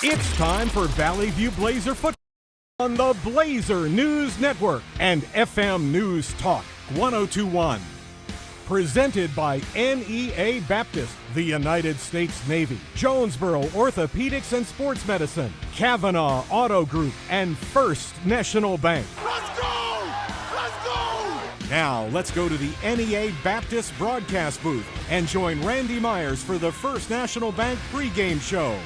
It's time for Valley View Blazer football on the Blazer News Network and FM News Talk 1021. Presented by NEA Baptist, the United States Navy, Jonesboro Orthopedics and Sports Medicine, Kavanaugh Auto Group, and First National Bank. Let's go! Let's go! Now, let's go to the NEA Baptist broadcast booth and join Randy Myers for the First National Bank pregame show.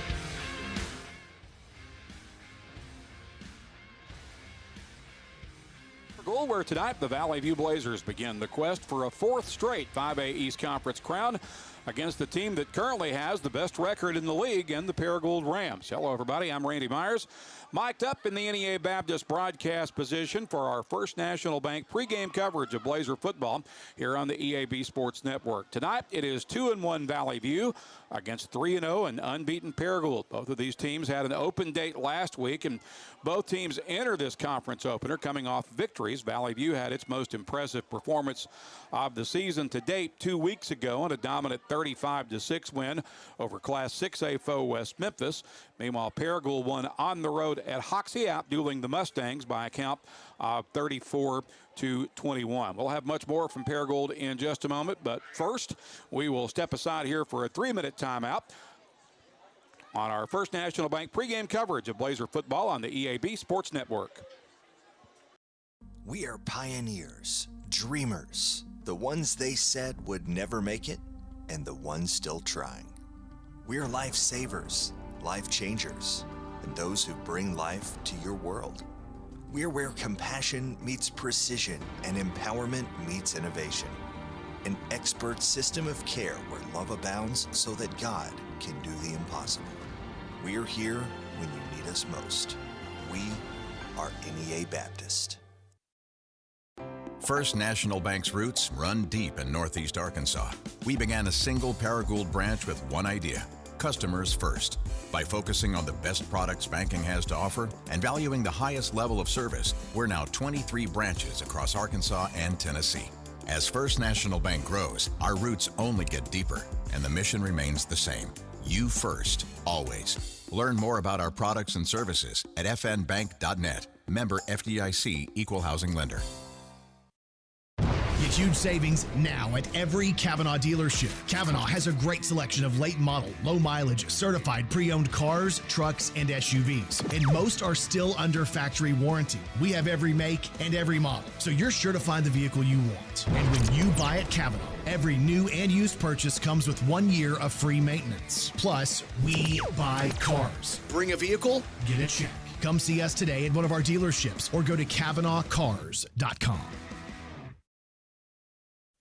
Where tonight the Valley View Blazers begin the quest for a fourth straight 5A East Conference crown against the team that currently has the best record in the league and the Paragould Rams. Hello, everybody. I'm Randy Myers, mic'd up in the NEA Baptist broadcast position for our First National Bank pregame coverage of Blazer football here on the EAB Sports Network. Tonight, it is 2-1 Valley View against 3-0 and unbeaten Paragould. Both of these teams had an open date last week, and both teams enter this conference opener coming off victories. Valley View had its most impressive performance of the season to date 2 weeks ago in a dominant 35-6 win over Class 6A foe West Memphis. Meanwhile, Paragould won on the road at Hoxie, outdueling the Mustangs by a count of 34-21. We'll have much more from Paragould in just a moment, but first, we will step aside here for a 3-minute timeout on our First National Bank pregame coverage of Blazer football on the EAB Sports Network. We are pioneers, dreamers, the ones they said would never make it, and the ones still trying. We're lifesavers, life changers, and those who bring life to your world. We're where compassion meets precision and empowerment meets innovation. An expert system of care where love abounds so that God can do the impossible. We're here when you need us most. We are NEA Baptist. First National Bank's roots run deep in Northeast Arkansas. We began a single Paragould branch with one idea: customers first. By focusing on the best products banking has to offer and valuing the highest level of service, we're now 23 branches across Arkansas and Tennessee. As First National Bank grows, our roots only get deeper, and the mission remains the same: you first, always. Learn more about our products and services at fnbank.net. Member FDIC, Equal Housing Lender. Get huge savings now at every Kavanaugh dealership. Kavanaugh has a great selection of late model, low mileage, certified pre-owned cars, trucks, and SUVs. And most are still under factory warranty. We have every make and every model, so you're sure to find the vehicle you want. And when you buy at Kavanaugh, every new and used purchase comes with 1 year of free maintenance. Plus, we buy cars. Bring a vehicle, get a check. Come see us today at one of our dealerships or go to KavanaughCars.com.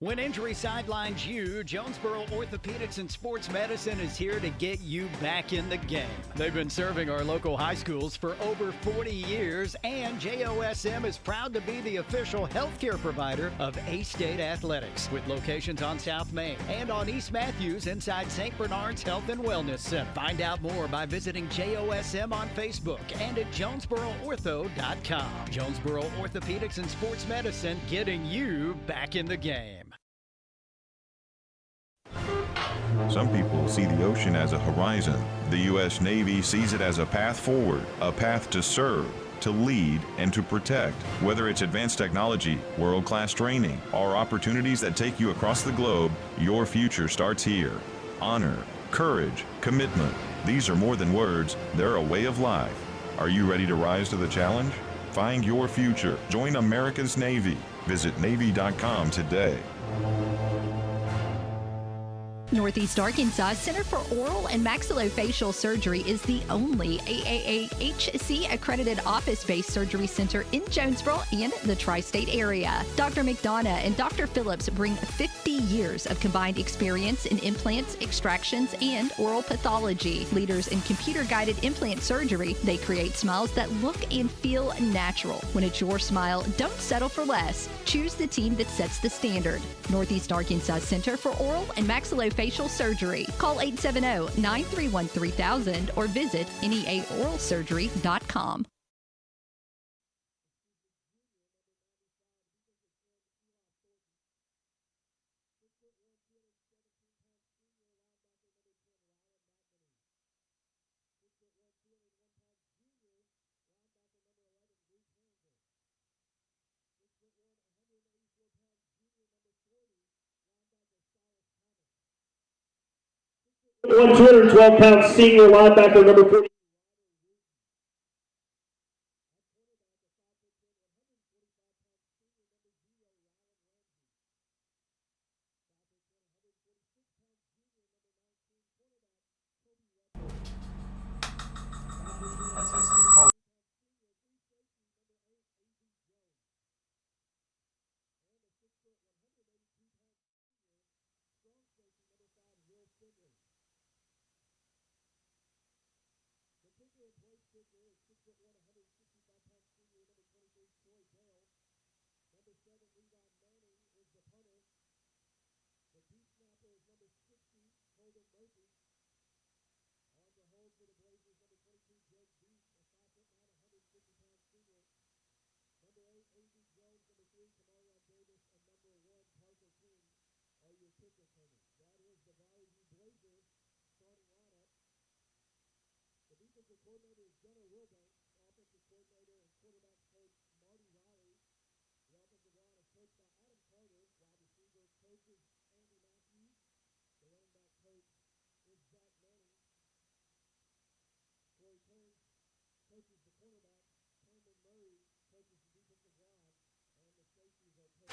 When injury sidelines you, Jonesboro Orthopedics and Sports Medicine is here to get you back in the game. They've been serving our local high schools for over 40 years, and JOSM is proud to be the official healthcare provider of A-State Athletics, with locations on South Main and on East Matthews inside St. Bernard's Health and Wellness Center. Find out more by visiting JOSM on Facebook and at JonesboroOrtho.com. Jonesboro Orthopedics and Sports Medicine, getting you back in the game. Some people see the ocean as a horizon. The U.S. Navy sees it as a path forward, a path to serve, to lead, and to protect. Whether it's advanced technology, world-class training, or opportunities that take you across the globe, your future starts here. Honor, courage, commitment. These are more than words, they're a way of life. Are you ready to rise to the challenge? Find your future. Join America's Navy. Visit Navy.com today. Northeast Arkansas Center for Oral and Maxillofacial Surgery is the only AAHC accredited office-based surgery center in Jonesboro and the tri-state area. Dr. McDonough and Dr. Phillips bring 50 years of combined experience in implants, extractions, and oral pathology. Leaders in computer-guided implant surgery, they create smiles that look and feel natural. When it's your smile, don't settle for less. Choose the team that sets the standard. Northeast Arkansas Center for Oral and Maxillofacial Surgery. Call 870-931-3000 or visit neaoralsurgery.com. 212-pound senior linebacker, number 40.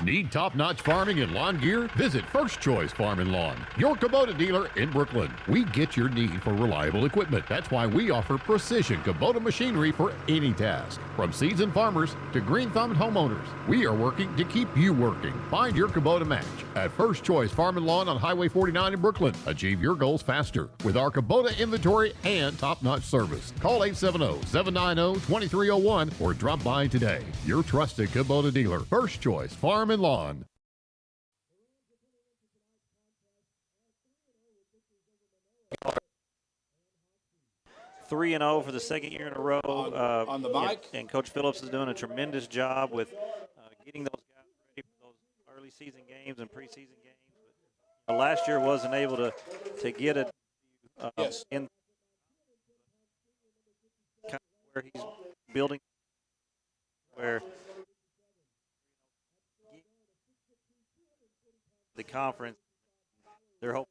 Need top-notch farming and lawn gear? Visit First Choice Farm and Lawn, your Kubota dealer in Brooklyn. We get your need for reliable equipment. That's why we offer precision Kubota machinery for any task. From seasoned farmers to green-thumbed homeowners, we are working to keep you working. Find your Kubota match at First Choice Farm and Lawn on Highway 49 in Brooklyn. Achieve your goals faster with our Kubota inventory and top-notch service. Call 870-790-2301 or drop by today. Your trusted Kubota dealer, First Choice Farm and Lawn. Three 3-0 for the second year in a row. On the mic. And Coach Phillips is doing a tremendous job with getting those guys ready for those early season games and preseason games. But last year wasn't able to get it in kind of where he's building, where the conference, they're hoping.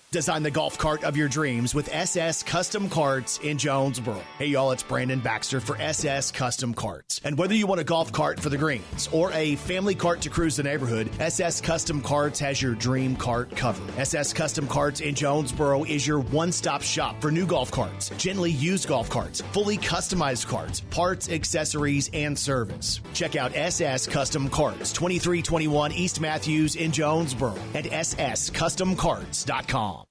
Design the golf cart of your dreams with SS Custom Carts in Jonesboro. Hey, y'all, it's Brandon Baxter for SS Custom Carts. And whether you want a golf cart for the greens or a family cart to cruise the neighborhood, SS Custom Carts has your dream cart covered. SS Custom Carts in Jonesboro is your one-stop shop for new golf carts, gently used golf carts, fully customized carts, parts, accessories, and service. Check out SS Custom Carts, 2321 East Matthews in Jonesboro at sscustomcarts.com.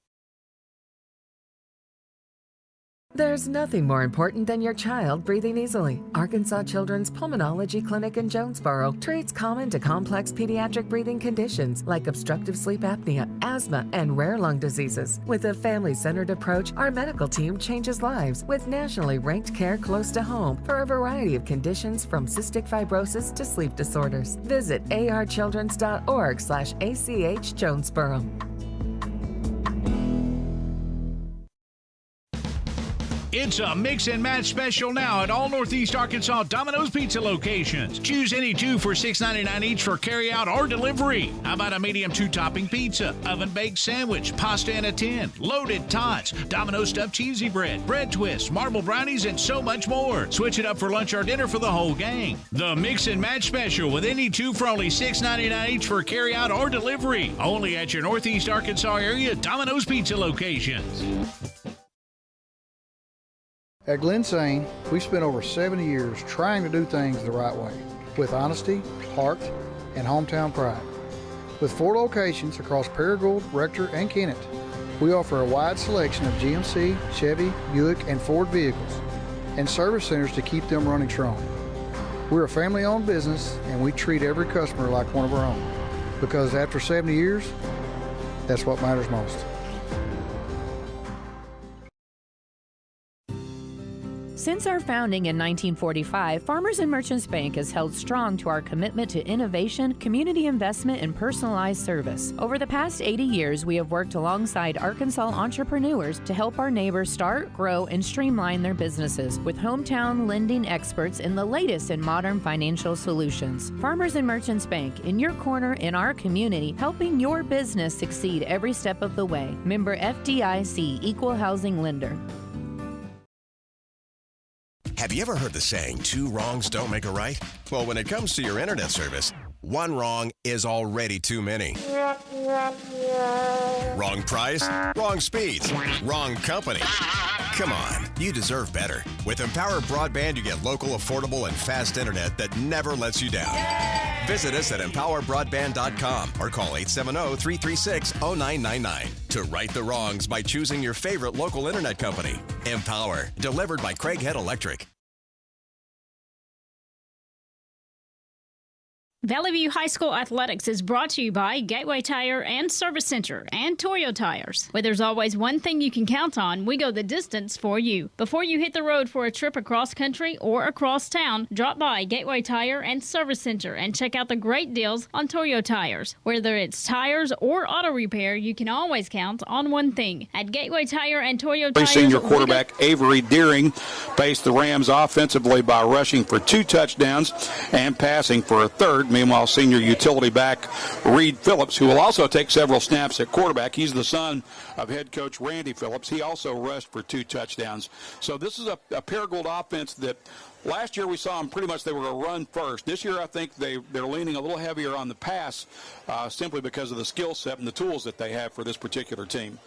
There's nothing more important than your child breathing easily. Arkansas Children's Pulmonology Clinic in Jonesboro treats common to complex pediatric breathing conditions like obstructive sleep apnea, asthma, and rare lung diseases. With a family-centered approach, our medical team changes lives with nationally ranked care close to home for a variety of conditions from cystic fibrosis to sleep disorders. Visit archildrens.org/ACH Jonesboro. It's a mix and match special now at all Northeast Arkansas Domino's Pizza locations. Choose any two for $6.99 each for carryout or delivery. How about a medium 2-topping pizza, oven-baked sandwich, pasta in a tin, loaded tots, Domino's stuffed cheesy bread, bread twists, marble brownies, and so much more. Switch it up for lunch or dinner for the whole gang. The mix and match special with any two for only $6.99 each for carryout or delivery. Only at your Northeast Arkansas area Domino's Pizza locations. At Glen Sane, we've spent over 70 years trying to do things the right way, with honesty, heart, and hometown pride. With 4 locations across Paragould, Rector, and Kennett, we offer a wide selection of GMC, Chevy, Buick, and Ford vehicles, and service centers to keep them running strong. We're a family-owned business, and we treat every customer like one of our own, because after 70 years, that's what matters most. Since our founding in 1945, Farmers and Merchants Bank has held strong to our commitment to innovation, community investment, and personalized service. Over the past 80 years, we have worked alongside Arkansas entrepreneurs to help our neighbors start, grow, and streamline their businesses with hometown lending experts in the latest in modern financial solutions. Farmers and Merchants Bank, in your corner in our community, helping your business succeed every step of the way. Member FDIC, Equal Housing Lender. Have you ever heard the saying, 2 wrongs don't make a right? Well, when it comes to your internet service, 1 wrong is already too many. Wrong price, wrong speeds, wrong company. Come on, you deserve better. With Empower Broadband, you get local, affordable, and fast internet that never lets you down. Visit us at empowerbroadband.com or call 870-336-0999 to right the wrongs by choosing your favorite local internet company. Empower, delivered by Craighead Electric. Valley View High School Athletics is brought to you by Gateway Tire and Service Center and Toyo Tires. Where there's always one thing you can count on, we go the distance for you. Before you hit the road for a trip across country or across town, drop by Gateway Tire and Service Center and check out the great deals on Toyo Tires. Whether it's tires or auto repair, you can always count on one thing. At Gateway Tire and Toyo Tires, senior quarterback Avery Deering paced the Rams offensively by rushing for 2 touchdowns and passing for a third. Meanwhile, senior utility back Reed Phillips, who will also take several snaps at quarterback. He's the son of head coach Randy Phillips. He also rushed for 2 touchdowns. So this is a Paragould offense that last year we saw them pretty much they were going to run first. This year I think they're leaning a little heavier on the pass simply because of the skill set and the tools that they have for this particular team.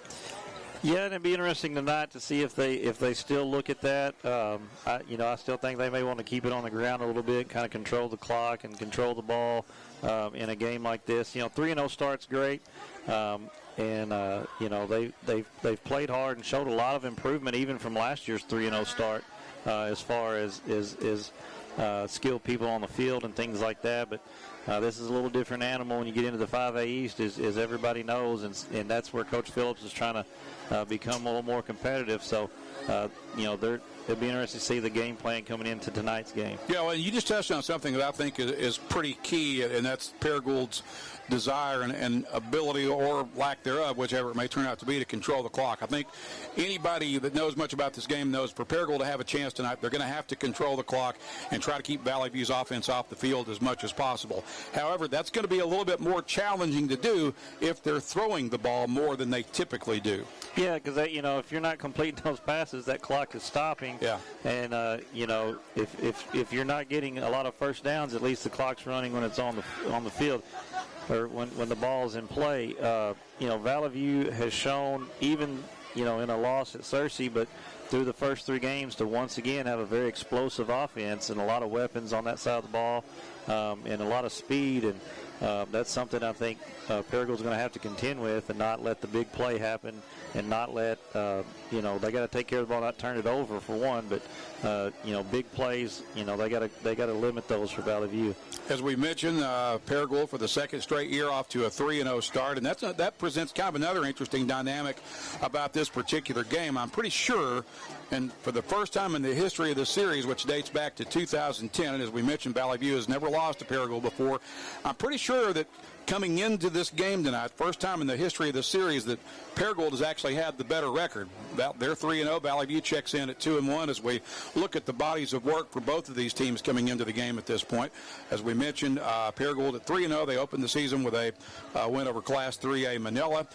Yeah, and it'd be interesting tonight to see if they still look at that. I still think they may want to keep it on the ground a little bit, kind of control the clock and control the ball in a game like this. 3-0 start's great, and they've played hard and showed a lot of improvement even from last year's 3-0 start as far as skilled people on the field and things like that. But this is a little different animal when you get into the 5A East, as everybody knows, and that's where Coach Phillips is trying to become a little more competitive. So, it'd be interesting to see the game plan coming into tonight's game. Yeah, well, you just touched on something that I think is pretty key, and that's Paragould's desire and ability, or lack thereof, whichever it may turn out to be, to control the clock. I think anybody that knows much about this game knows for Paragould to have a chance tonight, they're going to have to control the clock and try to keep Valley View's offense off the field as much as possible. However, that's going to be a little bit more challenging to do if they're throwing the ball more than they typically do. Yeah, because if you're not completing those passes, that clock is stopping. Yeah. And if you're not getting a lot of first downs, at least the clock's running when it's on the field, or when the ball's in play. Valley View has shown, even in a loss at Searcy, but through the first 3 games, to once again have a very explosive offense and a lot of weapons on that side of the ball, and a lot of speed. And that's something I think Paragould's going to have to contend with, and not let the big play happen, and not let they got to take care of the ball, not turn it over for one, but big plays, they got to limit those for Valley View. As we mentioned, Paragould for the second straight year off to a 3-0 start, and that presents kind of another interesting dynamic about this particular game. I'm pretty sure, and for the first time in the history of the series, which dates back to 2010, and as we mentioned, Valley View has never lost to Paragould before. I'm pretty sure that coming into this game tonight, first time in the history of the series that Paragould has actually had the better record. They're 3-0. Valley View checks in at 2-1 as we look at the bodies of work for both of these teams coming into the game at this point. As we mentioned, Paragould at 3-0. They opened the season with a win over Class 3A Manila.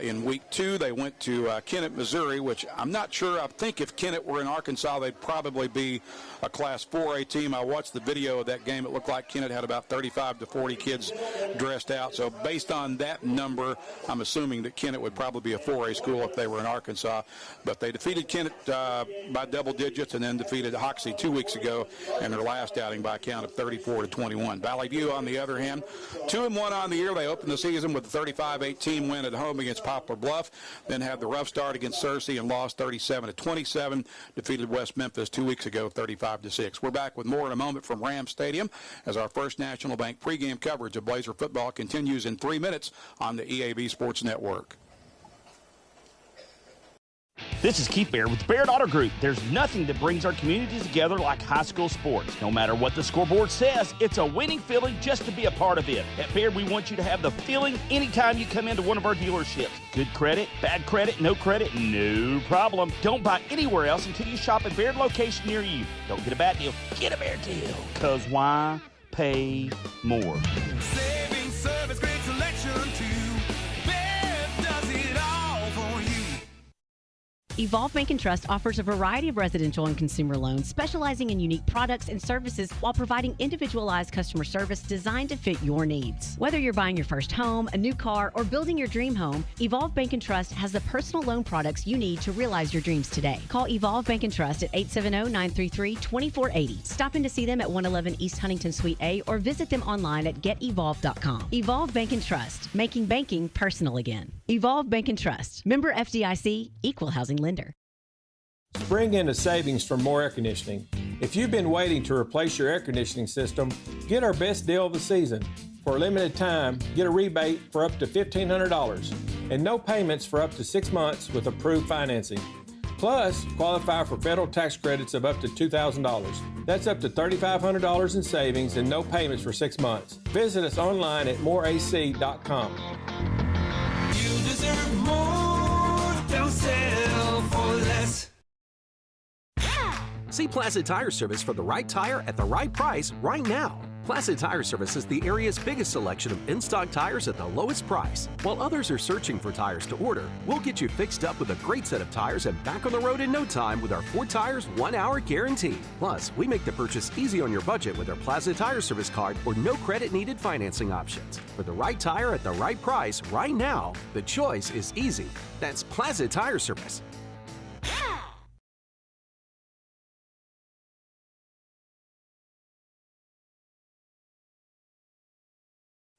In week 2, they went to Kennett, Missouri, which I'm not sure. I think if Kennett were in Arkansas, they'd probably be a Class 4A team. I watched the video of that game. It looked like Kennett had about 35 to 40 kids dressed out. So based on that number, I'm assuming that Kennett would probably be a 4A school if they were in Arkansas. but they defeated Kennett by double digits and then defeated Hoxie 2 weeks ago in their last outing by a count of 34-21. Valley View, on the other hand, 2-1 on the year. They opened the season with a 35-18 win at home against Poplar Bluff, then had the rough start against Searcy and lost 37-27, defeated West Memphis 2 weeks ago 35-6. We're back with more in a moment from Rams Stadium as our First National Bank pregame coverage of Blazer football continues in 3 minutes on the EAB Sports Network. This is Keith Baird with Baird Auto Group. There's nothing that brings our communities together like high school sports. No matter what the scoreboard says, it's a winning feeling just to be a part of it. At Baird, we want you to have the feeling anytime you come into one of our dealerships. Good credit, bad credit, no no problem. Don't buy anywhere else until you shop at Baird location near you. Don't get a bad deal, get a Baird deal. Because why pay more? Saving service, great selection too. Baird does it all for you. Evolve Bank & Trust offers a variety of residential and consumer loans specializing in unique products and services while providing individualized customer service designed to fit your needs. Whether you're buying your first home, a new car, or building your dream home, Evolve Bank & Trust has the personal loan products you need to realize your dreams today. Call Evolve Bank & Trust at 870-933-2480. Stop in to see them at 111 East Huntington Suite A or visit them online at getevolve.com. Evolve Bank & Trust, making banking personal again. Evolve Bank & Trust, member FDIC, equal housing lender. Spring into savings from more air conditioning. If you've been waiting to replace your air conditioning system, get our best deal of the season. For a limited time, get a rebate for up to $1,500 and no payments for up to 6 months with approved financing. Plus, qualify for federal tax credits of up to $2,000. That's up to $3,500 in savings and no payments for 6 months. Visit us online at moreac.com. You deserve more. Don't settle for less. See Plaza Tire Service for the right tire at the right price right now. Plaza Tire Service is the area's biggest selection of in-stock tires at the lowest price. While others are searching for tires to order, we'll get you fixed up with a great set of tires and back on the road in no time with our 4 tires, 1 hour guarantee. Plus, we make the purchase easy on your budget with our Plaza Tire Service card or no credit needed financing options. For the right tire at the right price right now, the choice is easy. That's Plaza Tire Service.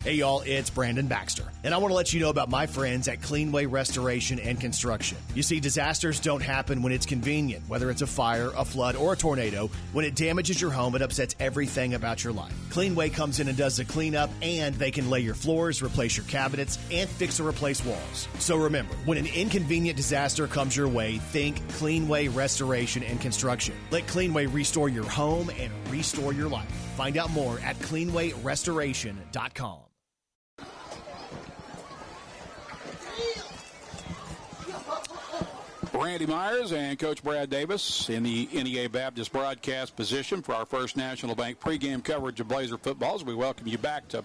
Hey y'all, it's Brandon Baxter, and I want to let you know about my friends at Cleanway Restoration and Construction. You see, disasters don't happen when it's convenient, whether it's a fire, a flood, or a tornado. When it damages your home, it upsets everything about your life. Cleanway comes in and does the cleanup, and they can lay your floors, replace your cabinets, and fix or replace walls. So remember, when an inconvenient disaster comes your way, think Cleanway Restoration and Construction. Let Cleanway restore your home and restore your life. Find out more at cleanwayrestoration.com. Randy Myers and Coach Brad Davis in the NEA Baptist broadcast position for our First National Bank pregame coverage of Blazer football. As we welcome you back to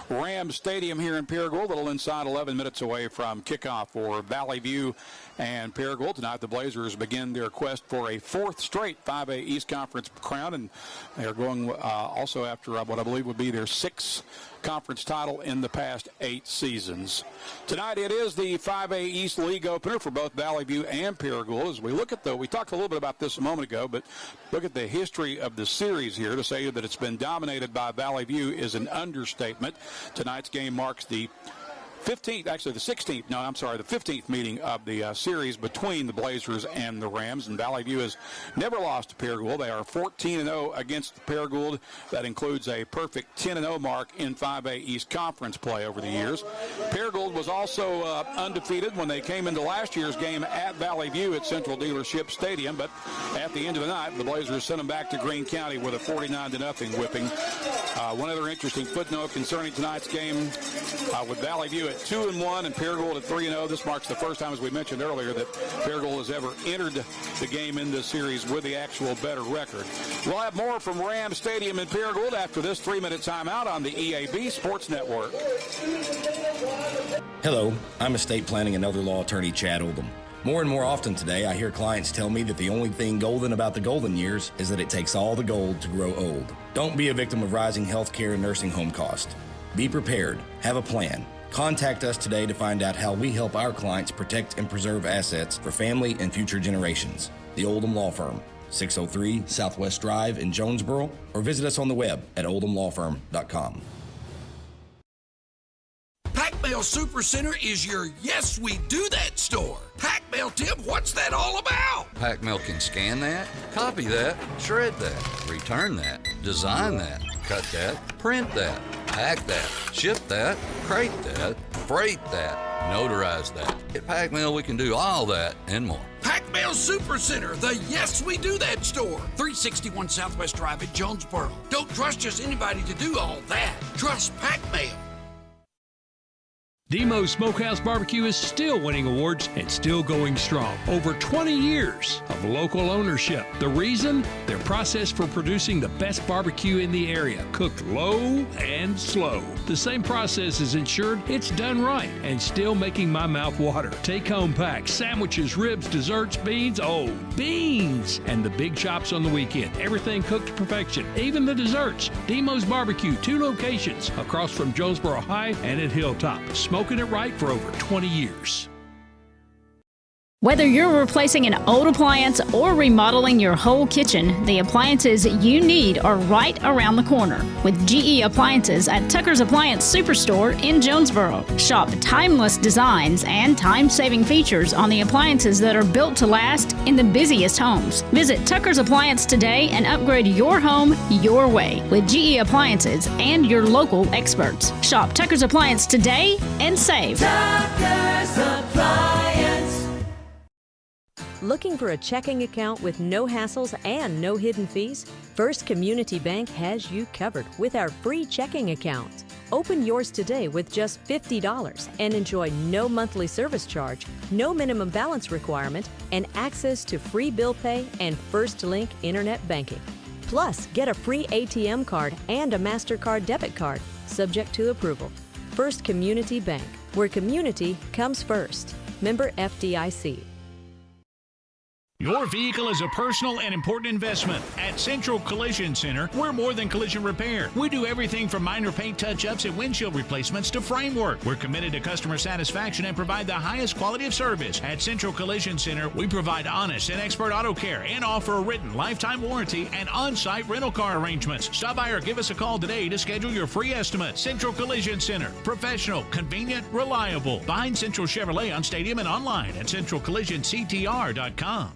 Rams Stadium here in Paragould, a little inside 11 minutes away from kickoff for Valley View and Paragould. Tonight the Blazers begin their quest for a 4th straight 5A East Conference crown, and they are going also after what I believe would be their 6th conference title in the past 8 seasons. Tonight it is the 5A East League opener for both Valley View and Paragould. As we look at we talked a little bit about this a moment ago, but look at the history of the series here. To say that it's been dominated by Valley View is an understatement. Tonight's game marks the 15th meeting of the series between the Blazers and the Rams, and Valley View has never lost to Paragould. They are 14-0 against Paragould. That includes a perfect 10-0 mark in 5A East Conference play over the years. Paragould was also undefeated when they came into last year's game at Valley View at Central Dealership Stadium, but at the end of the night, the Blazers sent them back to Greene County with a 49-0 whipping. One other interesting footnote concerning tonight's game, with Valley View at 2-1 and Paragould at 3-0. This marks the first time, as we mentioned earlier, that Paragould has ever entered the game in this series with the actual better record. We'll have more from Ram Stadium in Paragould after this 3-minute timeout on the EAB Sports Network. Hello, I'm estate planning and elder law attorney Chad Oldham. More and more often today, I hear clients tell me that the only thing golden about the golden years is that it takes all the gold to grow old. Don't be a victim of rising healthcare and nursing home costs. Be prepared, have a plan, Contact us today to find out how we help our clients protect and preserve assets for family and future generations. The Oldham Law Firm, 603 Southwest Drive in Jonesboro, or visit us on the web at oldhamlawfirm.com. Pac-Mail Supercenter is your Yes We Do That store. Pac-Mail, Tim, what's that all about? Pac-Mail can scan that, copy that, shred that, return that, design that, cut that, print that, pack that, ship that, crate that, freight that, notarize that. At Pac-Mail, we can do all that and more. Pac-Mail Supercenter, the Yes We Do That store. 361 Southwest Drive at Jonesboro. Don't trust just anybody to do all that. Trust Pac-Mail. Demo's Smokehouse Barbecue is still winning awards and still going strong. Over 20 years of local ownership. The reason? Their process for producing the best barbecue in the area, cooked low and slow. The same process is ensured it's done right and still making my mouth water. Take-home packs, sandwiches, ribs, desserts, beans. Oh, beans! And the big chops on the weekend. Everything cooked to perfection, even the desserts. Demo's Barbecue, 2 locations across from Jonesboro High and at Hilltop. Smoking it right for over 20 years. Whether you're replacing an old appliance or remodeling your whole kitchen, the appliances you need are right around the corner with GE Appliances at Tucker's Appliance Superstore in Jonesboro. Shop timeless designs and time-saving features on the appliances that are built to last in the busiest homes. Visit Tucker's Appliance today and upgrade your home your way with GE Appliances and your local experts. Shop Tucker's Appliance today and save. Tucker's Appliance. Looking for a checking account with no hassles and no hidden fees? First Community Bank has you covered with our free checking account. Open yours today with just $50 and enjoy no monthly service charge, no minimum balance requirement, and access to free bill pay and First Link internet banking. Plus, get a free ATM card and a MasterCard debit card, subject to approval. First Community Bank, where community comes first. Member FDIC. Your vehicle is a personal and important investment. At Central Collision Center, we're more than collision repair. We do everything from minor paint touch-ups and windshield replacements to framework. We're committed to customer satisfaction and provide the highest quality of service. At Central Collision Center, we provide honest and expert auto care and offer a written lifetime warranty and on-site rental car arrangements. Stop by or give us a call today to schedule your free estimate. Central Collision Center. Professional, convenient, reliable. Behind Central Chevrolet on Stadium and online at centralcollisionctr.com.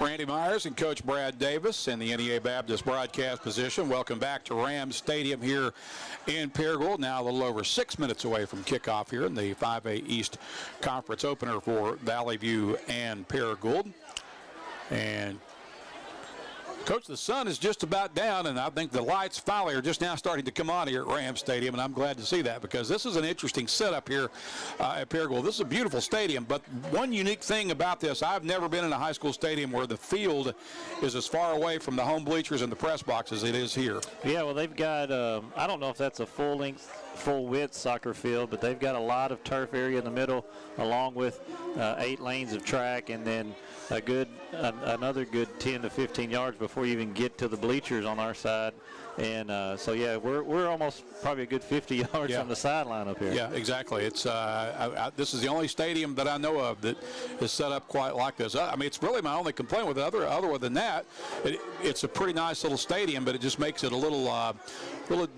Randy Myers and Coach Brad Davis in the NEA Baptist broadcast position. Welcome back to Rams Stadium here in Paragould. Now a little over 6 minutes away from kickoff here in the 5A East Conference opener for Valley View and Paragould. And Coach, the sun is just about down, and I think the lights finally are just now starting to come on here at Rams Stadium, and I'm glad to see that because this is an interesting setup here at Paragould. This is a beautiful stadium, but one unique thing about this, I've never been in a high school stadium where the field is as far away from the home bleachers and the press box as it is here. Yeah, well, they've got, I don't know if that's a full-length, full-width soccer field, but they've got a lot of turf area in the middle along with 8 lanes of track and then another good 10 to 15 yards before you even get to the bleachers on our side. And so, yeah, we're almost probably a good 50 yards from the sideline up here. Yeah, exactly. It's this is the only stadium that I know of that is set up quite like this. I mean, it's really my only complaint with it. Other than that, it's a pretty nice little stadium, but it just makes it a little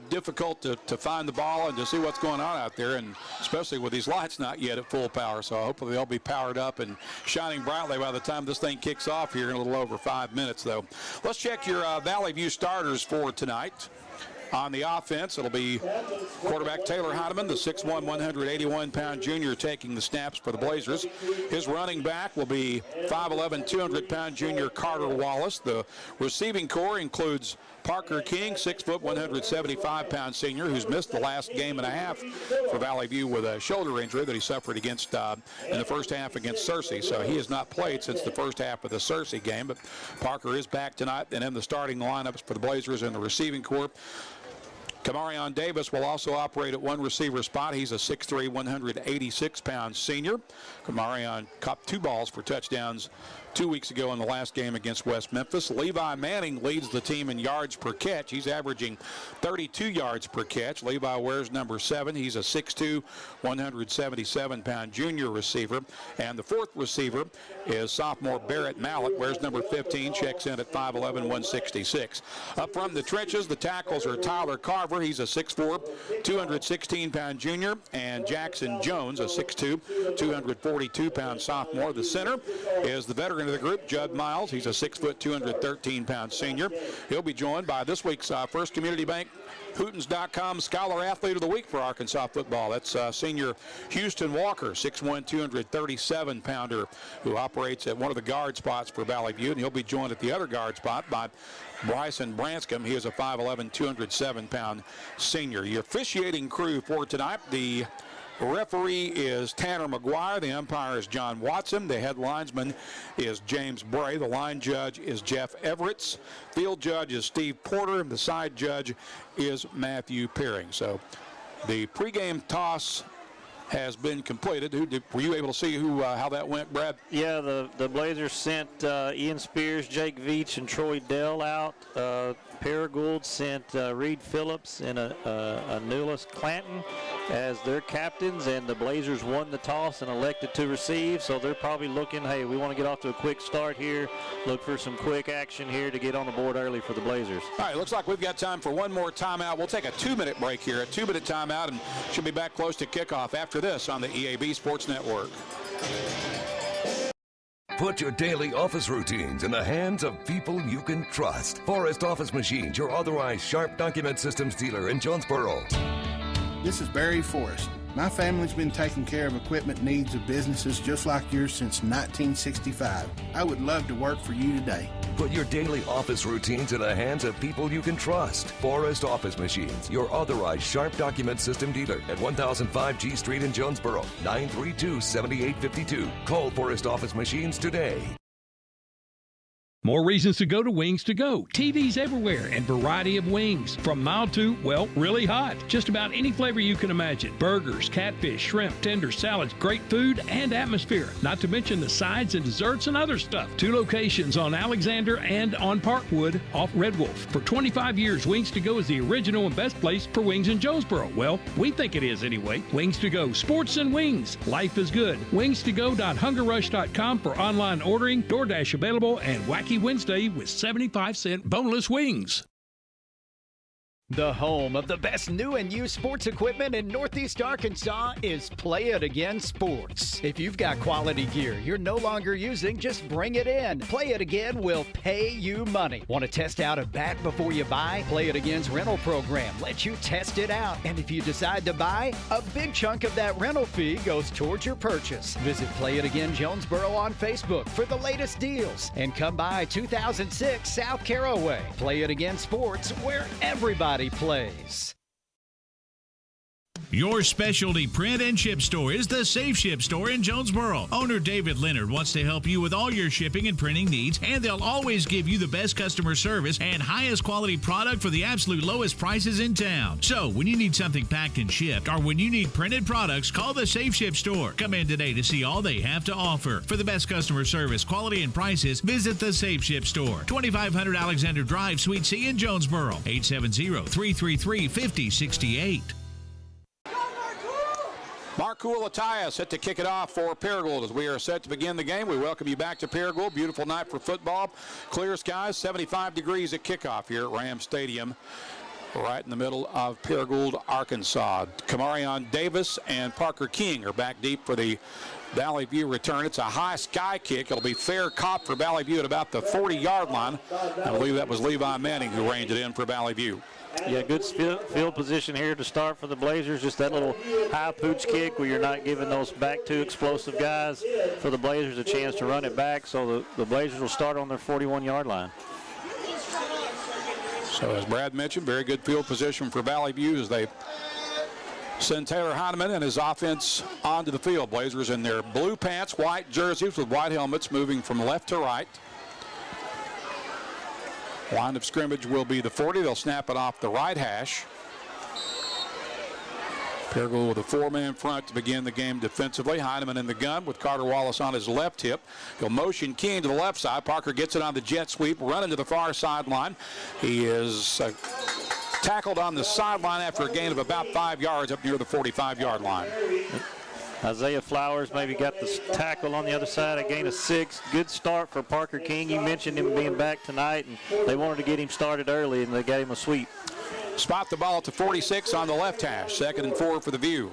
difficult to find the ball and to see what's going on out there, and especially with these lights not yet at full power. So hopefully they'll be powered up and shining brightly by the time this thing kicks off here in a little over 5 minutes, though. Let's check your Valley View starters for tonight. On the offense, it'll be quarterback Taylor Heineman, the 6'1", 181-pound junior, taking the snaps for the Blazers. His running back will be 5'11", 200-pound junior Carter Wallace. The receiving corps includes Parker King, 6', 175-pound senior, who's missed the last game and a half for Valley View with a shoulder injury that he suffered against in the first half against Searcy. So he has not played since the first half of the Searcy game, but Parker is back tonight and in the starting lineups for the Blazers in the receiving corps. Kamarion Davis will also operate at one receiver spot. He's a 6'3", 186-pound senior. Kamarion caught 2 balls for touchdowns 2 weeks ago in the last game against West Memphis. Levi Manning leads the team in yards per catch. He's averaging 32 yards per catch. Levi wears number 7. He's a 6'2", 177-pound junior receiver. And the 4th receiver is sophomore Barrett Mallett, wears number 15, checks in at 5'11", 166. Up from the trenches, the tackles are Tyler Carver. He's a 6'4", 216-pound junior. And Jackson Jones, a 6'2", 242-pound sophomore. The center is the veteran of the group, Judd Miles. He's a 6 foot, 213-pound senior. He'll be joined by this week's First Community Bank Hootens.com Scholar Athlete of the Week for Arkansas football. That's senior Houston Walker, 6'1", 237-pounder, who operates at one of the guard spots for Valley View, and he'll be joined at the other guard spot by Bryson Branscombe. He is a 5'11", 207-pound senior. The officiating crew for tonight, the referee is Tanner McGuire. The umpire is John Watson. The head linesman is James Bray. The line judge is Jeff Everetts. Field judge is Steve Porter. The side judge is Matthew Pearing. So the pregame toss has been completed. Were you able to see how that went, Brad? Yeah, the Blazers sent Ian Spears, Jake Veach, and Troy Dell out. Paragould sent Reed Phillips and Newlis Clanton as their captains, and the Blazers won the toss and elected to receive. So they're probably looking, hey, we want to get off to a quick start here, look for some quick action here to get on the board early for the Blazers. All right, looks like we've got time for one more timeout. We'll take a 2-minute break here, a 2-minute timeout, and should be back close to kickoff after this on the EAB Sports Network. Put your daily office routines in the hands of people you can trust. Forrest Office Machines, your authorized Sharp document systems dealer in Jonesboro. This is Barry Forrest. My family's been taking care of equipment needs of businesses just like yours since 1965. I would love to work for you today. Put your daily office routines in the hands of people you can trust. Forrest Office Machines, your authorized Sharp document system dealer at 1005 G Street in Jonesboro, 932-7852. Call Forrest Office Machines today. More reasons to go to Wings to Go. TVs everywhere and variety of wings. From mild to, well, really hot. Just about any flavor you can imagine. Burgers, catfish, shrimp, tenders, salads, great food and atmosphere. Not to mention the sides and desserts and other stuff. 2 locations on Alexander and on Parkwood off Red Wolf. For 25 years, Wings to Go is the original and best place for wings in Jonesboro. Well, we think it is anyway. Wings to Go. Sports and wings. Life is good. WingsToGo.HungerRush.com for online ordering, DoorDash available, and Wacky Wednesday with 75-cent boneless wings. The home of the best new and used sports equipment in Northeast Arkansas is Play It Again Sports. If you've got quality gear you're no longer using, just bring it in. Play It Again will pay you money. Want to test out a bat before you buy? Play It Again's rental program lets you test it out. And if you decide to buy, a big chunk of that rental fee goes towards your purchase. Visit Play It Again Jonesboro on Facebook for the latest deals. And come by 2006 South Caraway. Play It Again Sports, where everybody plays. Your specialty print and ship store is the Safe Ship Store in Jonesboro. Owner David Leonard wants to help you with all your shipping and printing needs, and they'll always give you the best customer service and highest quality product for the absolute lowest prices in town. So when you need something packed and shipped, or when you need printed products, call the Safe Ship Store. Come in today to see all they have to offer. For the best customer service, quality, and prices, visit the Safe Ship Store, 2500 Alexander Drive, Suite C in Jonesboro, 870-333-5068. Mark Ulataya set to kick it off for Paragould as we are set to begin the game. We welcome you back to Paragould. Beautiful night for football. Clear skies, 75 degrees at kickoff here at Ram Stadium, right in the middle of Paragould, Arkansas. Kamarion Davis and Parker King are back deep for the Valley View return. It's a high sky kick. It'll be fair caught for Valley View at about the 40-yard line. I believe that was Levi Manning who ranged it in for Valley View. Yeah, good field position here to start for the Blazers. Just that little high pooch kick where you're not giving those back two explosive guys for the Blazers a chance to run it back. So the Blazers will start on their 41-yard line. So as Brad mentioned, very good field position for Valley View as they send Taylor Heineman and his offense onto the field. Blazers in their blue pants, white jerseys with white helmets, moving from left to right. Line of scrimmage will be the 40. They'll snap it off the right hash. Paragould with a 4-man front to begin the game defensively. Heineman in the gun with Carter Wallace on his left hip. He'll motion King to the left side. Parker gets it on the jet sweep, running to the far sideline. He is tackled on the sideline after a gain of about 5 yards up near the 45-yard line. Isaiah Flowers maybe got the tackle on the other side, a gain of 6. Good start for Parker King. You mentioned him being back tonight, and they wanted to get him started early, and they got him a sweep. Spot the ball at the 46 on the left hash. 2nd and 4 for the View.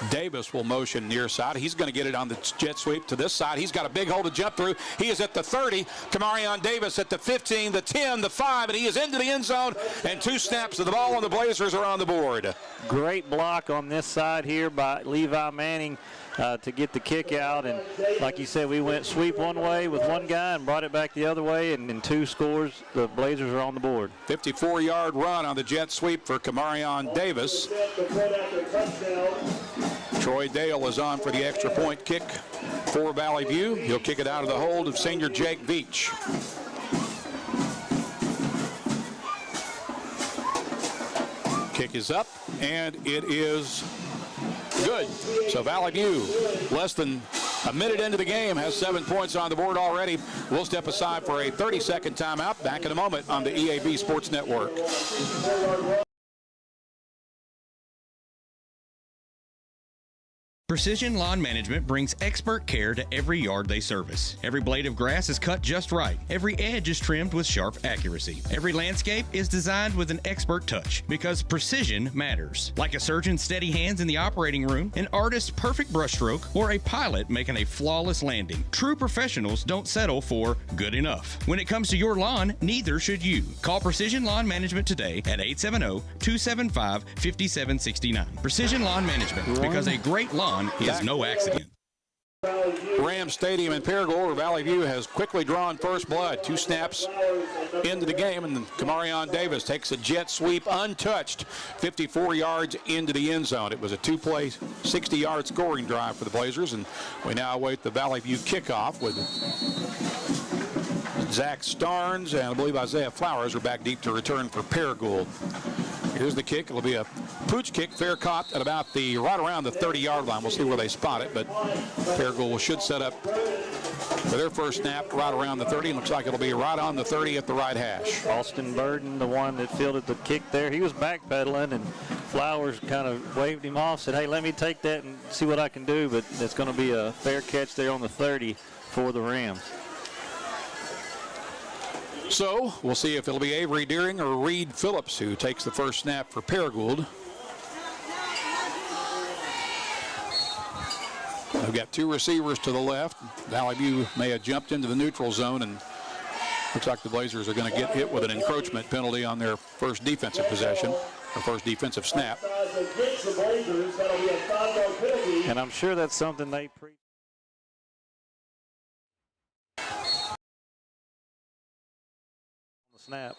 Davis will motion near side. He's going to get it on the jet sweep to this side. He's got a big hole to jump through. He is at the 30. Kamarion Davis at the 15, the 10, the 5, and he is into the end zone. And 2 snaps of the ball, and the Blazers are on the board. Great block on this side here by Levi Manning to get the kick out. And like you said, we went sweep one way with one guy and brought it back the other way. And in 2 scores, the Blazers are on the board. 54-yard run on the jet sweep for Kamarion Davis. Troy Dale is on for the extra point kick for Valley View. He'll kick it out of the hold of senior Jake Veach. Kick is up, and it is good. So Valley View, less than a minute into the game, has 7 points on the board already. We'll step aside for a 30-second timeout. Back in a moment on the EAB Sports Network. Precision Lawn Management brings expert care to every yard they service. Every blade of grass is cut just right. Every edge is trimmed with sharp accuracy. Every landscape is designed with an expert touch because precision matters. Like a surgeon's steady hands in the operating room, an artist's perfect brushstroke, or a pilot making a flawless landing. True professionals don't settle for good enough. When it comes to your lawn, neither should you. Call Precision Lawn Management today at 870-275-5769. Precision Lawn Management, because a great lawn is no accident. Ram Stadium in Paragould, where Valley View has quickly drawn first blood. 2 snaps into the game, and Kamarion Davis takes a jet sweep untouched 54 yards into the end zone. It was a 2-play, 60-yard scoring drive for the Blazers, and we now await the Valley View kickoff with Zach Starnes and I believe Isaiah Flowers are back deep to return for Paragould. Here's the kick. It'll be a pooch kick, fair caught at about right around the 30-yard line. We'll see where they spot it, but Paragould should set up for their first snap right around the 30. Looks like it'll be right on the 30 at the right hash. Austin Burden, the one that fielded the kick there, he was backpedaling, and Flowers kind of waved him off, said, hey, let me take that and see what I can do, but it's going to be a fair catch there on the 30 for the Rams. So we'll see if it'll be Avery Deering or Reed Phillips who takes the first snap for Paragould. They've got 2 receivers to the left. Valley View may have jumped into the neutral zone, and looks like the Blazers are going to get hit with an encroachment penalty on their first defensive possession, or first defensive snap. And I'm sure that's something they snap.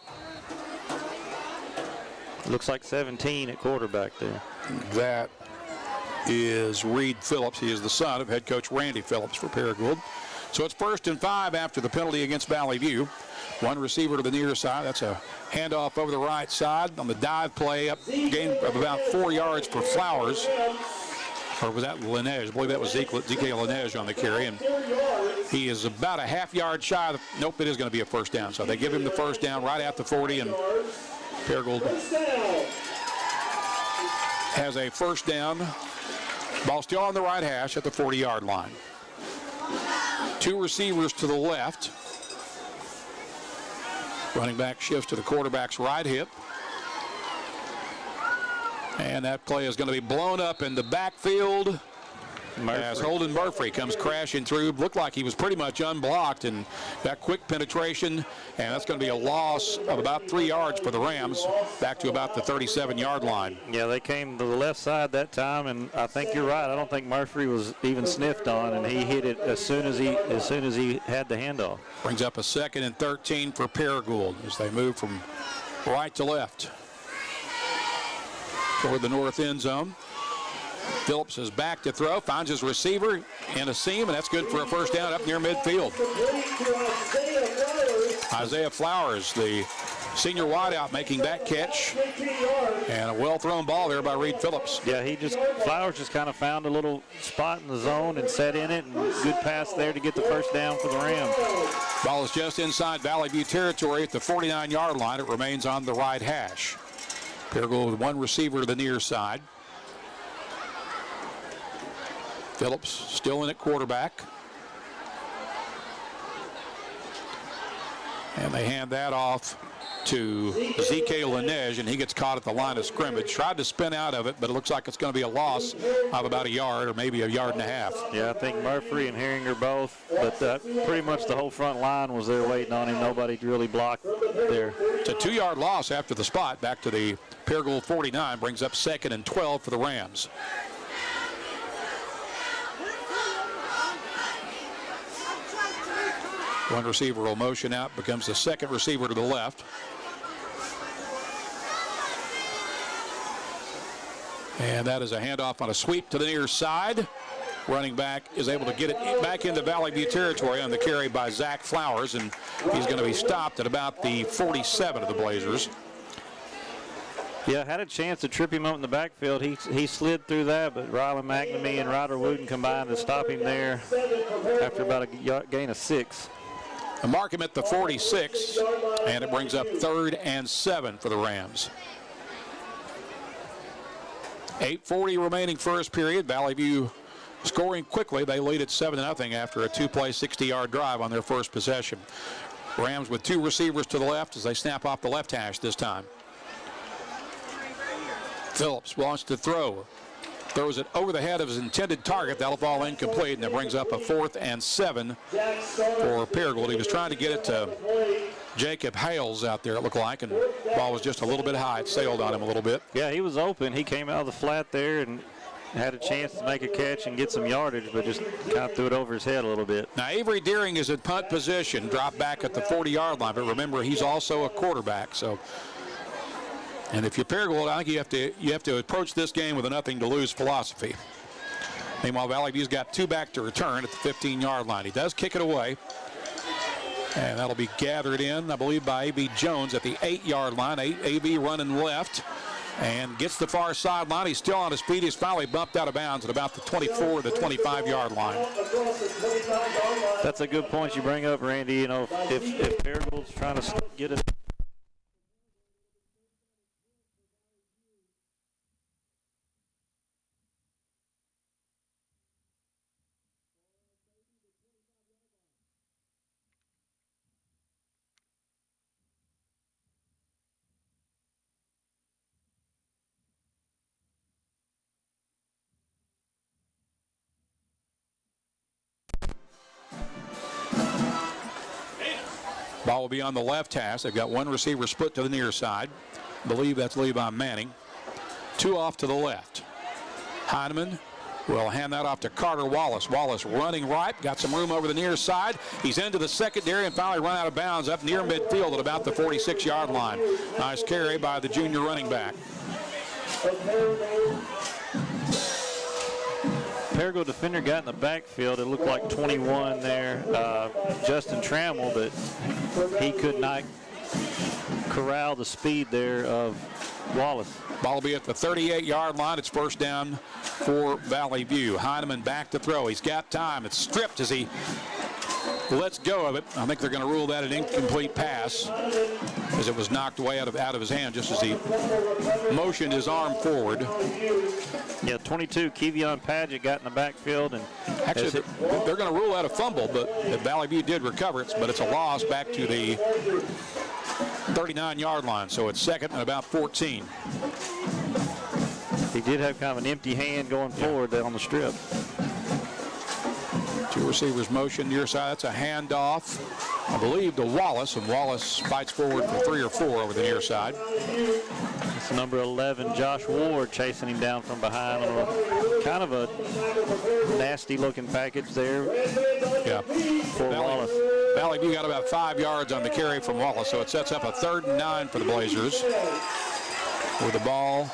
Looks like 17 at quarterback there. That is Reed Phillips. He is the son of head coach Randy Phillips for Paragould. So it's 1st and 5 after the penalty against Valley View. 1 receiver to the near side. That's a handoff over the right side on the dive play, up gain of about 4 yards for Flowers. Or was that Lineage? I believe that was ZK Lineage on the carry. And he is about a half-yard shy of nope, it is going to be a first down. So they give him the first down right at the 40, and Paragould has a first down. Ball still on the right hash at the 40-yard line. 2 receivers to the left. Running back shifts to the quarterback's right hip. And that play is going to be blown up in the backfield as Holden Murphy comes crashing through. Looked like he was pretty much unblocked and got quick penetration. And that's going to be a loss of about 3 yards for the Rams, back to about the 37-yard line. Yeah, they came to the left side that time, and I think you're right. I don't think Murphy was even sniffed on, and he hit it as soon as he had the handoff. Brings up a 2nd and 13 for Paragould as they move from right to left toward the north end zone. Phillips is back to throw, finds his receiver in a seam, and that's good for a first down up near midfield. Isaiah Flowers, the senior wideout making that catch. And a well-thrown ball there by Reed Phillips. Yeah, Flowers just kind of found a little spot in the zone and set in it, and good pass there to get the first down for the Rams. Ball is just inside Valley View territory at the 49-yard line. It remains on the right hash. Paragould with one receiver to the near side. Phillips still in at quarterback. And they hand that off to Z.K. Laneige, and he gets caught at the line of scrimmage. Tried to spin out of it, but it looks like it's going to be a loss of about a yard or maybe a yard and a half. Yeah, I think Murphy and Herringer both, but pretty much the whole front line was there waiting on him. Nobody really blocked there. It's a 2-yard loss after the spot. Back to the Paragould 49, brings up 2nd and 12 for the Rams. One receiver will motion out, becomes the second receiver to the left. And that is a handoff on a sweep to the near side. Running back is able to get it back into Valley View territory on the carry by Zach Flowers, and he's going to be stopped at about the 47 of the Blazers. Yeah, had a chance to trip him up in the backfield. He slid through that, but Rylan McNamee and Ryder Wooten combined to stop him there after about a gain of 6. And mark him at the 46, and it brings up 3rd and 7 for the Rams. 8:40 remaining first period. Valley View scoring quickly. They lead at 7-0 after a 2-play, 60-yard drive on their first possession. Rams with 2 receivers to the left as they snap off the left hash this time. Phillips wants to throw. Throws it over the head of his intended target. That'll fall incomplete, and it brings up a 4th and 7 for Paragould. He was trying to get it to Jacob Hales out there, it looked like, and the ball was just a little bit high. It sailed on him a little bit. Yeah, he was open. He came out of the flat there and had a chance to make a catch and get some yardage, but just kind of threw it over his head a little bit. Now, Avery Deering is in punt position, dropped back at the 40-yard line, but remember, he's also a quarterback, so... And if you're Paragould, I think you have to approach this game with a nothing-to-lose philosophy. Meanwhile, Valley View's got 2 back to return at the 15-yard line. He does kick it away, and that'll be gathered in, I believe, by A.B. Jones at the 8-yard line. A.B. running left and gets the far sideline. He's still on his feet. He's finally bumped out of bounds at about the 24 to 25-yard line. That's a good point you bring up, Randy. You know, if Paragould's trying to get it. Ball will be on the left hash. They've got 1 receiver split to the near side. I believe that's Levi Manning. 2 off to the left. Heineman will hand that off to Carter Wallace. Wallace running right, got some room over the near side. He's into the secondary and finally run out of bounds up near midfield at about the 46-yard line. Nice carry by the junior running back. Paragould defender got in the backfield. It looked like 21 there, Justin Trammell, but he could not corral the speed there of Wallace. Ball will be at the 38-yard line. It's first down for Valley View. Heineman back to throw. He's got time. It's stripped as he lets go of it. I think they're going to rule that an incomplete pass as it was knocked away out of his hand just as he motioned his arm forward. Yeah, 22, Kevion Padgett got in the backfield. And actually, they're going to rule out a fumble, but Valley View did recover it, but it's a loss back to the 39-yard line, so it's 2nd and about 14. He did have kind of an empty hand going forward there on the strip. 2 receivers motion near side. That's a handoff, I believe, to Wallace, and Wallace fights forward for 3 or 4 over the near side. It's number 11, Josh Ward, chasing him down from behind. Kind of a nasty-looking package there. Yeah. For Wallace. Valley View got about 5 yards on the carry from Wallace, so it sets up a 3rd and 9 for the Blazers with the ball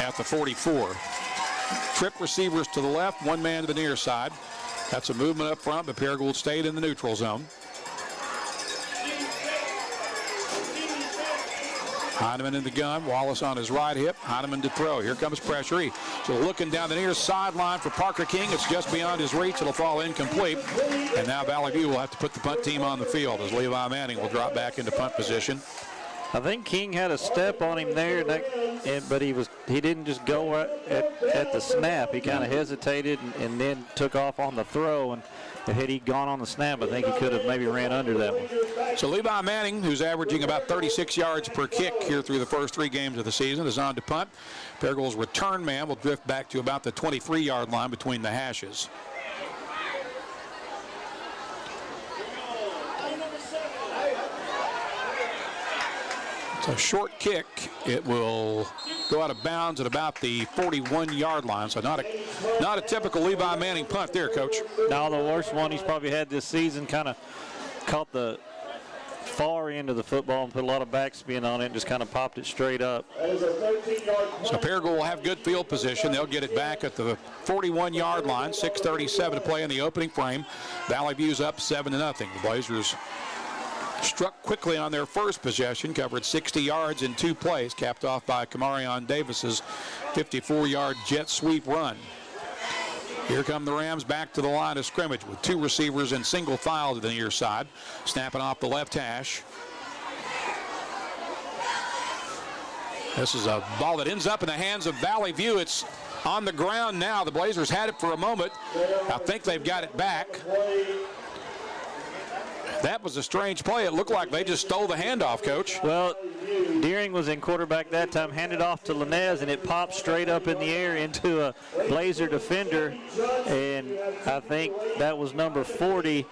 at the 44. Trip receivers to the left, 1 man to the near side. That's a movement up front, but Paragould stayed in the neutral zone. Heineman in the gun. Wallace on his right hip. Heineman to throw. Here comes pressure. So looking down the near sideline for Parker King. It's just beyond his reach. It'll fall incomplete. And now Valley View will have to put the punt team on the field as Levi Manning will drop back into punt position. I think King had a step on him there, but he didn't just go at the snap. He kind of hesitated and then took off on the throw. And had he gone on the snap, I think he could have maybe ran under that one. So Levi Manning, who's averaging about 36 yards per kick here through the first 3 games of the season, is on to punt. Paragould's return man will drift back to about the 23-yard line between the hashes. It's a short kick. It will go out of bounds at about the 41-yard line. So not a typical Levi Manning punt there, Coach. Now the worst one he's probably had this season. Kind of caught the far end of the football and put a lot of backspin on it and just kind of popped it straight up. So Paragould will have good field position. They'll get it back at the 41-yard line. 6:37 to play in the opening frame. Valley View's up 7-0. The Blazers struck quickly on their first possession, covered 60 yards in 2 plays, capped off by Kamarion Davis's 54-yard jet sweep run. Here come the Rams back to the line of scrimmage with 2 receivers in single file to the near side, snapping off the left hash. This is a ball that ends up in the hands of Valley View. It's on the ground now. The Blazers had it for a moment. I think they've got it back. That was a strange play. It looked like they just stole the handoff, Coach. Well, Deering was in quarterback that time, handed off to Linez, and it popped straight up in the air into a Blazer defender. And I think that was number 40,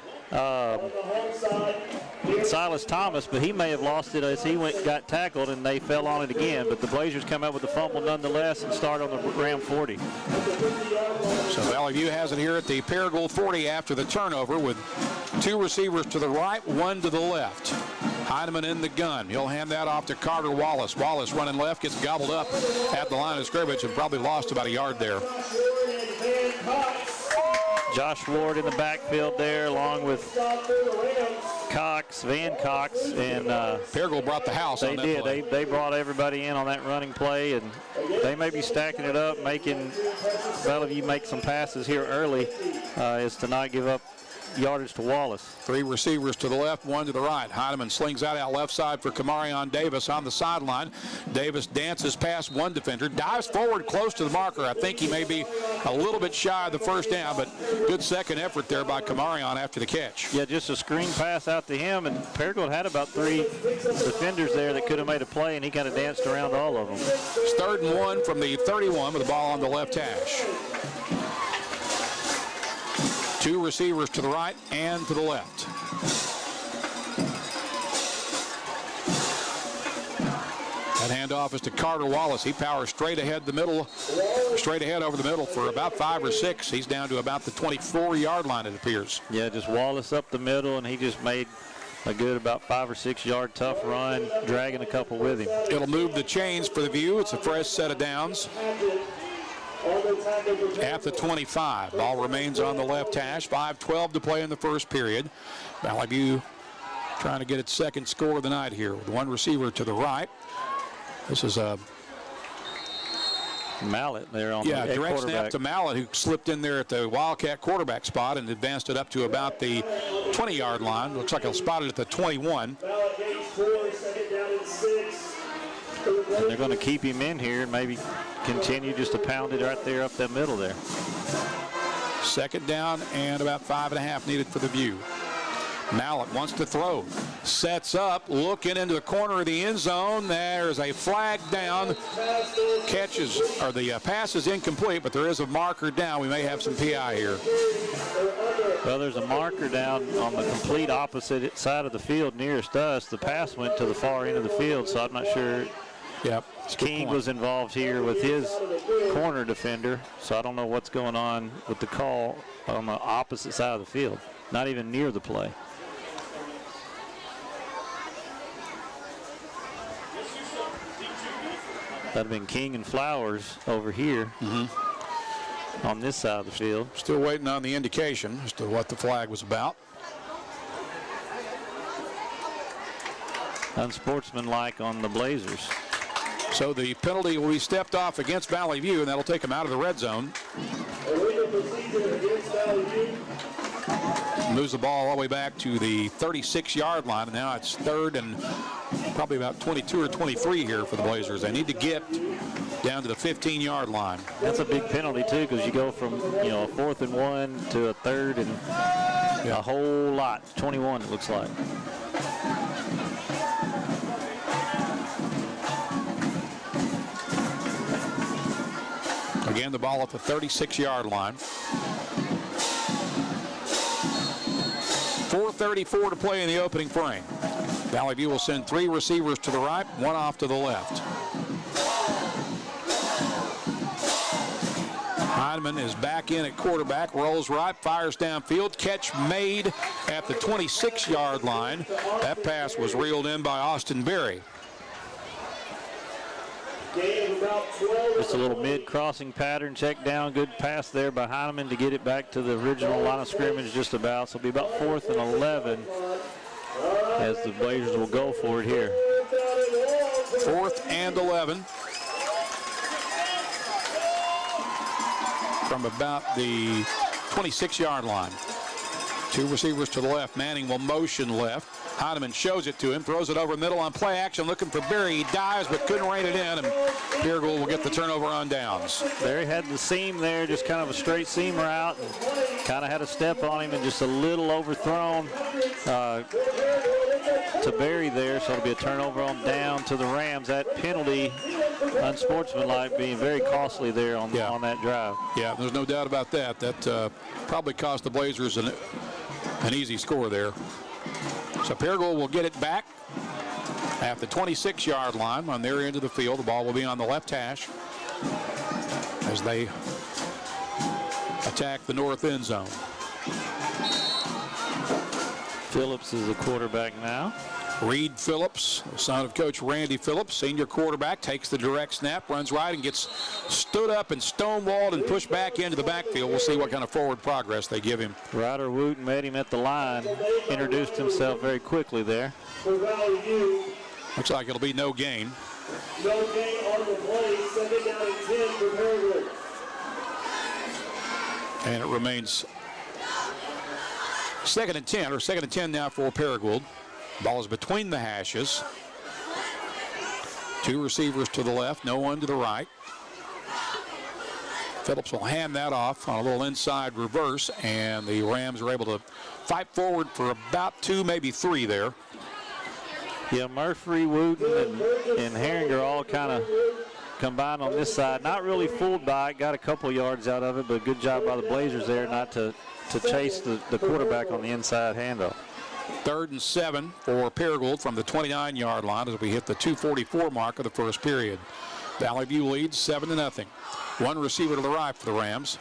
Silas Thomas, but he may have lost it as he got tackled, and they fell on it again. But the Blazers come out with the fumble nonetheless and start on the Ram 40. So Valley View has it here at the Paragould 40 after the turnover with 2 receivers to the right, 1 to the left. Heineman in the gun. He'll hand that off to Carter Wallace. Wallace running left, gets gobbled up at the line of scrimmage and probably lost about a yard there. Josh Ward in the backfield there, along with Van Cox, and Paragould brought the house on that did. play. They brought everybody in on that running play, and they may be stacking it up, making Valley View make some passes here early, is to not give up yardage to Wallace. 3 receivers to the left, 1 to the right. Heineman slings out left side for Kamarion Davis on the sideline. Davis dances past 1 defender, dives forward close to the marker. I think he may be a little bit shy of the first down, but good second effort there by Kamarion after the catch. Yeah, just a screen pass out to him, and Paragould had about 3 defenders there that could have made a play, and he kind of danced around all of them. It's 3rd and 1 from the 31 with the ball on the left hash. 2 receivers to the right and to the left. That handoff is to Carter Wallace. He powers straight ahead over the middle for about 5 or 6. He's down to about the 24-yard line, it appears. Yeah, just Wallace up the middle, and he just made a good about 5 or 6 yard tough run, dragging a couple with him. It'll move the chains for the View. It's a fresh set of downs. At the 25, ball remains on the left hash. 5:12 to play in the first period. Valley View trying to get its 2nd score of the night here with 1 receiver to the right. This is a Mallett there on the direct snap to Mallett, who slipped in there at the Wildcat quarterback spot and advanced it up to about the 20-yard line. Looks like he'll spot it at the 21. And they're going to keep him in here and maybe continue just to pound it right there up that middle there. 2nd down and about 5.5 needed for the View. Mallett wants to throw. Sets up, looking into the corner of the end zone. There's a flag down. The pass is incomplete, but there is a marker down. We may have some PI here. Well, there's a marker down on the complete opposite side of the field nearest us. The pass went to the far end of the field, so I'm not sure. Yep. King was involved here with his corner defender, so I don't know what's going on with the call on the opposite side of the field. Not even near the play. That'd have been King and Flowers over here on this side of the field. Still waiting on the indication as to what the flag was about. unsportsmanlike on the Blazers. So the penalty will be stepped off against Valley View, and that'll take them out of the red zone. Moves the ball all the way back to the 36-yard line, and now it's 3rd and probably about 22 or 23 here for the Blazers. They need to get down to the 15-yard line. That's a big penalty too, because you go from a 4th and 1 to a 3rd and a whole lot. 21 it looks like. Again, the ball at the 36-yard line. 4:34 to play in the opening frame. Valley View will send 3 receivers to the right, 1 off to the left. Heineman is back in at quarterback, rolls right, fires downfield, catch made at the 26-yard line. That pass was reeled in by Austin Berry. Just a little mid-crossing pattern, check down, good pass there by Heineman to get it back to the original line of scrimmage just about. So it'll be about 4th and 11 as the Blazers will go for it here. 4th and 11 from about the 26-yard line. 2 receivers to the left. Manning will motion left. Heineman shows it to him, throws it over middle on play action, looking for Berry. He dives but couldn't rein it in, and Paragould will get the turnover on downs. Berry had the seam there, just kind of a straight seam route, and kind of had a step on him and just a little overthrown to Berry there, so it'll be a turnover on down to the Rams. That penalty, unsportsmanlike, being very costly there on that drive. Yeah, there's no doubt about that. That probably cost the Blazers an easy score there. So Paragould will get it back at the 26-yard line on their end of the field. The ball will be on the left hash as they attack the north end zone. Phillips is the quarterback now. Reed Phillips, the son of Coach Randy Phillips, senior quarterback, takes the direct snap, runs right, and gets stood up and stonewalled and pushed back into the backfield. We'll see what kind of forward progress they give him. Ryder Wooten met him at the line, introduced himself very quickly there. Looks like it'll be no gain. No gain on the play, 2nd down and 10 for Paragould. And it remains 2nd and 10, or 2nd and 10 now for Paragould. Ball is between the hashes. 2 receivers to the left, no one to the right. Phillips will hand that off on a little inside reverse, and the Rams are able to fight forward for about 2, maybe 3 there. Yeah, Murphy, Wooten, and Herringer all kind of combined on this side. Not really fooled by it, got a couple yards out of it, but good job by the Blazers there not to chase the quarterback on the inside handoff. 3rd and 7 for Paragould from the 29-yard line as we hit the 2:44 mark of the first period. Valley View leads 7-0. 1 receiver to the right for the Rams.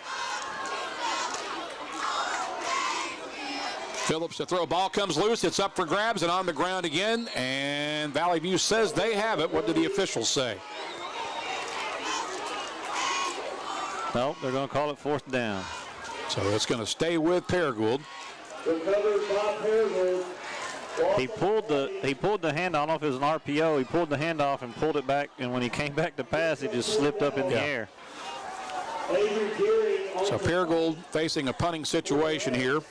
Phillips to throw. Ball comes loose. It's up for grabs and on the ground again. And Valley View says they have it. What did the officials say? Nope, they're going to call it 4th down. So it's going to stay with Paragould. He pulled the handoff. I don't know if it was an RPO. He pulled the handoff and pulled it back, and when he came back to pass, it just slipped up in the air. So Paragould facing a punting situation here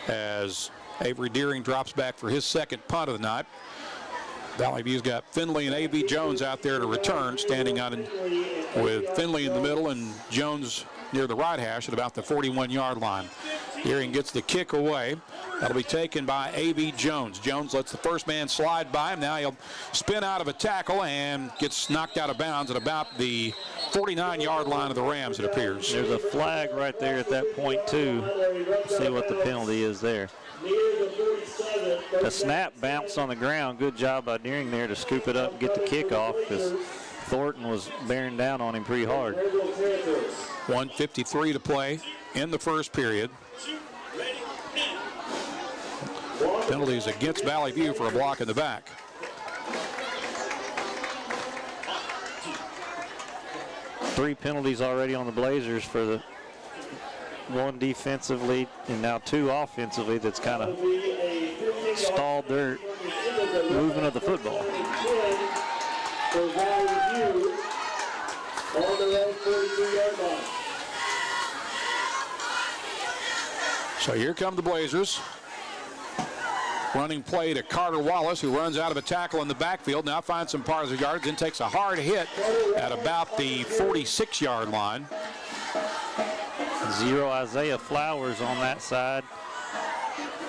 as Avery Deering drops back for his 2nd punt of the night. Valley View's got Finley and A.V. Jones out there to return, standing on with Finley in the middle and Jones near the right hash at about the 41-yard line. Deering gets the kick away. That'll be taken by A.V. Jones. Jones lets the first man slide by him. Now he'll spin out of a tackle and gets knocked out of bounds at about the 49-yard line of the Rams, it appears. There's a flag right there at that point, too. See what the penalty is there. The snap bounced on the ground. Good job by Deering there to scoop it up and get the kickoff, because Thornton was bearing down on him pretty hard. 1:53 to play in the first period. Penalties against Valley View for a block in the back. Three penalties already on the Blazers for the 1 defensively and now 2 offensively. That's kind of stalled their movement of the football. On the right 42-yard line. So here come the Blazers. Running play to Carter Wallace, who runs out of a tackle in the backfield. Now finds some partial yards, then takes a hard hit at about the 46-yard line. 0 Isaiah Flowers on that side,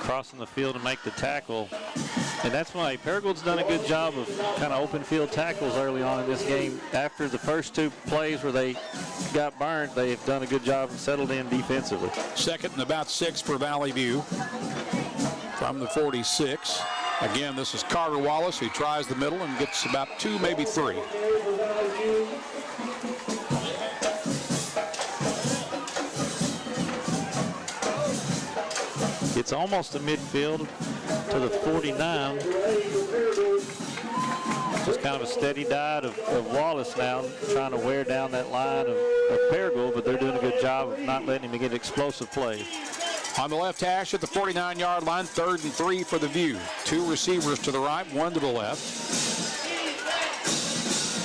crossing the field to make the tackle. And that's why Paragould's done a good job of kind of open field tackles early on in this game. After the first two plays where they got burned, they've done a good job and settled in defensively. Second and about 6 for Valley View from the 46. Again, this is Carter Wallace, who tries the middle and gets about 2, maybe 3. It's almost to midfield to the 49. Just kind of a steady diet of Wallace now, trying to wear down that line of Paragould, but they're doing a good job of not letting him get explosive plays. On the left hash at the 49-yard line, 3rd and 3 for the View. 2 receivers to the right, 1 to the left.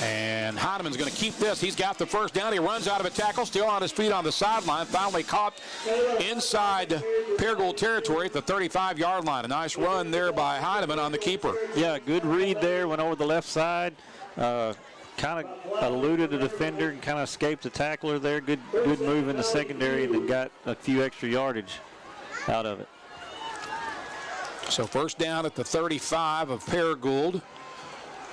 And Heinemann's going to keep this. He's got the first down. He runs out of a tackle, still on his feet on the sideline. Finally caught inside Paragould territory at the 35-yard line. A nice run there by Heinemann on the keeper. Yeah, good read there. Went over the left side. Kind of eluded the defender and kind of escaped the tackler there. Good move in the secondary, and then got a few extra yardage out of it. So first down at the 35 of Paragould.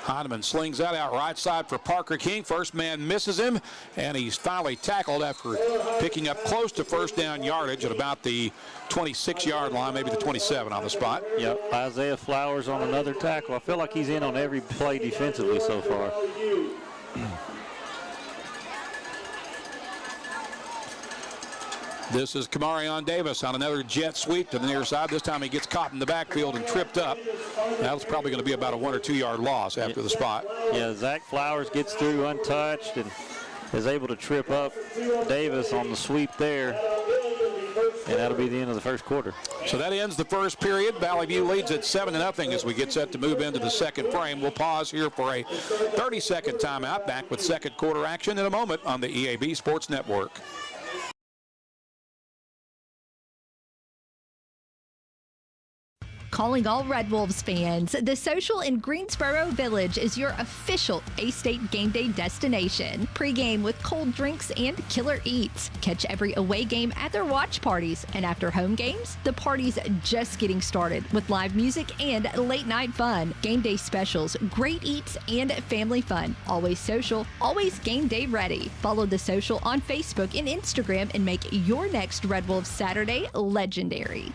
Heinemann slings that out right side for Parker King. First man misses him, and he's finally tackled after picking up close to first down yardage at about the 26-yard line, maybe the 27 on the spot. Yep, Isaiah Flowers on another tackle. I feel like he's in on every play defensively so far. This is Kamarion Davis on another jet sweep to the near side. This time he gets caught in the backfield and tripped up. That was probably going to be about a 1 or 2 yard loss after the spot. Yeah, Zach Flowers gets through untouched and is able to trip up Davis on the sweep there. And that'll be the end of the first quarter. So that ends the first period. Valley View leads at 7-0 as we get set to move into the second frame. We'll pause here for a 30-second timeout. Back with second quarter action in a moment on the EAB Sports Network. Calling all Red Wolves fans, the Social in Greensboro Village is your official A-State game day destination. Pre-game with cold drinks and killer eats. Catch every away game at their watch parties. And after home games, the party's just getting started with live music and late night fun. Game day specials, great eats, and family fun. Always social, always game day ready. Follow the Social on Facebook and Instagram and make your next Red Wolves Saturday legendary.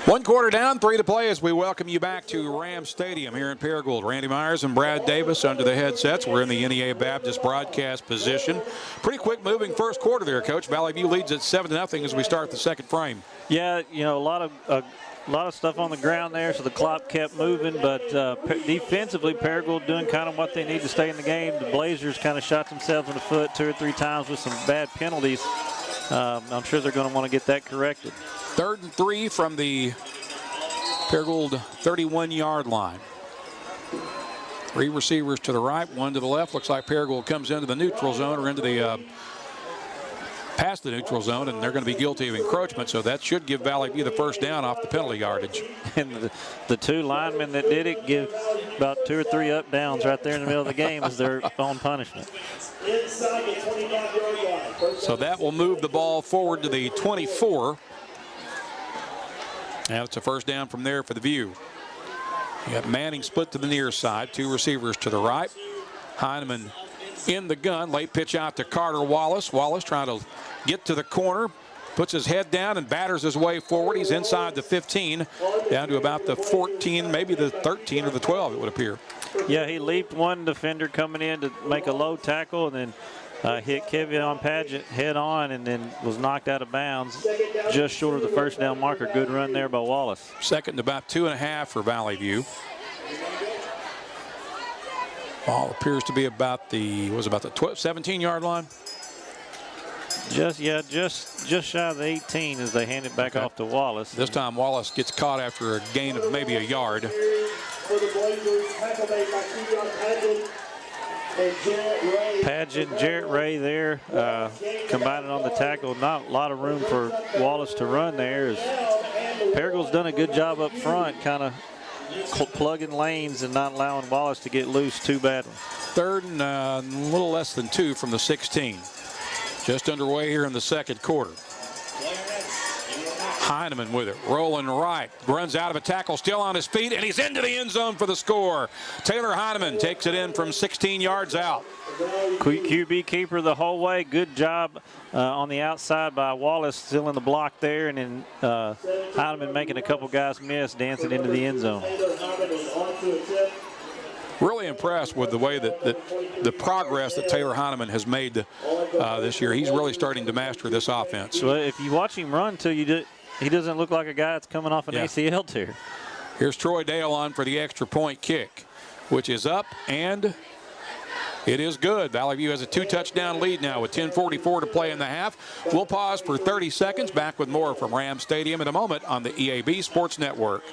One quarter down, 3 to play as we welcome you back to Ram Stadium here in Paragould. Randy Myers and Brad Davis under the headsets. We're in the NEA Baptist broadcast position. Pretty quick moving first quarter there, Coach. Valley View leads at 7-0 as we start the second frame. Yeah, you know, a lot of stuff on the ground there, so the clock kept moving. But defensively, Paragould doing kind of what they need to stay in the game. The Blazers kind of shot themselves in the foot 2 or 3 times with some bad penalties. I'm sure they're going to want to get that corrected. 3rd and 3 from the Paragould 31-yard line. 3 receivers to the right, 1 to the left. Looks like Paragould comes into the neutral zone or into the past the neutral zone, and they're going to be guilty of encroachment, so that should give Valley View the first down off the penalty yardage. And the 2 linemen that did it give about 2 or 3 up downs right there in the middle of the game as their own punishment. So that will move the ball forward to the 24. Now it's a first down from there for the View. You got Manning split to the near side, 2 receivers to the right. Heinemann in the gun, late pitch out to Carter Wallace. Wallace trying to get to the corner, puts his head down and batters his way forward. He's inside the 15, down to about the 14, maybe the 13 or the 12, it would appear. Yeah, he leaped one defender coming in to make a low tackle and then hit Kevion Padgett head on and then was knocked out of bounds just short of the first down marker. Good run there by Wallace. Second and about 2.5 for Valley View. Ball appears to be about the 17-yard line. Just shy of the 18 as they hand it back off to Wallace. This time Wallace gets caught after a gain of maybe a yard. For the Blazers, tackle made by Pageant and Jarrett Ray. Pageant, Jarrett Ray there, combining on the tackle. Not a lot of room for Wallace to run there. Paragould's done a good job up front, kind of plugging lanes and not allowing Wallace to get loose too badly. Third and a little less than 2 from the 16. Just underway here in the second quarter. Heineman with it, rolling right, runs out of a tackle, still on his feet, and he's into the end zone for the score. Taylor Heineman takes it in from 16 yards out. QB keeper the whole way. Good job on the outside by Wallace, still in the block there, and then Heineman making a couple guys miss, dancing into the end zone. Really impressed with the way that the progress that Taylor Heineman has made this year. He's really starting to master this offense. Well, if you watch him run, too, he doesn't look like a guy that's coming off an ACL tear. Here's Troy Dale on for the extra point kick, which is up, and it is good. Valley View has a 2-touchdown lead now with 10:44 to play in the half. We'll pause for 30 seconds. Back with more from Ram Stadium in a moment on the EAB Sports Network.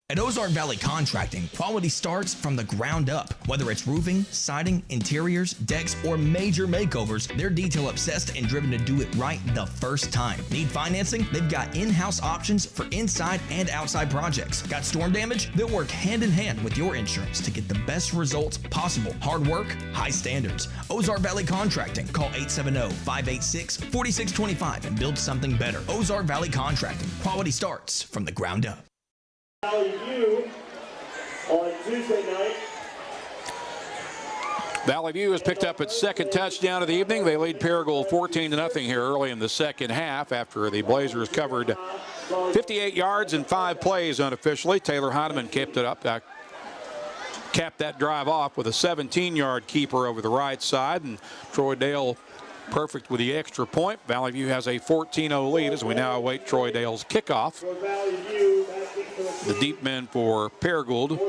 At Ozark Valley Contracting, quality starts from the ground up. Whether it's roofing, siding, interiors, decks, or major makeovers, they're detail obsessed and driven to do it right the first time. Need financing? They've got in-house options for inside and outside projects. Got storm damage? They'll work hand in hand with your insurance to get the best results possible. Hard work, high standards. Ozark Valley Contracting. Call 870-586-4625 and build something better. Ozark Valley Contracting. Quality starts from the ground up. Valley View on Tuesday night. Valley View has picked up its second touchdown of the evening. They lead Paragould 14-0 here early in the second half after the Blazers covered 58 yards in 5 plays unofficially. Taylor Heineman kept it up, capped that drive off with a 17-yard keeper over the right side, and Troy Dale perfect with the extra point. Valley View has a 14-0 lead as we now await Troy Dale's kickoff. The deep men for Paragould.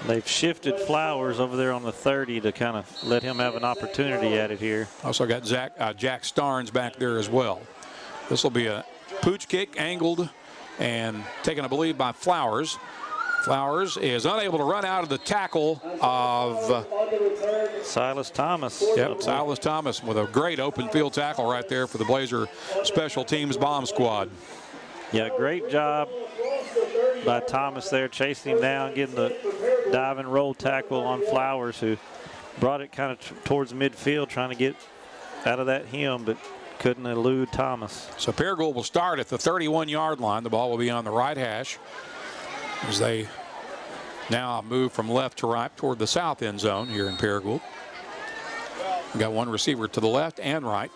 They've shifted Flowers over there on the 30 to kind of let him have an opportunity at it here. Also got Jack Starnes back there as well. This will be a pooch kick, angled and taken, I believe, by Flowers. Flowers is unable to run out of the tackle of Silas Thomas. Yep, Silas Thomas with a great open field tackle right there for the Blazer Special Teams Bomb Squad. Yeah, great job by Thomas there, chasing him down, getting the dive and roll tackle on Flowers, who brought it kind of towards midfield, trying to get out of that hem, but couldn't elude Thomas. So Paragould will start at the 31-yard line. The ball will be on the right hash as they now move from left to right toward the south end zone here in Paragould. We've got one receiver to the left and right.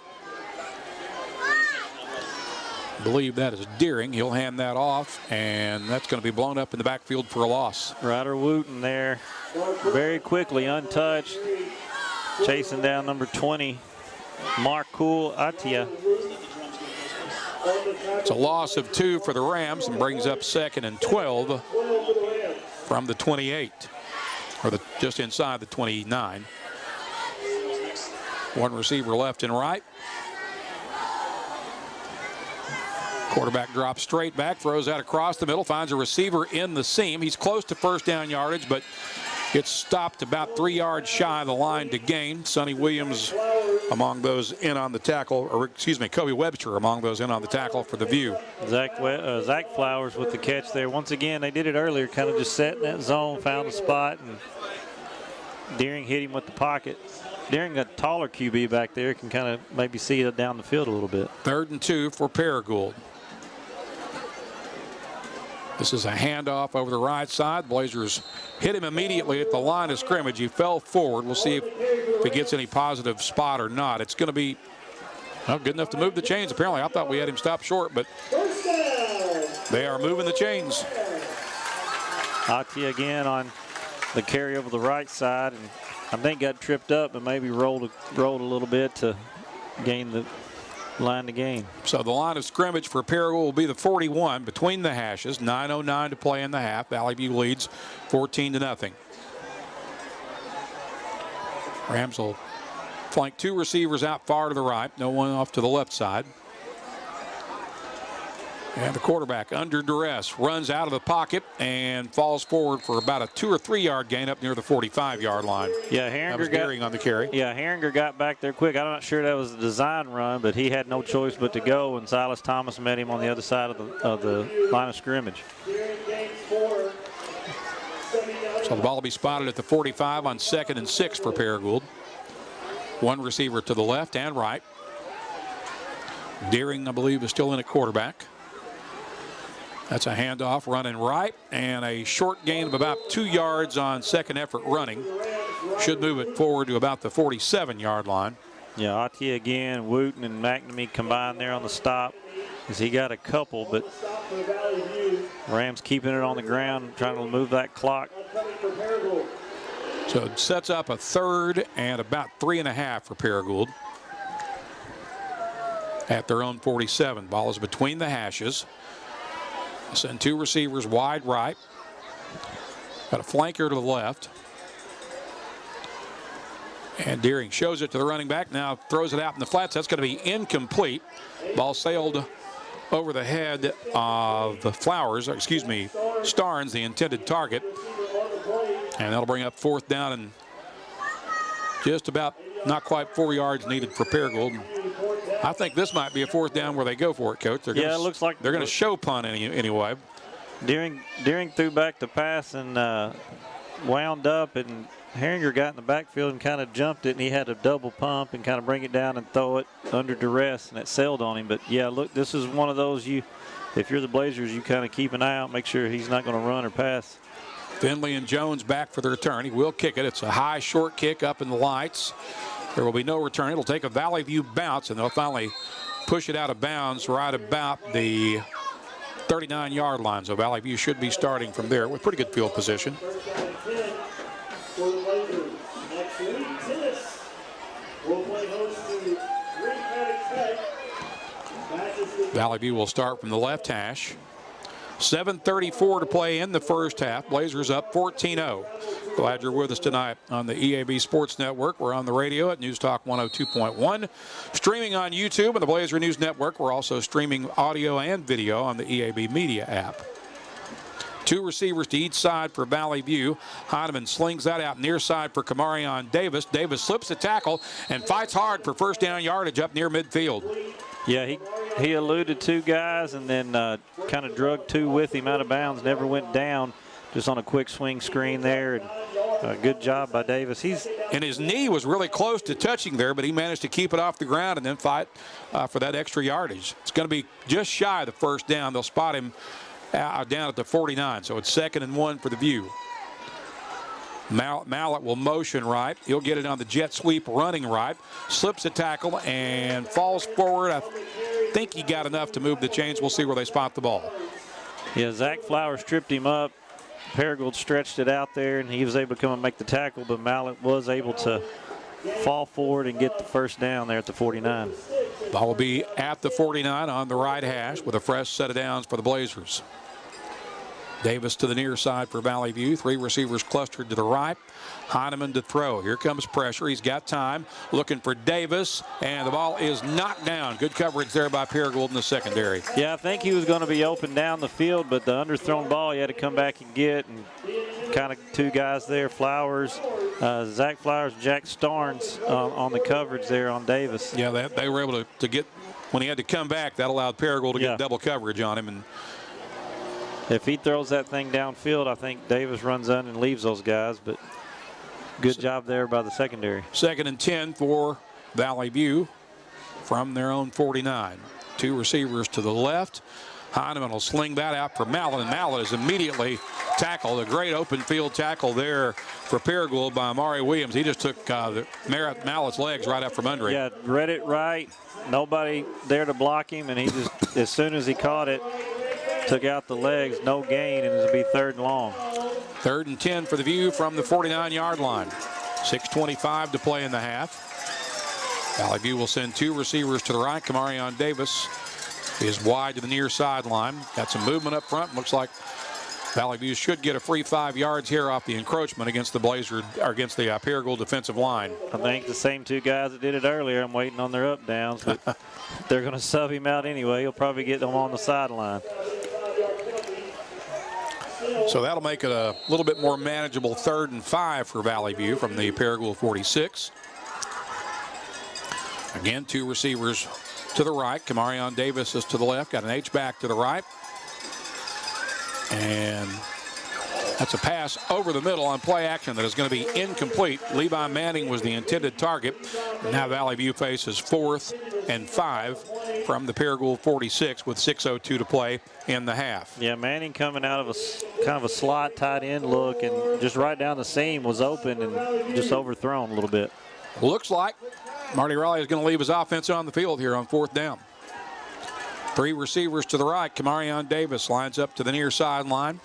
I believe that is Deering. He'll hand that off, and that's going to be blown up in the backfield for a loss. Ryder Wooten there very quickly, untouched, chasing down number 20, Markul Atia. It's a loss of 2 for the Rams and brings up 2nd and 12 from the 28, or just inside the 29. One receiver left and right. Quarterback drops straight back, throws out across the middle, finds a receiver in the seam. He's close to first down yardage, but gets stopped about 3 yards shy of the line to gain. Sonny Williams among those in on the tackle, or excuse me, Kobe Webster among those in on the tackle for the View. Zach Flowers with the catch there. Once again, they did it earlier, kind of just sat in that zone, found a spot, and Deering hit him with the pocket. Deering, a taller QB back there, can kind of maybe see it down the field a little bit. 3rd and 2 for Paragould. This is a handoff over the right side. Blazers hit him immediately at the line of scrimmage. He fell forward. We'll see if he gets any positive spot or not. It's going to be good enough to move the chains. Apparently, I thought we had him stop short, but they are moving the chains. Ati again on the carry over the right side, and I think got tripped up, but maybe rolled a little bit to gain the line to gain. So the line of scrimmage for Paragould will be the 41 between the hashes. 9:09 to play in the half. Valley View leads 14-0. Rams will Flank 2 receivers out far to the right. No one off to the left side. And the quarterback under duress runs out of the pocket and falls forward for about a 2 or 3 yard gain up near the 45-yard line. Yeah, Herringer got on the carry. Yeah, Herringer got back there quick. I'm not sure that was a design run, but he had no choice but to go, and Silas Thomas met him on the other side of the line of scrimmage. So the ball will be spotted at the 45 on 2nd and 6 for Paragould. One receiver to the left and right. Deering, I believe, is still in at quarterback. That's a handoff running right, and a short gain of about 2 yards on second effort running. Should move it forward to about the 47-yard line. Yeah, Ati again, Wooten and McNamee combined there on the stop as he got a couple, but Rams keeping it on the ground, trying to move that clock. So it sets up a 3rd and about 3.5 for Paragould. At their own 47. Ball is between the hashes. Send 2 receivers wide right. Got a flanker to the left. And Deering shows it to the running back. Now throws it out in the flats. That's going to be incomplete. Ball sailed over the head of Starnes, the intended target. And that'll bring up 4th down and just about not quite 4 yards needed for Paragould. I think this might be a 4th down where they go for it, Coach. It looks like they're going to show punt anyway. Deering threw back the pass and wound up, and Herringer got in the backfield and kind of jumped it, and he had to double pump and kind of bring it down and throw it under duress, and it sailed on him. But yeah, look, this is one of those if you're the Blazers, you kind of keep an eye out, make sure he's not going to run or pass. Finley and Jones back for the return. He will kick it. It's a high, short kick up in the lights. There will be no return. It'll take a Valley View bounce, and they'll finally push it out of bounds right about the 39-yard line. So Valley View should be starting from there with pretty good field position. Valley View will start from the left hash. 7:34 to play in the first half. Blazers up 14-0. Glad you're with us tonight on the EAB Sports Network. We're on the radio at News Talk 102.1. Streaming on YouTube and the Blazer News Network. We're also streaming audio and video on the EAB Media app. 2 receivers to each side for Valley View. Heineman slings that out near side for Kamarion Davis. Davis slips the tackle and fights hard for first down yardage up near midfield. Yeah, he eluded 2 guys and then kind of drug 2 with him out of bounds. Never went down, just on a quick swing screen there. And good job by Davis. And his knee was really close to touching there, but he managed to keep it off the ground and then fight for that extra yardage. It's going to be just shy of the first down. They'll spot him down at the 49, so it's 2nd and 1 for the View. Mallett will motion right. He'll get it on the jet sweep running right. Slips a tackle and falls forward. I think he got enough to move the chains. We'll see where they spot the ball. Yeah, Zach Flowers tripped him up. Paragould stretched it out there, and he was able to come and make the tackle, but Mallett was able to fall forward and get the first down there at the 49. Ball will be at the 49 on the right hash with a fresh set of downs for the Blazers. Davis to the near side for Valley View. 3 receivers clustered to the right. Heineman to throw. Here comes pressure. He's got time. Looking for Davis, and the ball is knocked down. Good coverage there by Paragould in the secondary. Yeah, I think he was going to be open down the field, but the underthrown ball he had to come back and get, and kind of 2 guys there, Flowers, Zach Flowers, Jack Starnes on the coverage there on Davis. Yeah, they were able to get, when he had to come back, that allowed Paragould to get double coverage on him. And if he throws that thing downfield, I think Davis runs in and leaves those guys, but good job there by the secondary. 2nd and 10 for Valley View from their own 49. 2 receivers to the left. Heineman will sling that out for Mallett, and Mallett is immediately tackled. A great open field tackle there for Paragould by Amari Williams. He just took Mallett's legs right out from under him. Yeah, read it right. Nobody there to block him, and he just, as soon as he caught it, took out the legs, no gain, and it'll be 3rd and long. 3rd and 10 for the View from the 49-yard line. 6:25 to play in the half. Valley View will send 2 receivers to the right. Kamarion Davis is wide to the near sideline. Got some movement up front. Looks like Valley View should get a free 5 yards here off the encroachment against the Paragould defensive line. I think the same two guys that did it earlier, I'm waiting on their up downs, but they're going to sub him out anyway. He'll probably get them on the sideline. So that'll make it a little bit more manageable 3rd and 5 for Valley View from the Paragould 46. Again, 2 receivers to the right. Kamarion Davis is to the left. Got an H-back to the right. And that's a pass over the middle on play action that is going to be incomplete. Levi Manning was the intended target. Now Valley View faces 4th and 5 from the Paragould 46 with 6:02 to play in the half. Yeah, Manning coming out of a kind of a slot tight end look and just right down the seam was open and just overthrown a little bit. Looks like Marty Raleigh is going to leave his offense on the field here on 4th down. 3 receivers to the right. Kamarion Davis lines up to the near sideline.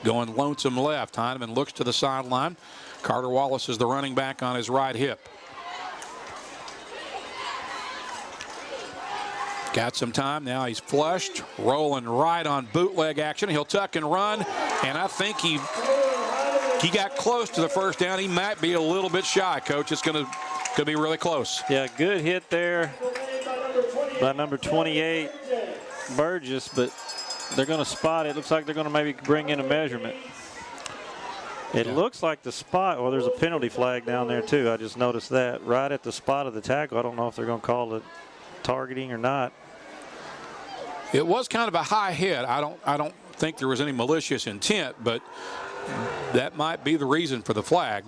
Going lonesome left. Heineman looks to the sideline. Carter Wallace is the running back on his right hip. Got some time. Now he's flushed. Rolling right on bootleg action. He'll tuck and run. And I think he got close to the first down. He might be a little bit shy, Coach. It's going to be really close. Yeah, good hit there by number 28, Burgess, but they're going to spot it. Looks like they're going to maybe bring in a measurement. It looks like the spot, well, there's a penalty flag down there too. I just noticed that right at the spot of the tackle. I don't know if they're going to call it targeting or not. It was kind of a high hit. I don't think there was any malicious intent, but that might be the reason for the flag.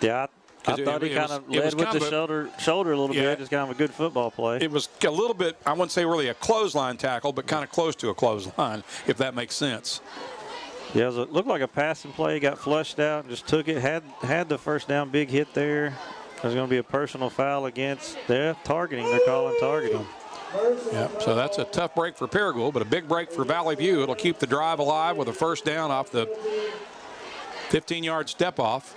Yeah, I thought he kind of led with the shoulder a little bit. Just kind of a good football play. It was a little bit, I wouldn't say really a clothesline tackle, but kind of close to a clothesline, if that makes sense. Yeah, it looked like a passing play. Got flushed out and just took it. Had the first down, big hit there. There's going to be a personal foul against targeting. They're calling targeting. Yep, so that's a tough break for Paragould, but a big break for Valley View. It'll keep the drive alive with a first down off the 15-yard step off,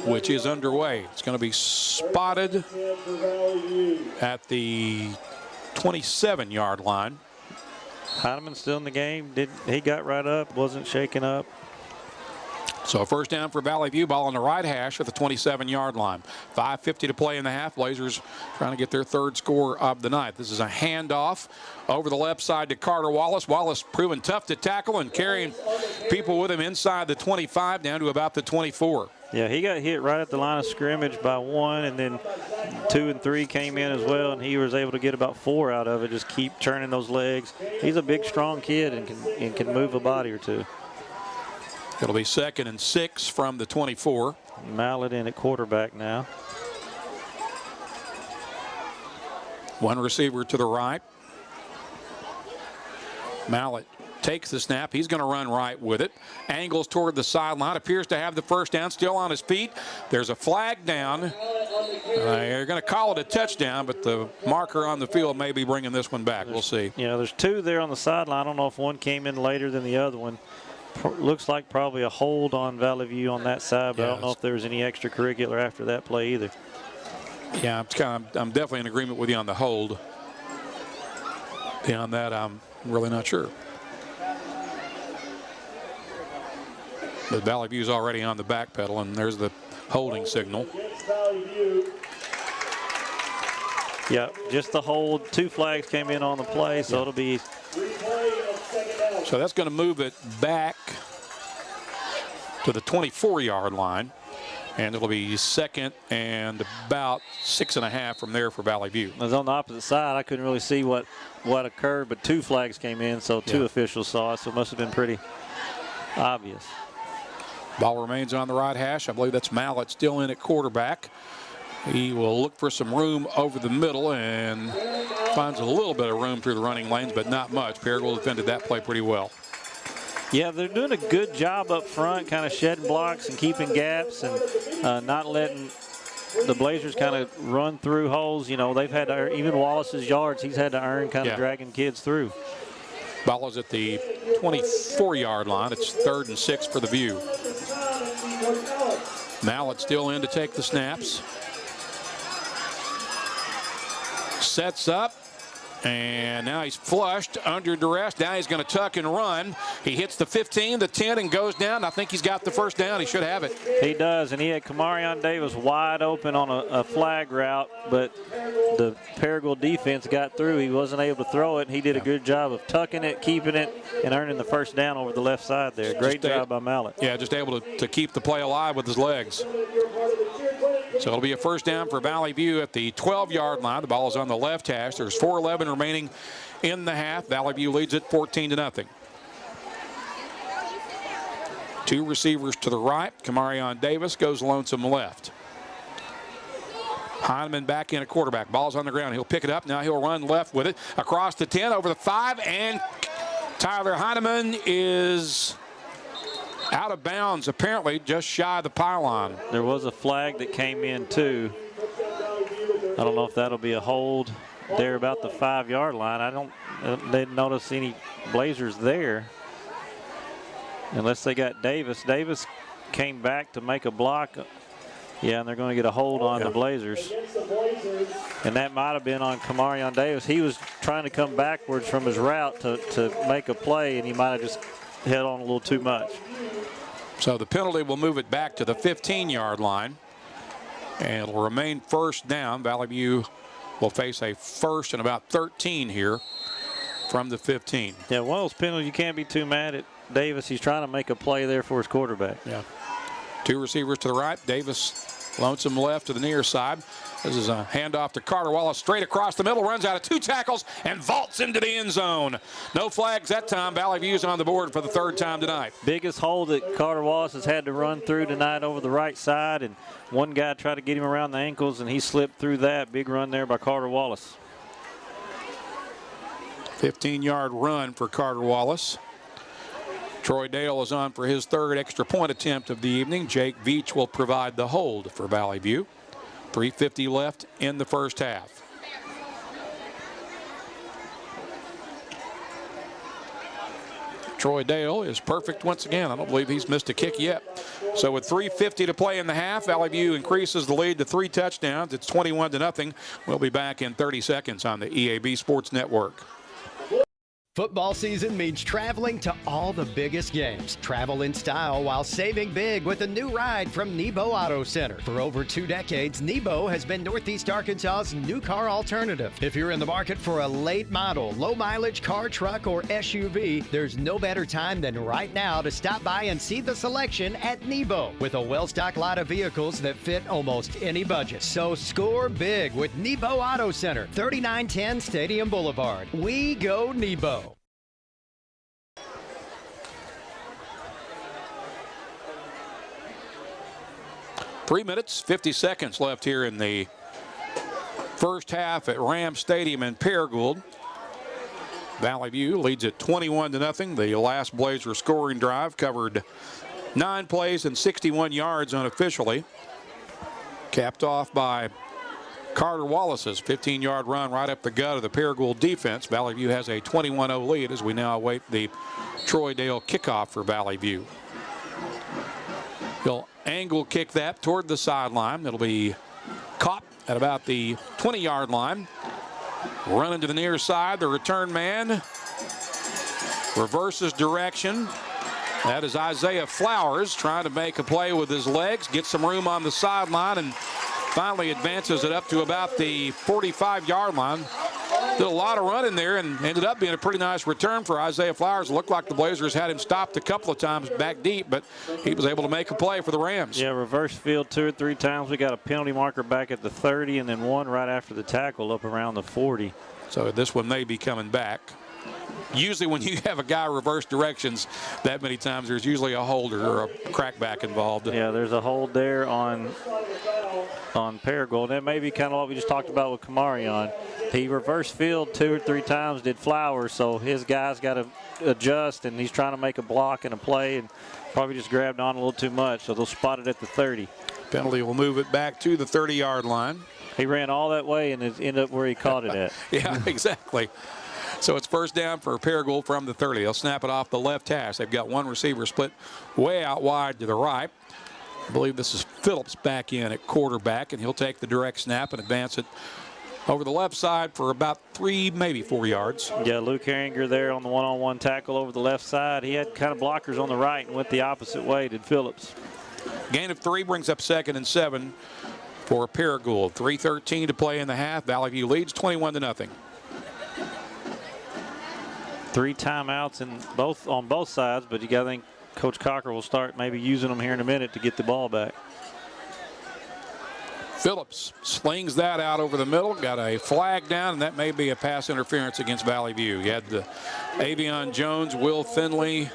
which is underway. It's going to be spotted at the 27-yard line. Heineman still in the game. He got right up, wasn't shaken up. So a first down for Valley View, ball on the right hash at the 27-yard line. 5:50 to play in the half. Blazers trying to get their 3rd score of the night. This is a handoff over the left side to Carter Wallace. Wallace proving tough to tackle and carrying people with him inside the 25 down to about the 24. Yeah, he got hit right at the line of scrimmage by 1, and then 2 and 3 came in as well, and he was able to get about 4 out of it. Just keep turning those legs. He's a big, strong kid and can move a body or two. It'll be 2nd and 6 from the 24. Mallet in at quarterback now. One receiver to the right. Mallet takes the snap. He's going to run right with it. Angles toward the sideline. Appears to have the first down. Still on his feet. There's a flag down. They're going to call it a touchdown, but the marker on the field may be bringing this one back. We'll see. Yeah, there's 2 there on the sideline. I don't know if one came in later than the other one. Looks like probably a hold on Valley View on that side, but I don't know if there was any extracurricular after that play either. Yeah, I'm definitely in agreement with you on the hold. Beyond that, I'm really not sure. But Valley View's already on the back pedal, and there's the holding signal. Yeah, just the hold. 2 flags came in on the play, so it'll be. So that's going to move it back to the 24-yard line, and it'll be 2nd and about 6.5 from there for Valley View. I was on the opposite side. I couldn't really see what occurred, but 2 flags came in, so 2 officials saw it, so it must have been pretty obvious. Ball remains on the right hash. I believe that's Mallet still in at quarterback. He will look for some room over the middle and finds a little bit of room through the running lanes, but not much. Paragould defended that play pretty well. Yeah, they're doing a good job up front, kind of shedding blocks and keeping gaps and not letting the Blazers kind of run through holes. You know, they've had to earn, even Wallace's yards, he's had to earn kind of dragging kids through. Ball is at the 24-yard line. It's 3rd and 6 for the View. Mallet still in to take the snaps. Sets up And now he's flushed under duress. Now he's going to tuck and run. He hits the 15, the 10, and goes down. I think he's got the first down. He should have it. He does, and he had Kamarion Davis wide open on a flag route, but the Paragould defense got through. He wasn't able to throw it. He did a good job of tucking it, keeping it, and earning the first down over the left side there. Great job by Mallett. Yeah, just able to keep the play alive with his legs. So it'll be a first down for Valley View at the 12-yard line. The ball is on the left hash. There's 4:11 remaining in the half. Valley View leads it 14-0. Two receivers to the right. Kamarion Davis goes lonesome left. Heineman back in at quarterback. Ball's on the ground. He'll pick it up. Now he'll run left with it. Across the 10, over the 5, and Tyler Heineman is out of bounds, apparently just shy of the pylon. There was a flag that came in too. I don't know if that'll be a hold there about the 5-yard line. I didn't notice any Blazers there. Unless they got Davis. Davis came back to make a block. Yeah, and they're going to get a hold on the Blazers. And that might have been on Kamarion Davis. He was trying to come backwards from his route to make a play, and he might have just held on a little too much. So the penalty will move it back to the 15-yard line. And it'll remain first down. Valley View will face a first and about 13 here from the 15. Yeah, one of those penalties, you can't be too mad at Davis. He's trying to make a play there for his quarterback. Yeah. Two receivers to the right. Davis lonesome left to the near side. This is a handoff to Carter Wallace straight across the middle, runs out of 2 tackles and vaults into the end zone. No flags that time. Valley View's on the board for the 3rd time tonight. Biggest hole that Carter Wallace has had to run through tonight over the right side, and one guy tried to get him around the ankles, and he slipped through that. Big run there by Carter Wallace. 15-yard run for Carter Wallace. Troy Dale is on for his 3rd extra point attempt of the evening. Jake Veach will provide the hold for Valley View. 3:50 left in the first half. Troy Dale is perfect once again. I don't believe he's missed a kick yet. So with 3:50 to play in the half, Valley View increases the lead to 3 touchdowns. It's 21-0. We'll be back in 30 seconds on the EAB Sports Network. Football season means traveling to all the biggest games. Travel in style while saving big with a new ride from Nebo Auto Center. For over 2 decades, Nebo has been Northeast Arkansas's new car alternative. If you're in the market for a late model, low mileage car, truck, or SUV, there's no better time than right now to stop by and see the selection at Nebo. With a well-stocked lot of vehicles that fit almost any budget. So score big with Nebo Auto Center, 3910 Stadium Boulevard. We go Nebo. 3 minutes, 50 seconds left here in the first half at Ram Stadium in Paragould. Valley View leads at 21-0. The last Blazer scoring drive covered 9 plays and 61 yards unofficially. Capped off by Carter Wallace's 15-yard run right up the gut of the Paragould defense. Valley View has a 21-0 lead as we now await the Troy Dale kickoff for Valley View. He'll angle kick that toward the sideline. It'll be caught at about the 20-yard line. Running to the near side, the return man reverses direction. That is Isaiah Flowers trying to make a play with his legs, get some room on the sideline, and finally advances it up to about the 45-yard line. Did a lot of running there and ended up being a pretty nice return for Isaiah Flowers. It looked like the Blazers had him stopped a couple of times back deep, but he was able to make a play for the Rams. Yeah, reverse field 2 or 3 times. We got a penalty marker back at the 30 and then one right after the tackle up around the 40. So this one may be coming back. Usually when you have a guy reverse directions that many times, there's usually a holder or a crackback involved. Yeah, there's a hold there on Paragould. That may be kind of what we just talked about with Kamarion. He reverse field 2 or 3 times, did Flowers, so his guys got to adjust, and he's trying to make a block and a play and probably just grabbed on a little too much, so they'll spot it at the 30. Penalty will move it back to the 30-yard line. He ran all that way and ended up where he caught it at. Yeah, exactly. So it's first down for Paragould from the 30. They'll snap it off the left hash. They've got one receiver split way out wide to the right. I believe this is Phillips back in at quarterback, and he'll take the direct snap and advance it over the left side for about 3, maybe 4 yards. Yeah, Luke Herringer there on the one-on-one tackle over the left side. He had kind of blockers on the right and went the opposite way, did Phillips. Gain of 3 brings up 2nd and 7 for Paragould. 3:13 to play in the half. Valley View leads 21-0. 3 timeouts on both sides, but you got to think Coach Cocker will start maybe using them here in a minute to get the ball back. Phillips slings that out over the middle, got a flag down, and that may be a pass interference against Valley View. You had the Avion Jones, Will Finley,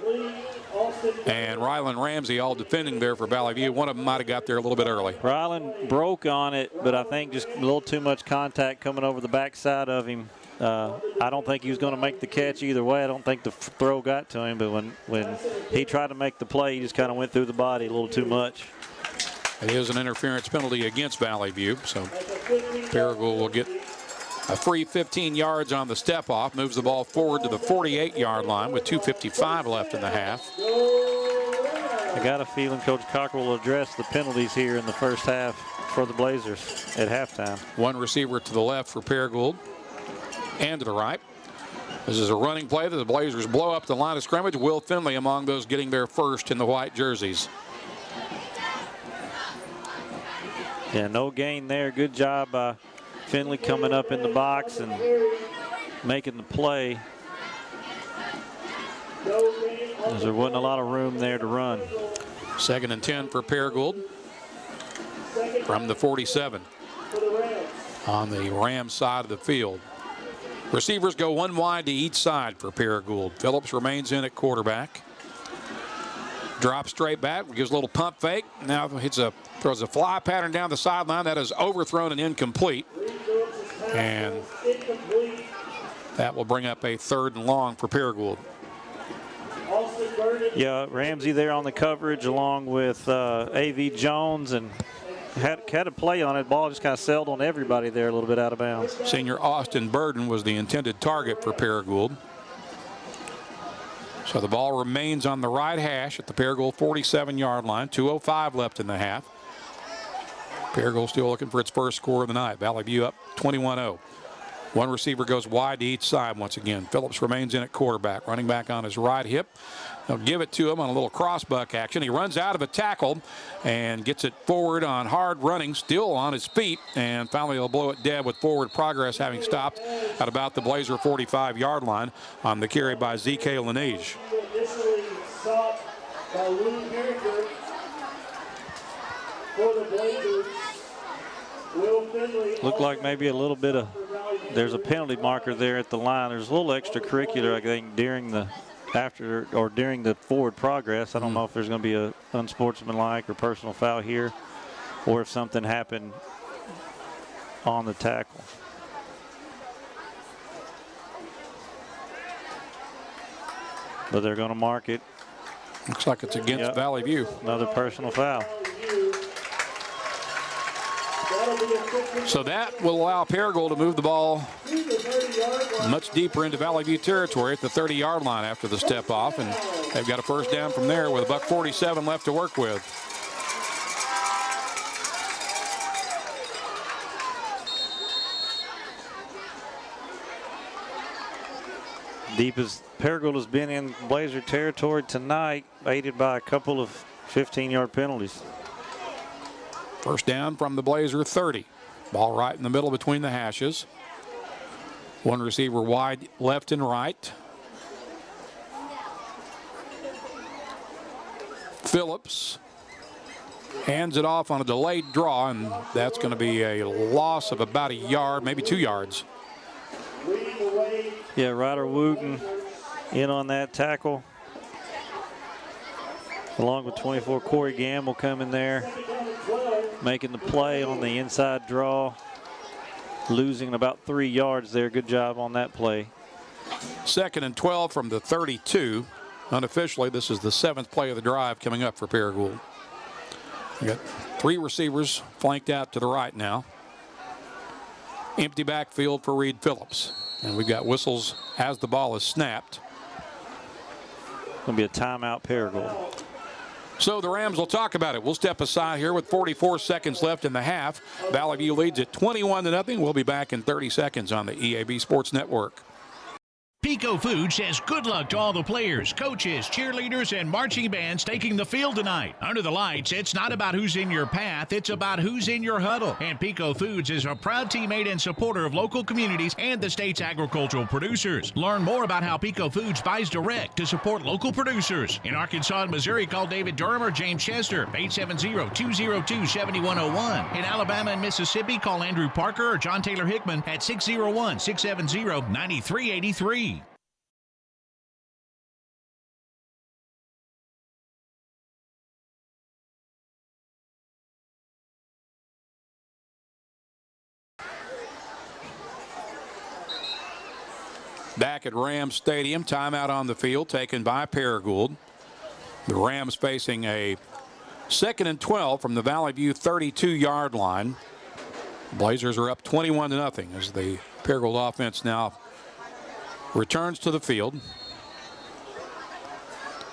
and Rylan Ramsey all defending there for Valley View. One of them might have got there a little bit early. Rylan broke on it, but I think just a little too much contact coming over the backside of him. I don't think he was going to make the catch either way. I don't think the throw got to him, but when he tried to make the play, he just kind of went through the body a little too much. It is an interference penalty against Valley View, so Paragould will get a free 15 yards on the step off, moves the ball forward to the 48-yard line with 2:55 left in the half. I got a feeling Coach Cocker will address the penalties here in the first half for the Blazers at halftime. One receiver to the left for Paragould and to the right. This is a running play that the Blazers blow up the line of scrimmage. Will Finley among those getting there first in the white jerseys. Yeah, no gain there. Good job by Finley coming up in the box and making the play. As there wasn't a lot of room there to run. 2nd and 10 for Paragould from the 47 on the Rams side of the field. Receivers go one wide to each side for Paragould. Phillips remains in at quarterback. Drops straight back, gives a little pump fake. Now throws a fly pattern down the sideline. That is overthrown and incomplete. And that will bring up a 3rd and long for Paragould. Yeah, Ramsey there on the coverage along with A.V. Jones, and had a play on it. Ball just kind of sailed on everybody there a little bit out of bounds. Senior Austin Burden was the intended target for Paragould. So the ball remains on the right hash at the Paragould 47-yard line. 2:05 left in the half. Paragould still looking for its first score of the night. Valley View up 21-0. One receiver goes wide to each side once again. Phillips remains in at quarterback, running back on his right hip. They'll give it to him on a little crossbuck action. He runs out of a tackle and gets it forward on hard running, still on his feet, and finally he'll blow it dead with forward progress having stopped at about the Blazer 45-yard line on the carry by Z.K. Laneige. Initially stopped by Luke Herringer for the Blazers. Will Finley. Looked like maybe a little bit of, there's a penalty marker there at the line. There's a little extracurricular, I think, during the forward progress. I don't know if there's going to be a unsportsmanlike or personal foul here, or if something happened on the tackle. But they're going to mark it. Looks like it's against Valley View. Another personal foul. So that will allow Paragould to move the ball much deeper into Valley View territory at the 30-yard line after the step off, and they've got a first down from there with $1:47 left to work with. Deep as Paragould has been in Blazer territory tonight, aided by a couple of 15-yard penalties. First down from the Blazer 30. Ball right in the middle between the hashes. One receiver wide left and right. Phillips hands it off on a delayed draw, and that's going to be a loss of about a yard, maybe 2 yards. Yeah, Ryder Wooten in on that tackle. Along with 24, Corey Gamble coming there, making the play on the inside draw, losing about 3 yards there. Good job on that play. 2nd and 12 from the 32. Unofficially, this is the 7th play of the drive coming up for Paragould. We got 3 receivers flanked out to the right now. Empty backfield for Reed Phillips. And we've got whistles as the ball is snapped. Going to be a timeout, Paragould. So the Rams will talk about it. We'll step aside here with 44 seconds left in the half. Valley View leads at 21-0. We'll be back in 30 seconds on the EAB Sports Network. Pico Food says good luck to all the players, coaches, cheerleaders, and marching bands taking the field tonight. Under the lights, it's not about who's in your path, it's about who's in your huddle. And Pico Foods is a proud teammate and supporter of local communities and the state's agricultural producers. Learn more about how Pico Foods buys direct to support local producers. In Arkansas and Missouri, call David Durham or James Chester, 870-202-7101. In Alabama and Mississippi, call Andrew Parker or John Taylor Hickman at 601-670-9383. Back at Rams Stadium, timeout on the field taken by Paragould. The Rams facing a 2nd and 12 from the Valley View 32-yard line. Blazers are up 21-0 as the Paragould offense now returns to the field.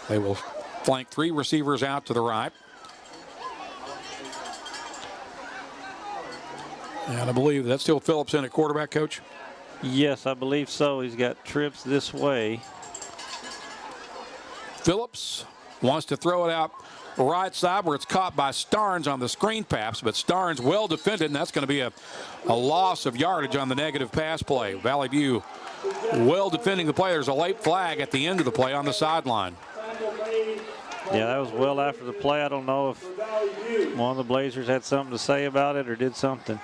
They will flank 3 receivers out to the right. And I believe that's still Phillips in at quarterback, Coach. Yes, I believe so. He's got trips this way. Phillips wants to throw it out right side where it's caught by Starnes on the screen pass, but Starnes well defended, and that's going to be a loss of yardage on the negative pass play. Valley View well defending the play. There's a late flag at the end of the play on the sideline. Yeah, that was well after the play. I don't know if one of the Blazers had something to say about it or did something.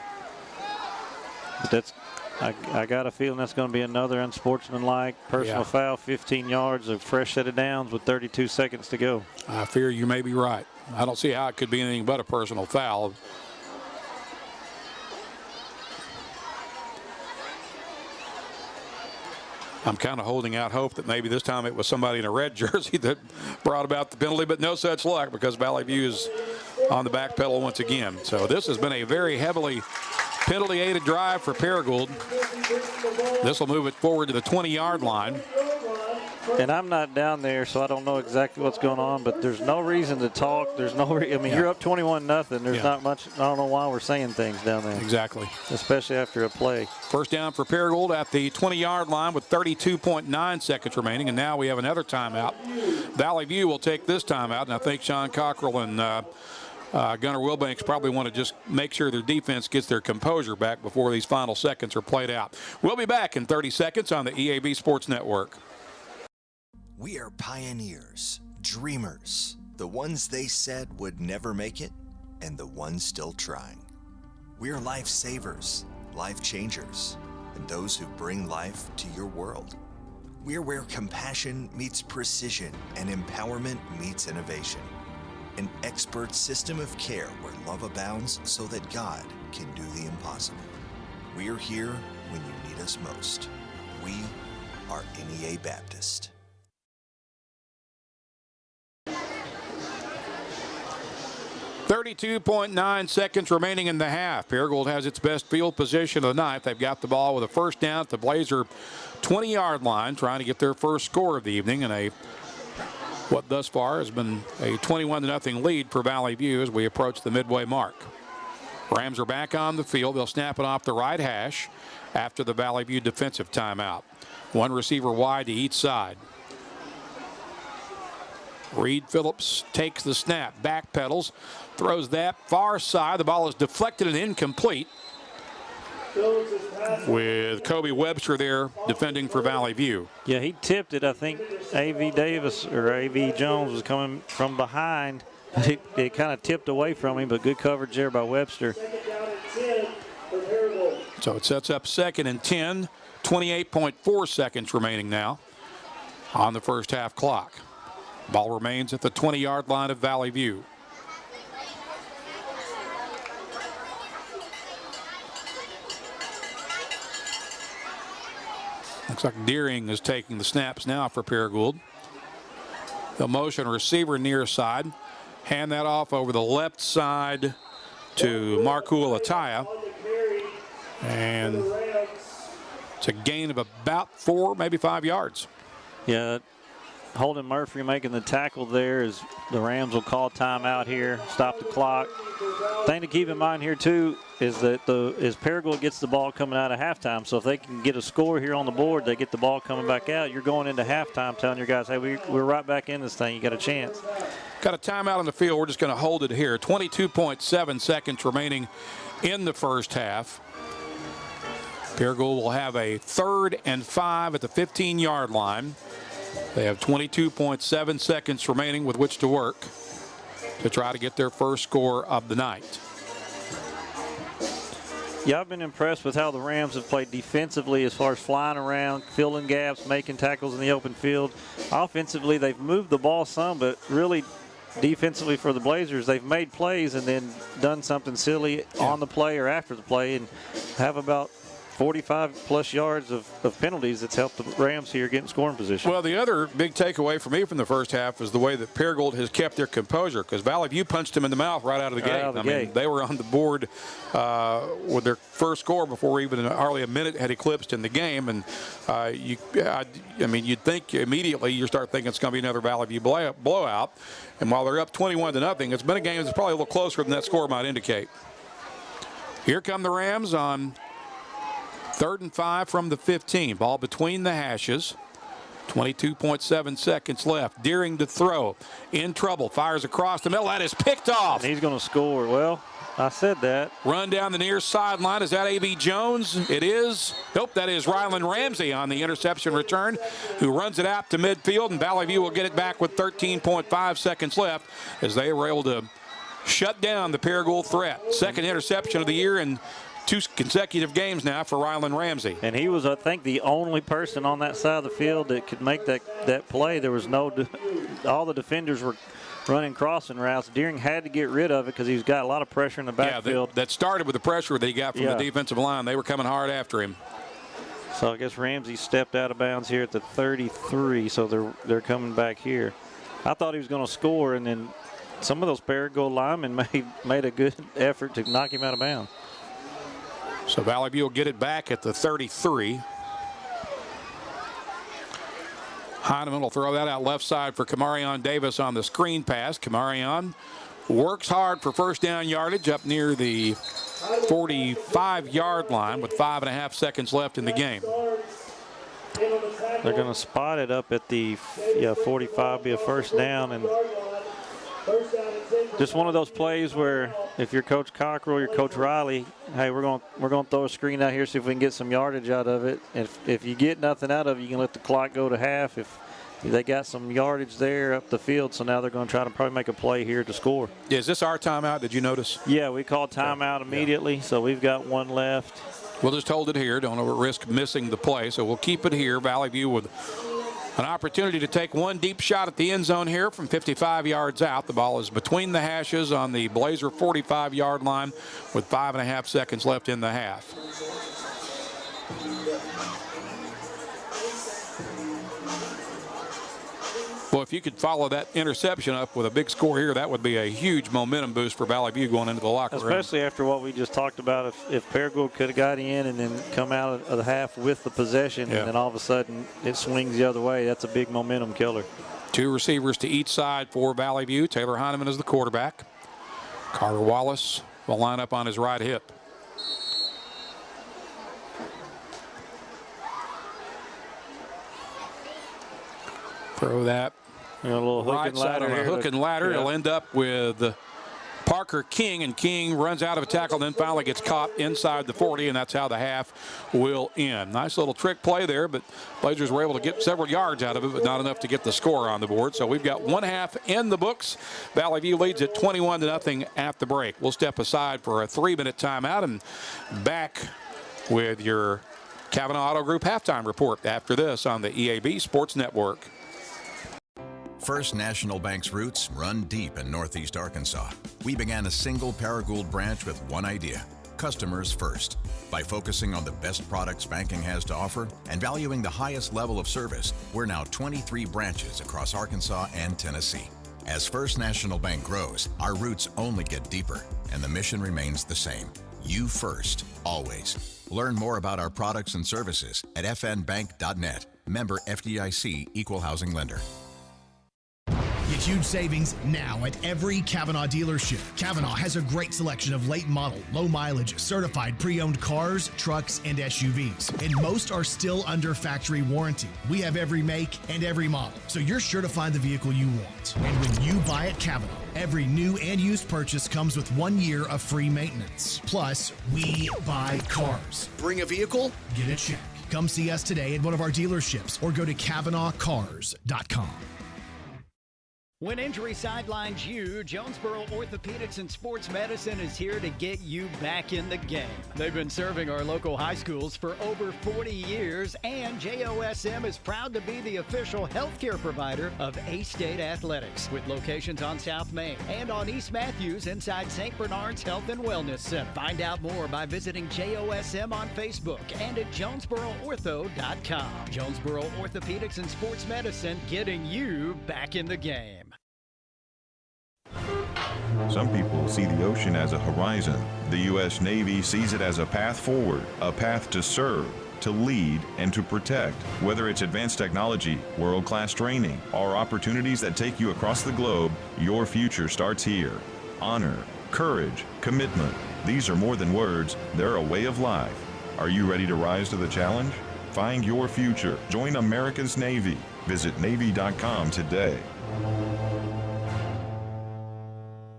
But that's, I got a feeling that's going to be another unsportsmanlike personal foul, 15 yards, a fresh set of downs with 32 seconds to go. I fear you may be right. I don't see how it could be anything but a personal foul. I'm kind of holding out hope that maybe this time it was somebody in a red jersey that brought about the penalty, but no such luck because Valley View is on the back pedal once again. So this has been a very heavily penalty-aided drive for Paragould. This will move it forward to the 20-yard line. And I'm not down there, so I don't know exactly what's going on, but there's no reason to talk. There's no I mean, you're up 21-0. There's not much. I don't know why we're saying things down there. Exactly. Especially after a play. First down for Paragould at the 20-yard line with 32.9 seconds remaining, and now we have another timeout. Valley View will take this timeout, and I think Sean Cockrell and Gunnar Wilbanks probably want to just make sure their defense gets their composure back before these final seconds are played out. We'll be back in 30 seconds on the EAB Sports Network. We are pioneers, dreamers, the ones they said would never make it, and the ones still trying. We are lifesavers, life changers, and those who bring life to your world. We are where compassion meets precision and empowerment meets innovation. An expert system of care where love abounds so that God can do the impossible. We are here when you need us most. We are NEA Baptist. 32.9 seconds remaining in the half. Paragould has its best field position of the night. They've got the ball with a first down at the Blazer 20-yard line, trying to get their first score of the evening in what thus far has been a 21-0 lead for Valley View as we approach the midway mark. Rams are back on the field. They'll snap it off the right hash after the Valley View defensive timeout. One receiver wide to each side. Reed Phillips takes the snap, back pedals, throws that far side. The ball is deflected and incomplete with Kobe Webster there defending for Valley View. Yeah, he tipped it. I think A.V. Davis or A.V. Jones was coming from behind. It kind of tipped away from him, but good coverage there by Webster. So it sets up 2nd and 10, 28.4 seconds remaining now on the first half clock. Ball remains at the 20-yard line of Valley View. Looks like Deering is taking the snaps now for Paragould. The motion receiver near side. Hand that off over the left side to Markul Ataya. And it's a gain of about 4, maybe 5 yards. Yeah, Holden Murphy making the tackle there as the Rams will call timeout here, stop the clock. Thing to keep in mind here too is that Paragould gets the ball coming out of halftime. So if they can get a score here on the board, they get the ball coming back out. You're going into halftime telling your guys, hey, we're right back in this thing. You got a chance. Got a timeout on the field. We're just going to hold it here. 22.7 seconds remaining in the first half. Paragould will have a 3rd and 5 at the 15-yard line. They have 22.7 seconds remaining with which to work to try to get their first score of the night. Yeah, I've been impressed with how the Rams have played defensively as far as flying around, filling gaps, making tackles in the open field. Offensively, they've moved the ball some, but really defensively for the Blazers, they've made plays and then done something silly on the play or after the play and have about 45-plus yards of penalties that's helped the Rams here get in scoring position. Well, the other big takeaway for me from the first half is the way that Paragould has kept their composure, because Valley View punched them in the mouth right out of the gate. I mean, they were on the board with their first score before even hardly a minute had eclipsed in the game. And, you'd think immediately you start thinking it's going to be another Valley View blowout. And while they're up 21-0, it's been a game that's probably a little closer than that score might indicate. Here come the Rams on 3rd and 5 from the 15. Ball between the hashes. 22.7 seconds left. Deering to throw. In trouble. Fires across the middle. That is picked off. And he's going to score. Well, I said that. Run down the near sideline. Is that A.B. Jones? It is. Nope, that is Rylan Ramsey on the interception return, who runs it out to midfield, and Valley View will get it back with 13.5 seconds left as they were able to shut down the Paragould threat. Second interception of the year and 2 consecutive games now for Rylan Ramsey. And he was, I think, the only person on that side of the field that could make that play. There was all the defenders were running crossing routes. Deering had to get rid of it because he's got a lot of pressure in the backfield. Yeah, that started with the pressure that he got from the defensive line. They were coming hard after him. So I guess Ramsey stepped out of bounds here at the 33, so they're coming back here. I thought he was going to score, and then some of those Paragould linemen made a good effort to knock him out of bounds. So Valley View will get it back at the 33. Heineman will throw that out left side for Kamarion Davis on the screen pass. Kamarion works hard for first down yardage up near the 45-yard line with 5.5 seconds left in the game. They're going to spot it up at the 45, be a first down, and just one of those plays where if you're Coach Cockrell, you're Coach Riley, hey, we're going to throw a screen out here, see if we can get some yardage out of it. If you get nothing out of it, you can let the clock go to half. If they got some yardage there up the field, so now they're going to try to probably make a play here to score. Is this our timeout? Did you notice? Yeah, we called timeout immediately, so we've got one left. We'll just hold it here. Don't risk missing the play, so we'll keep it here. Valley View with an opportunity to take one deep shot at the end zone here from 55 yards out. The ball is between the hashes on the Blazer 45-yard line with 5.5 seconds left in the half. Well, if you could follow that interception up with a big score here, that would be a huge momentum boost for Valley View going into the locker room. Especially after what we just talked about, if Paragould could have got in and then come out of the half with the possession, and then all of a sudden it swings the other way, that's a big momentum killer. 2 receivers to each side for Valley View. Taylor Heineman is the quarterback. Carter Wallace will line up on his right hip. Throw that. A little hook and ladder. On a hook and ladder. It'll end up with Parker King, and King runs out of a tackle, then finally gets caught inside the 40, and that's how the half will end. Nice little trick play there, but Blazers were able to get several yards out of it, but not enough to get the score on the board. So we've got one half in the books. Valley View leads at 21-0 at the break. We'll step aside for a 3-minute timeout and back with your Kavanaugh Auto Group halftime report after this on the EAB Sports Network. First National Bank's roots run deep in Northeast Arkansas. We began a single Paragould branch with one idea: customers first. By focusing on the best products banking has to offer and valuing the highest level of service, we're now 23 branches across Arkansas and Tennessee. As First National Bank grows, our roots only get deeper, and the mission remains the same: you first, always. Learn more about our products and services at fnbank.net. Member FDIC, Equal Housing Lender. Huge savings now at every Kavanaugh dealership. Kavanaugh has a great selection of late model, low mileage, certified pre-owned cars, trucks, and SUVs. And most are still under factory warranty. We have every make and every model, so you're sure to find the vehicle you want. And when you buy at Kavanaugh, every new and used purchase comes with 1 year of free maintenance. Plus, we buy cars. Bring a vehicle, get a check. Come see us today at one of our dealerships or go to CavanaughCars.com. When injury sidelines you, Jonesboro Orthopedics and Sports Medicine is here to get you back in the game. They've been serving our local high schools for over 40 years, and JOSM is proud to be the official healthcare provider of A-State Athletics, with locations on South Main and on East Matthews inside St. Bernard's Health and Wellness Center. Find out more by visiting JOSM on Facebook and at JonesboroOrtho.com. Jonesboro Orthopedics and Sports Medicine, getting you back in the game. Some people see the ocean as a horizon. The U.S. Navy sees it as a path forward, a path to serve, to lead, and to protect. Whether it's advanced technology, world-class training, or opportunities that take you across the globe, your future starts here. Honor, courage, commitment. These are more than words, they're a way of life. Are you ready to rise to the challenge? Find your future. Join America's Navy. Visit Navy.com today.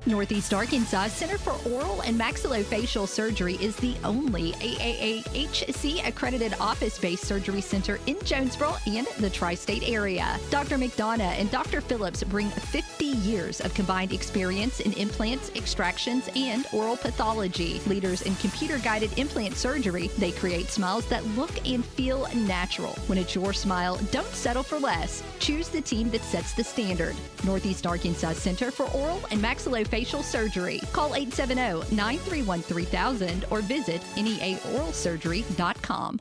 Northeast Arkansas Center for Oral and Maxillofacial Surgery is the only AAAHC accredited office-based surgery center in Jonesboro and the tri-state area. Dr. McDonough and Dr. Phillips bring 50 years of combined experience in implants, extractions, and oral pathology. Leaders in computer-guided implant surgery, they create smiles that look and feel natural. When it's your smile, don't settle for less. Choose the team that sets the standard. Northeast Arkansas Center for Oral and Maxillofacial Surgery. Call 870-931-3000 or visit neaoralsurgery.com.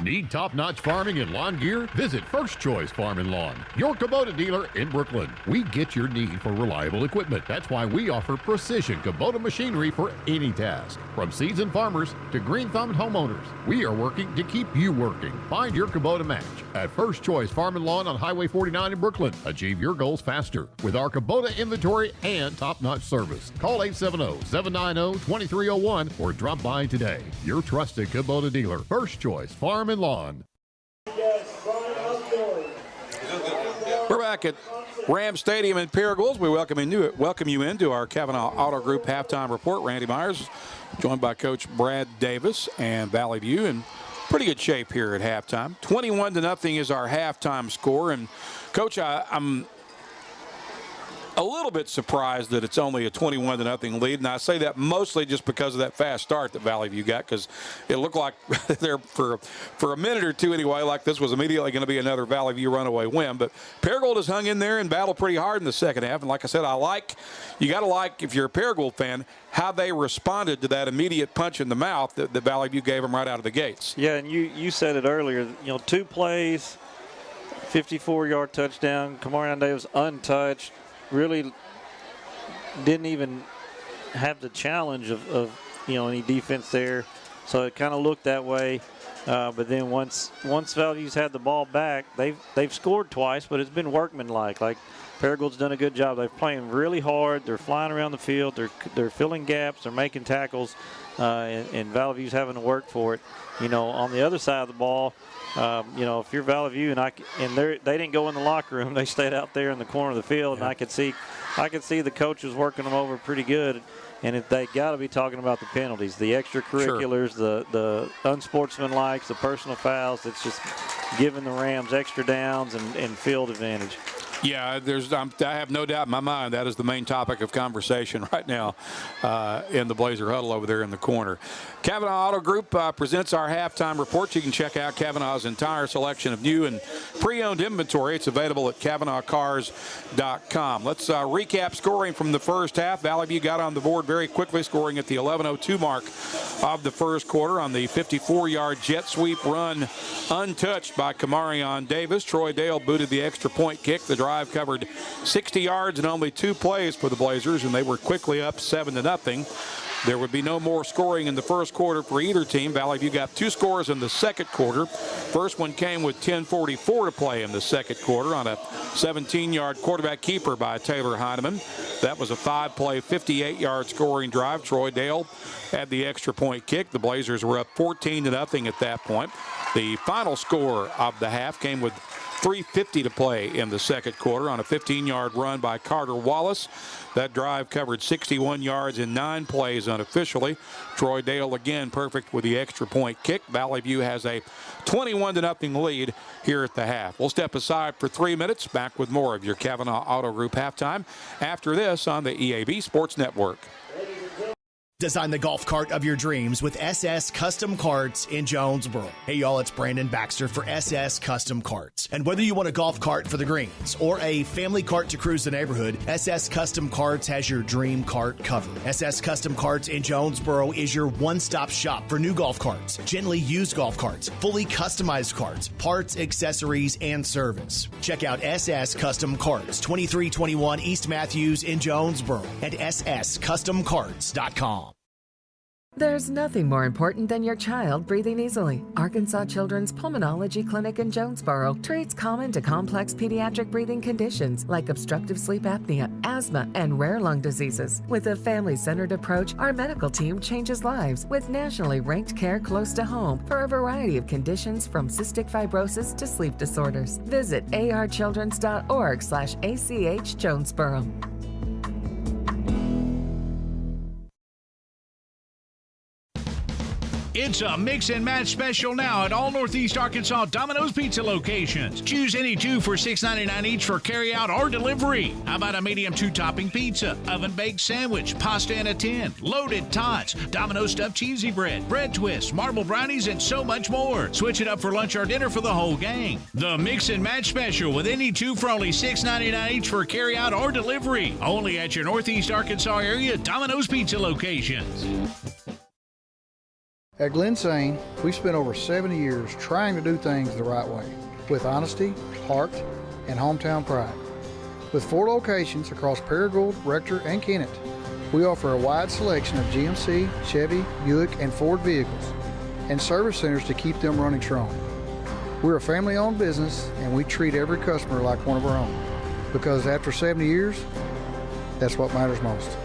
Need top-notch farming and lawn gear? Visit First Choice Farm and Lawn, your Kubota dealer in Brooklyn. We get your need for reliable equipment. That's why we offer precision Kubota machinery for any task. From seasoned farmers to green-thumbed homeowners, we are working to keep you working. Find your Kubota match at First Choice Farm and Lawn on Highway 49 in Brooklyn. Achieve your goals faster with our Kubota inventory and top-notch service. Call 870-790-2301 or drop by today. Your trusted Kubota dealer, First Choice Farm and Lawn. We're back at Ram Stadium in Paragould. We welcome you into our Kavanaugh Auto Group halftime report. Randy Myers, joined by Coach Brad Davis and Valley View, in pretty good shape here at halftime. 21-0 is our halftime score. And Coach, I'm a little bit surprised that it's only a 21-0 lead, and I say that mostly just because of that fast start that Valley View got, because it looked like there for a minute or two anyway, like this was immediately going to be another Valley View runaway win. But Paragould has hung in there and battled pretty hard in the second half, and like I said, you got to like, if you're a Paragould fan, how they responded to that immediate punch in the mouth that Valley View gave them right out of the gates. Yeah, and you said it earlier, 2 plays, 54-yard touchdown, Kamarion Davis untouched. Really didn't even have the challenge of any defense there, so it kind of looked that way. But then once Valley View's had the ball back, they've scored twice, but it's been workmanlike. Like Paragould's done a good job. They're playing really hard. They're flying around the field. They're filling gaps. They're making tackles, and Valley View's having to work for it. On the other side of the ball, if you're Valley View and they didn't go in the locker room, they stayed out there in the corner of the field, and I could see the coaches working them over pretty good. And if they got to be talking about the penalties, the extracurriculars, sure, the unsportsmanlikes, the personal fouls, it's just giving the Rams extra downs and field advantage. Yeah, I have no doubt in my mind that is the main topic of conversation right now in the Blazer huddle over there in the corner. Kavanaugh Auto Group presents our halftime report. You can check out Kavanaugh's entire selection of new and pre-owned inventory. It's available at CavanaughCars.com. Let's recap scoring from the first half. Valley View got on the board very quickly, scoring at the 11:02 mark of the first quarter on the 54-yard jet sweep run, untouched by Kamarion Davis. Troy Dale booted the extra point kick. The drive covered 60 yards and only 2 plays for the Blazers, and they were quickly up 7-0. There would be no more scoring in the first quarter for either team. Valley View got 2 scores in the second quarter. First one came with 10:44 to play in the second quarter on a 17-yard quarterback keeper by Taylor Heineman. That was a 5-play, 58-yard scoring drive. Troy Dale had the extra point kick. The Blazers were up 14-0 at that point. The final score of the half came with 3:50 to play in the second quarter on a 15-yard run by Carter Wallace. That drive covered 61 yards in 9 plays unofficially. Troy Dale again perfect with the extra point kick. Valley View has a 21-0 lead here at the half. We'll step aside for 3 minutes. Back with more of your Kavanaugh Auto Group halftime after this on the EAB Sports Network. Design the golf cart of your dreams with SS Custom Carts in Jonesboro. Hey y'all, it's Brandon Baxter for SS Custom Carts. And whether you want a golf cart for the greens or a family cart to cruise the neighborhood, SS Custom Carts has your dream cart covered. SS Custom Carts in Jonesboro is your one-stop shop for new golf carts, gently used golf carts, fully customized carts, parts, accessories, and service. Check out SS Custom Carts, 2321 East Matthews in Jonesboro at sscustomcarts.com. There's nothing more important than your child breathing easily. Arkansas Children's Pulmonology Clinic in Jonesboro treats common to complex pediatric breathing conditions like obstructive sleep apnea, asthma, and rare lung diseases. With a family-centered approach, our medical team changes lives with nationally ranked care close to home for a variety of conditions from cystic fibrosis to sleep disorders. Visit archildrens.org/ACH Jonesboro. It's a mix and match special now at all Northeast Arkansas Domino's Pizza locations. Choose any 2 for $6.99 each for carryout or delivery. How about a medium 2-topping pizza, oven-baked sandwich, pasta in a tin, loaded tots, Domino's stuffed cheesy bread, bread twists, marble brownies, and so much more. Switch it up for lunch or dinner for the whole gang. The mix and match special with any 2 for only $6.99 each for carryout or delivery. Only at your Northeast Arkansas area Domino's Pizza locations. At Glen Sane, we've spent over 70 years trying to do things the right way, with honesty, heart, and hometown pride. With 4 locations across Paragould, Rector, and Kennett, we offer a wide selection of GMC, Chevy, Buick, and Ford vehicles, and service centers to keep them running strong. We're a family-owned business, and we treat every customer like one of our own, because after 70 years, that's what matters most.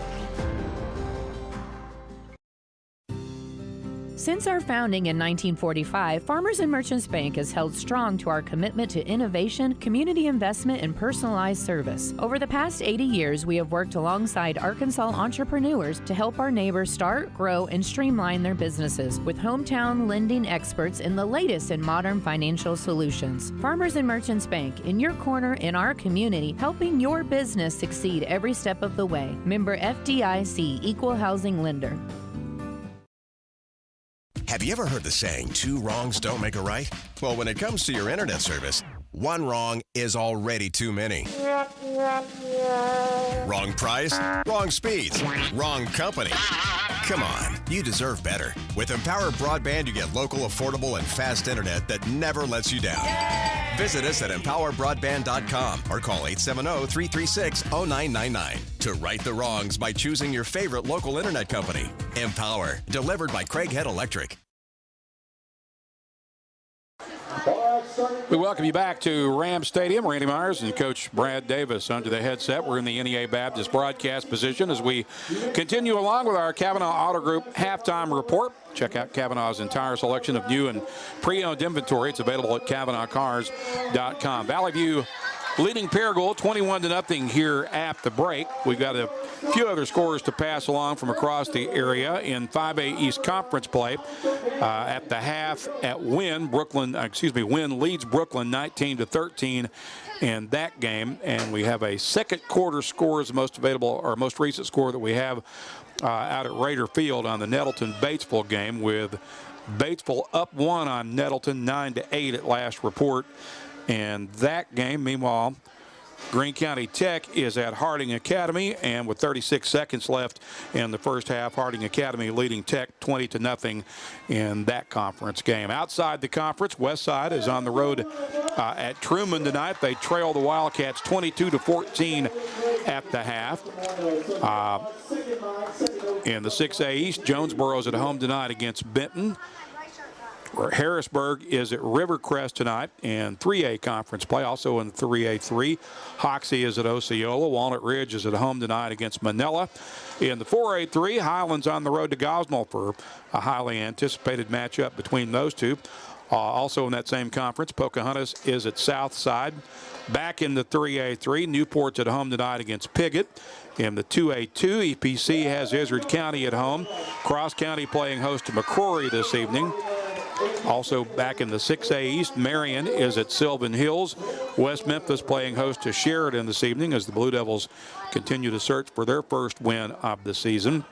Since our founding in 1945, Farmers and Merchants Bank has held strong to our commitment to innovation, community investment, and personalized service. Over the past 80 years, we have worked alongside Arkansas entrepreneurs to help our neighbors start, grow, and streamline their businesses with hometown lending experts in the latest in modern financial solutions. Farmers and Merchants Bank, in your corner in our community, helping your business succeed every step of the way. Member FDIC, Equal Housing Lender. Have you ever heard the saying, 2 wrongs don't make a right? Well, when it comes to your internet service, 1 wrong is already too many. Wrong price, wrong speeds, wrong company. Come on, you deserve better. With Empower Broadband, you get local, affordable, and fast internet that never lets you down. Visit us at empowerbroadband.com or call 870-336-0999 to right the wrongs by choosing your favorite local internet company. Empower, delivered by Craighead Electric. We welcome you back to Ram Stadium. Randy Myers and Coach Brad Davis under the headset. We're in the NEA Baptist broadcast position as we continue along with our Kavanaugh Auto Group halftime report. Check out Kavanaugh's entire selection of new and pre-owned inventory. It's available at KavanaughCars.com. Valley View leading Paragould 21-0 here at the break. We've got a few other scores to pass along from across the area in 5A East Conference play. At the half at Wynn leads Brooklyn 19-13 in that game, and we have a second quarter score as the most recent score that we have out at Raider Field on the Nettleton-Batesville game, with Batesville up 1 on Nettleton 9-8 at last report. And that game, meanwhile, Greene County Tech is at Harding Academy, and with 36 seconds left in the first half, Harding Academy leading Tech 20-0 in that conference game. Outside the conference, Westside is on the road at Truman tonight. They trail the Wildcats 22-14 at the half. In the 6A East, Jonesboro is at home tonight against Benton. Harrisburg is at Rivercrest tonight in 3A conference play. Also in 3A3, Hoxie is at Osceola. Walnut Ridge is at home tonight against Manila. In the 4A3, Highlands on the road to Gosnell for a highly anticipated matchup between those two. Also in that same conference, Pocahontas is at Southside. Back in the 3A3, Newport's at home tonight against Piggott. In the 2A2, EPC has Izard County at home. Cross County playing host to McCrory this evening. Also back in the 6A East, Marion is at Sylvan Hills. West Memphis playing host to Sheridan this evening as the Blue Devils continue to search for their first win of the season.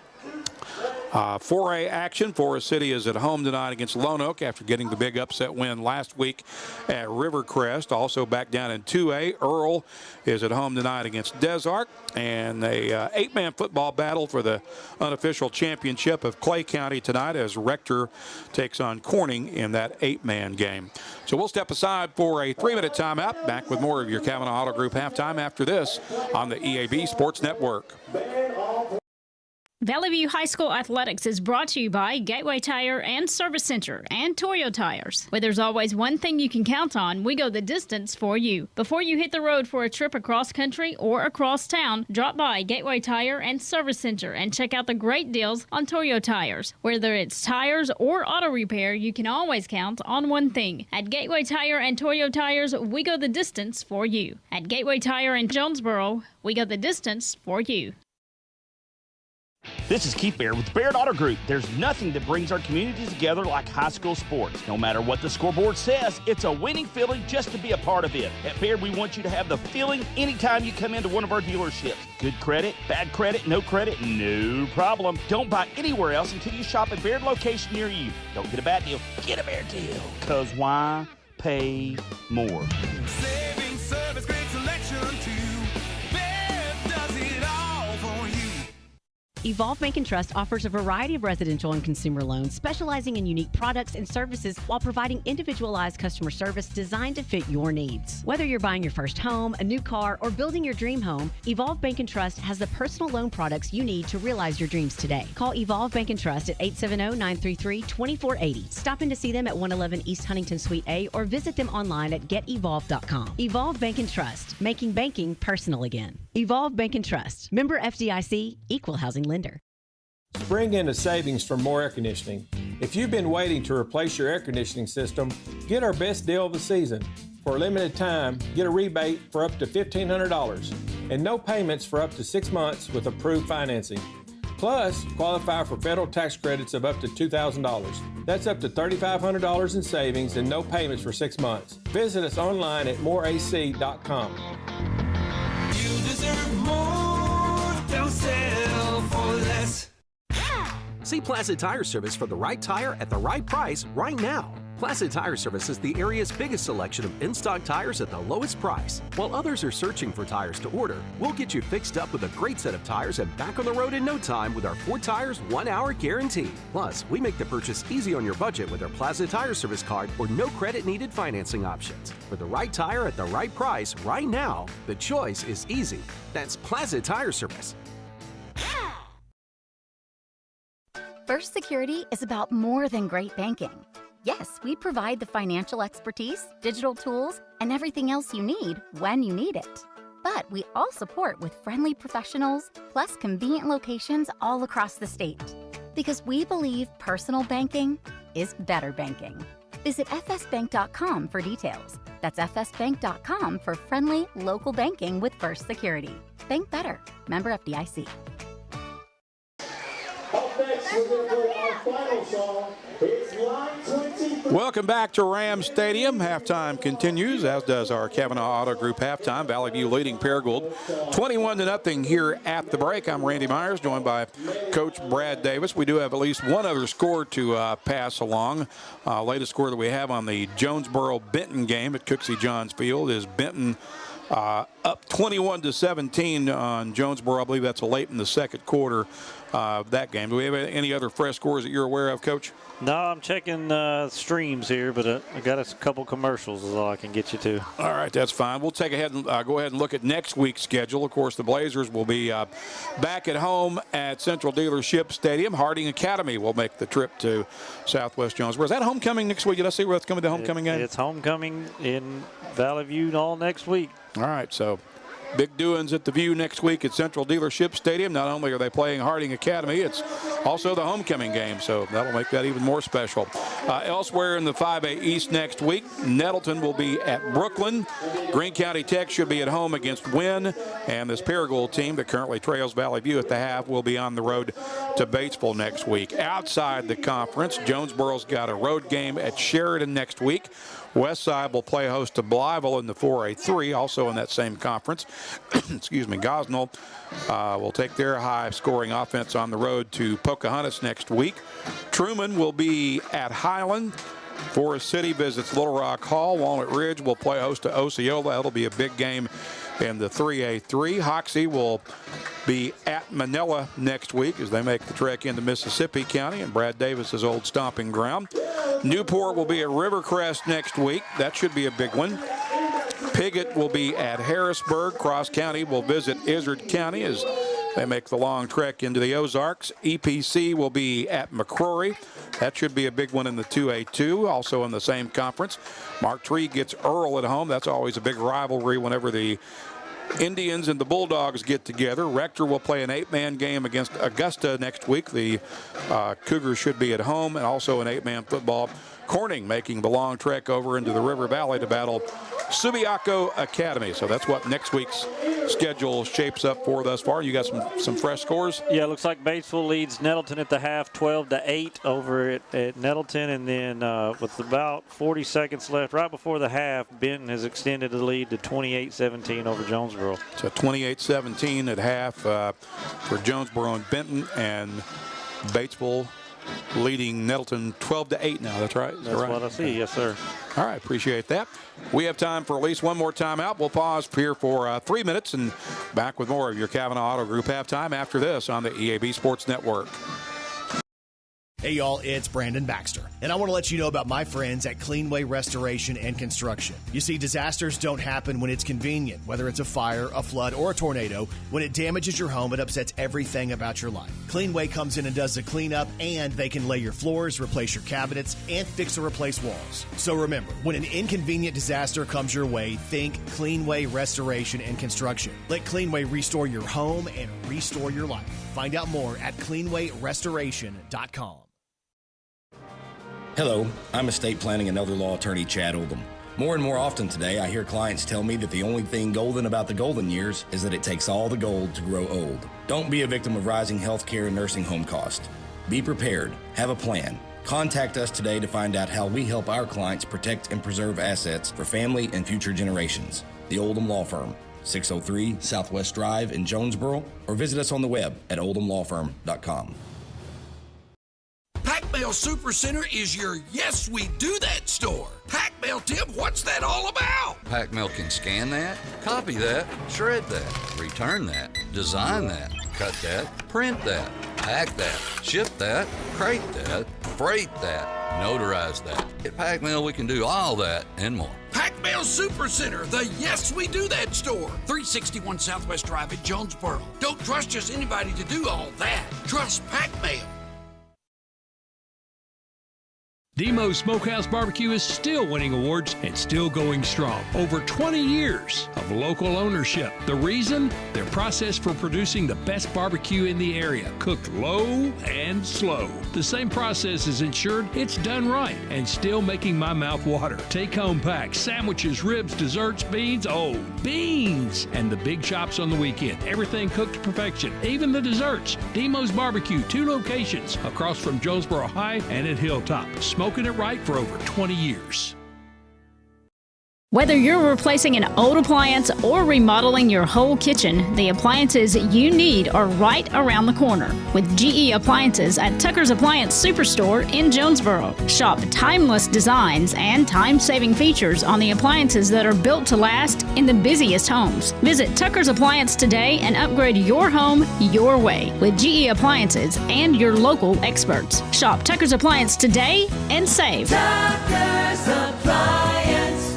4A action. Forest City is at home tonight against Lone Oak after getting the big upset win last week at Rivercrest. Also back down in 2A, Earl is at home tonight against Des Arc. And a 8-man football battle for the unofficial championship of Clay County tonight as Rector takes on Corning in that 8-man game. So we'll step aside for a 3-minute timeout. Back with more of your Kavanaugh Auto Group halftime after this on the EAB Sports Network. Valley View High School Athletics is brought to you by Gateway Tire and Service Center and Toyo Tires. Where there's always one thing you can count on, we go the distance for you. Before you hit the road for a trip across country or across town, drop by Gateway Tire and Service Center and check out the great deals on Toyo Tires. Whether it's tires or auto repair, you can always count on one thing. At Gateway Tire and Toyo Tires, we go the distance for you. At Gateway Tire in Jonesboro, we go the distance for you. This is Keith Baird with Baird Auto Group. There's nothing that brings our community together like high school sports. No matter what the scoreboard says, it's a winning feeling just to be a part of it. At Baird, we want you to have the feeling anytime you come into one of our dealerships. Good credit, bad credit, no problem. Don't buy anywhere else until you shop at Baird location near you. Don't get a bad deal, get a Baird deal. Because why pay more? Saving service, great selection too. Bev does it all for you. Evolve Bank & Trust offers a variety of residential and consumer loans, specializing in unique products and services while providing individualized customer service designed to fit your needs. Whether you're buying your first home, a new car, or building your dream home, Evolve Bank & Trust has the personal loan products you need to realize your dreams today. Call Evolve Bank & Trust at 870-933-2480. Stop in to see them at 111 East Huntington Suite A or visit them online at getevolve.com. Evolve Bank & Trust, making banking personal again. Evolve Bank & Trust. Member FDIC, Equal Housing Lender. Spring into savings for more air conditioning. If you've been waiting to replace your air conditioning system, get our best deal of the season. For a limited time, get a rebate for up to $1,500 and no payments for up to 6 months with approved financing. Plus, qualify for federal tax credits of up to $2,000. That's up to $3,500 in savings and no payments for 6 months. Visit us online at moreac.com. You deserve more. Don't settle for less. See Plaza Tire Service for the right tire at the right price right now. Plaza Tire Service is the area's biggest selection of in-stock tires at the lowest price. While others are searching for tires to order, we'll get you fixed up with a great set of tires and back on the road in no time with our 4 tires, 1 hour guarantee. Plus, we make the purchase easy on your budget with our Plaza Tire Service card or no credit needed financing options. For the right tire at the right price right now, the choice is easy. That's Plaza Tire Service. First Security is about more than great banking. Yes, we provide the financial expertise, digital tools, and everything else you need when you need it. But we all support with friendly professionals, plus convenient locations all across the state. Because we believe personal banking is better banking. Visit fsbank.com for details. That's fsbank.com for friendly, local banking with First Security. Bank better. Member FDIC. Welcome back to Rams Stadium. Halftime continues, as does our Kavanaugh Auto Group halftime. Valley View leading Paragould 21-0 here at the break. I'm Randy Myers, joined by Coach Brad Davis. We do have at least one other score to pass along. Latest score that we have on the Jonesboro-Benton game at Cooksey Johns Field is Benton up 21-17 on Jonesboro. I believe that's late in the second quarter of that game. Do we have any other fresh scores that you're aware of, Coach? No, I'm checking streams here, but I got a couple commercials is all I can get you to. All right, that's fine. We'll take ahead and go ahead and look at next week's schedule. Of course, the Blazers will be back at home at Central Dealership Stadium. Harding Academy will make the trip to Southwest Jonesboro. Is that homecoming next week? Did I see where that's coming to homecoming game? It's homecoming in Valley View all next week. All right, so big doings at the View next week at Central Dealership Stadium. Not only are they playing Harding Academy, it's also the homecoming game, so that'll make that even more special. Elsewhere in the 5A East next week, Nettleton will be at Brooklyn. Greene County Tech should be at home against Wynn, and this Paragould team that currently trails Valley View at the half will be on the road to Batesville next week. Outside the conference, Jonesboro's got a road game at Sheridan next week. Westside will play host to Blytheville in the 4A3, also in that same conference. Excuse me. Gosnell will take their high-scoring offense on the road to Pocahontas next week. Truman will be at Highland. Forest City visits Little Rock Hall. Walnut Ridge will play host to Osceola. That'll be a big game in the 3A3. Hoxie will be at Manila next week as they make the trek into Mississippi County and Brad Davis's old stomping ground. Newport will be at Rivercrest next week. That should be a big one. Piggott will be at Harrisburg. Cross County will visit Izard County as they make the long trek into the Ozarks. EPC will be at McCrory. That should be a big one in the 2A2, also in the same conference. Mark Tree gets Earl at home. That's always a big rivalry whenever the Indians and the Bulldogs get together. Rector will play an 8-man game against Augusta next week. The Cougars should be at home, and also an 8-man football. Corning making the long trek over into the River Valley to battle Subiaco Academy. So that's what next week's schedule shapes up for thus far. You got some fresh scores? Yeah, it looks like Batesville leads Nettleton at the half 12-8 over at Nettleton. And then with about 40 seconds left, right before the half, Benton has extended the lead to 28-17 over Jonesboro. So 28-17 at half for Jonesboro and Benton, and Batesville leading Nettleton 12-8 now. That's right. That's right? What I see. Yes, sir. All right. Appreciate that. We have time for at least one more timeout. We'll pause here for 3 minutes and back with more of your Kavanaugh Auto Group halftime after this on the EAB Sports Network. Hey y'all, it's Brandon Baxter, and I want to let you know about my friends at Cleanway Restoration and Construction. You see, disasters don't happen when it's convenient, whether it's a fire, a flood, or a tornado. When it damages your home, it upsets everything about your life. Cleanway comes in and does the cleanup, and they can lay your floors, replace your cabinets, and fix or replace walls. So remember, when an inconvenient disaster comes your way, think Cleanway Restoration and Construction. Let Cleanway restore your home and restore your life. Find out more at cleanwayrestoration.com. Hello, I'm estate planning and elder law attorney Chad Oldham. More and more often today, I hear clients tell me that the only thing golden about the golden years is that it takes all the gold to grow old. Don't be a victim of rising healthcare and nursing home costs. Be prepared. Have a plan. Contact us today to find out how we help our clients protect and preserve assets for family and future generations. The Oldham Law Firm, 603 Southwest Drive in Jonesboro, or visit us on the web at oldhamlawfirm.com. Pac Mail Supercenter is your Yes We Do That store. Pac Mail, Tim, what's that all about? Pac Mail can scan that, copy that, shred that, return that, design that, cut that, print that, pack that, ship that, crate that, freight that, notarize that. At Pac Mail, we can do all that and more. Pac Mail Supercenter, the Yes We Do That store. 361 Southwest Drive at Jonesboro. Don't trust just anybody to do all that. Trust Pac Mail. Demo's Smokehouse Barbecue is still winning awards and still going strong. Over 20 years of local ownership. The reason? Their process for producing the best barbecue in the area, cooked low and slow. The same process is ensured it's done right and still making my mouth water. Take-home packs, sandwiches, ribs, desserts, beans. Oh, beans! And the big chops on the weekend. Everything cooked to perfection, even the desserts. Demo's Barbecue, 2 locations across from Jonesboro High and at Hilltop. Smoking it right for over 20 years. Whether you're replacing an old appliance or remodeling your whole kitchen, the appliances you need are right around the corner with GE Appliances at Tucker's Appliance Superstore in Jonesboro. Shop timeless designs and time-saving features on the appliances that are built to last in the busiest homes. Visit Tucker's Appliance today and upgrade your home your way with GE Appliances and your local experts. Shop Tucker's Appliance today and save. Tucker's Appliance.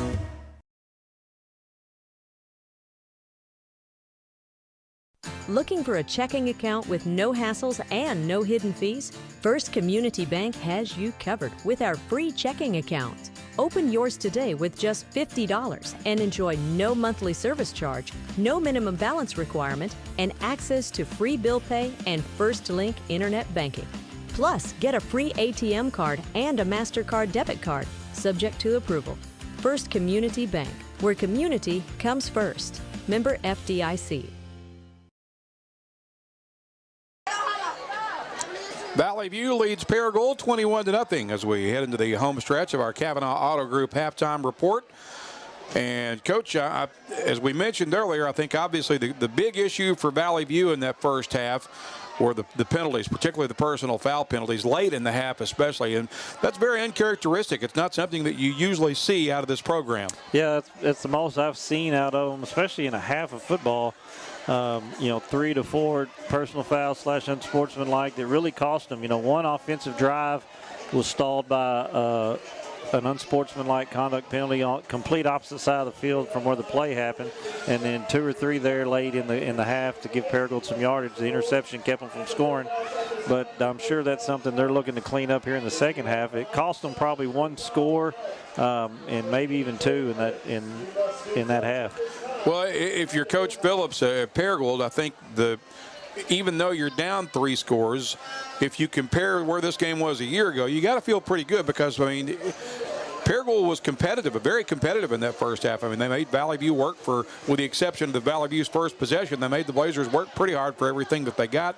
Looking for a checking account with no hassles and no hidden fees? First Community Bank has you covered with our free checking account. Open yours today with just $50 and enjoy no monthly service charge, no minimum balance requirement, and access to free bill pay and First Link internet banking. Plus, get a free ATM card and a MasterCard debit card, subject to approval. First Community Bank, where community comes first. Member FDIC. Valley View leads Paragould 21-0 as we head into the home stretch of our Kavanaugh Auto Group halftime report. And, Coach, as we mentioned earlier, I think obviously the big issue for Valley View in that first half were the penalties, particularly the personal foul penalties, late in the half especially. And that's very uncharacteristic. It's not something that you usually see out of this program. Yeah, it's the most I've seen out of them, especially in a half of football. 3 to 4 personal fouls / unsportsmanlike that really cost them. One offensive drive was stalled by an unsportsmanlike conduct penalty on complete opposite side of the field from where the play happened, and then 2 or 3 there late in the half to give Paragould some yardage. The interception kept them from scoring, but I'm sure that's something they're looking to clean up here in the second half. It cost them probably 1 score and maybe even 2 in that half. Well, if you're Coach Phillips at Paragould, I think even though you're down 3 scores, if you compare where this game was a year ago, you got to feel pretty good because, Paragould was competitive, very competitive in that first half. They made Valley View work with the exception of the Valley View's first possession. They made the Blazers work pretty hard for everything that they got